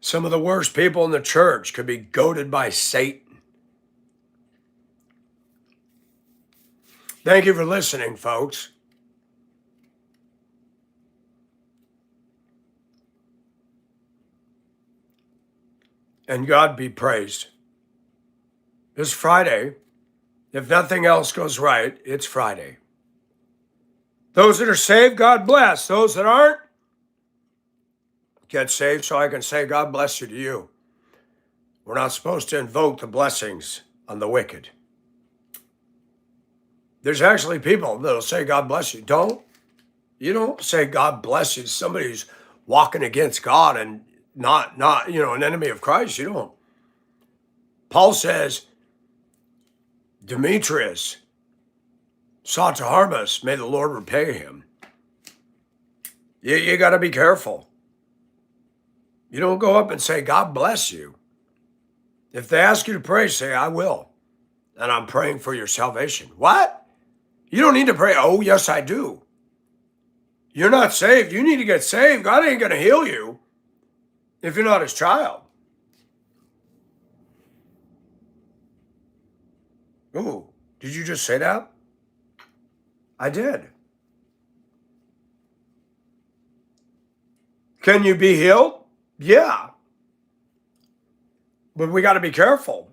Some of the worst people in the church could be goaded by Satan. Thank you for listening, folks. And God be praised. It's Friday. If nothing else goes right, it's Friday. Those that are saved, God bless. Those that aren't, get saved so I can say God bless you to you. We're not supposed to invoke the blessings on the wicked. There's actually people that'll say God bless you. You don't say God bless you to somebody who's walking against God and not an enemy of Christ. You don't. Paul says, Demetrius sought to harm us. May the Lord repay him. You got to be careful. You don't go up and say, God bless you. If they ask you to pray, say, I will. And I'm praying for your salvation. What? You don't need to pray. Oh, yes, I do. You're not saved. You need to get saved. God ain't going to heal you if you're not his child. Ooh, did you just say that? I did. Can you be healed? Yeah. But we got to be careful.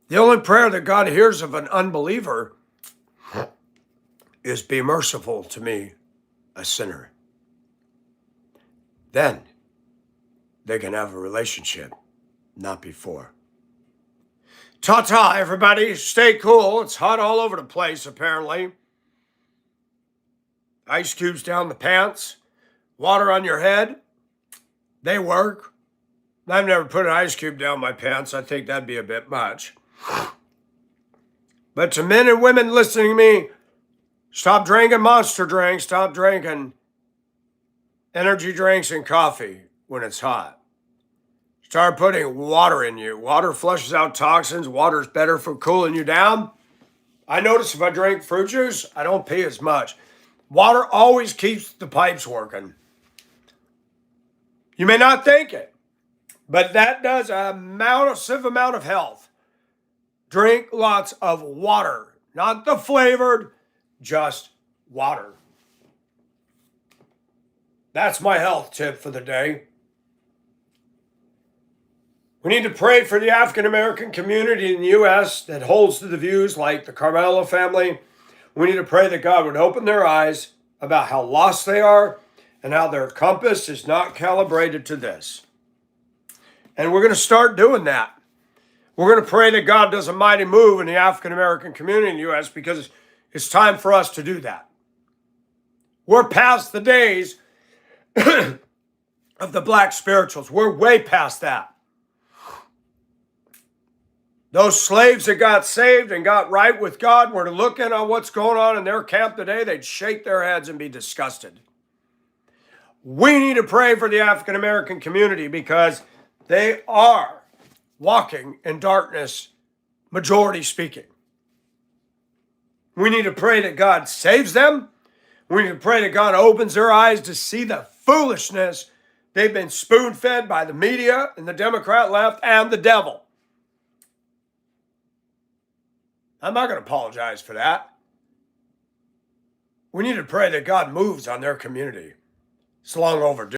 The only prayer that God hears of an unbeliever is, be merciful to me, a sinner. Then they can have a relationship, not before. Ta-ta, everybody. Stay cool. It's hot all over the place, apparently. Ice cubes down the pants, water on your head. They work. I've never put an ice cube down my pants. I think that'd be a bit much. But to men and women listening to me, stop drinking Monster drinks. Stop drinking energy drinks and coffee when it's hot. Start putting water in you. Water flushes out toxins. Water's better for cooling you down. I notice if I drink fruit juice, I don't pee as much. Water always keeps the pipes working. You may not think it, but that does a massive amount of health. Drink lots of water, not the flavored, just water. That's my health tip for the day. We need to pray for the African American community in the U.S. that holds to the views like the Karmelo family. We need to pray that God would open their eyes about how lost they are and how their compass is not calibrated to this. And we're going to start doing that. We're going to pray that God does a mighty move in the African American community in the U.S. because it's time for us to do that. We're past the days of the black spirituals. We're way past that. Those slaves that got saved and got right with God were to look in on what's going on in their camp today, they'd shake their heads and be disgusted. We need to pray for the African American community because they are walking in darkness, majority speaking. We need to pray that God saves them. We need to pray that God opens their eyes to see the foolishness They've been spoon-fed by the media and the Democrat left and the devil. I'm not going to apologize for that. We need to pray that God moves on their community. It's long overdue.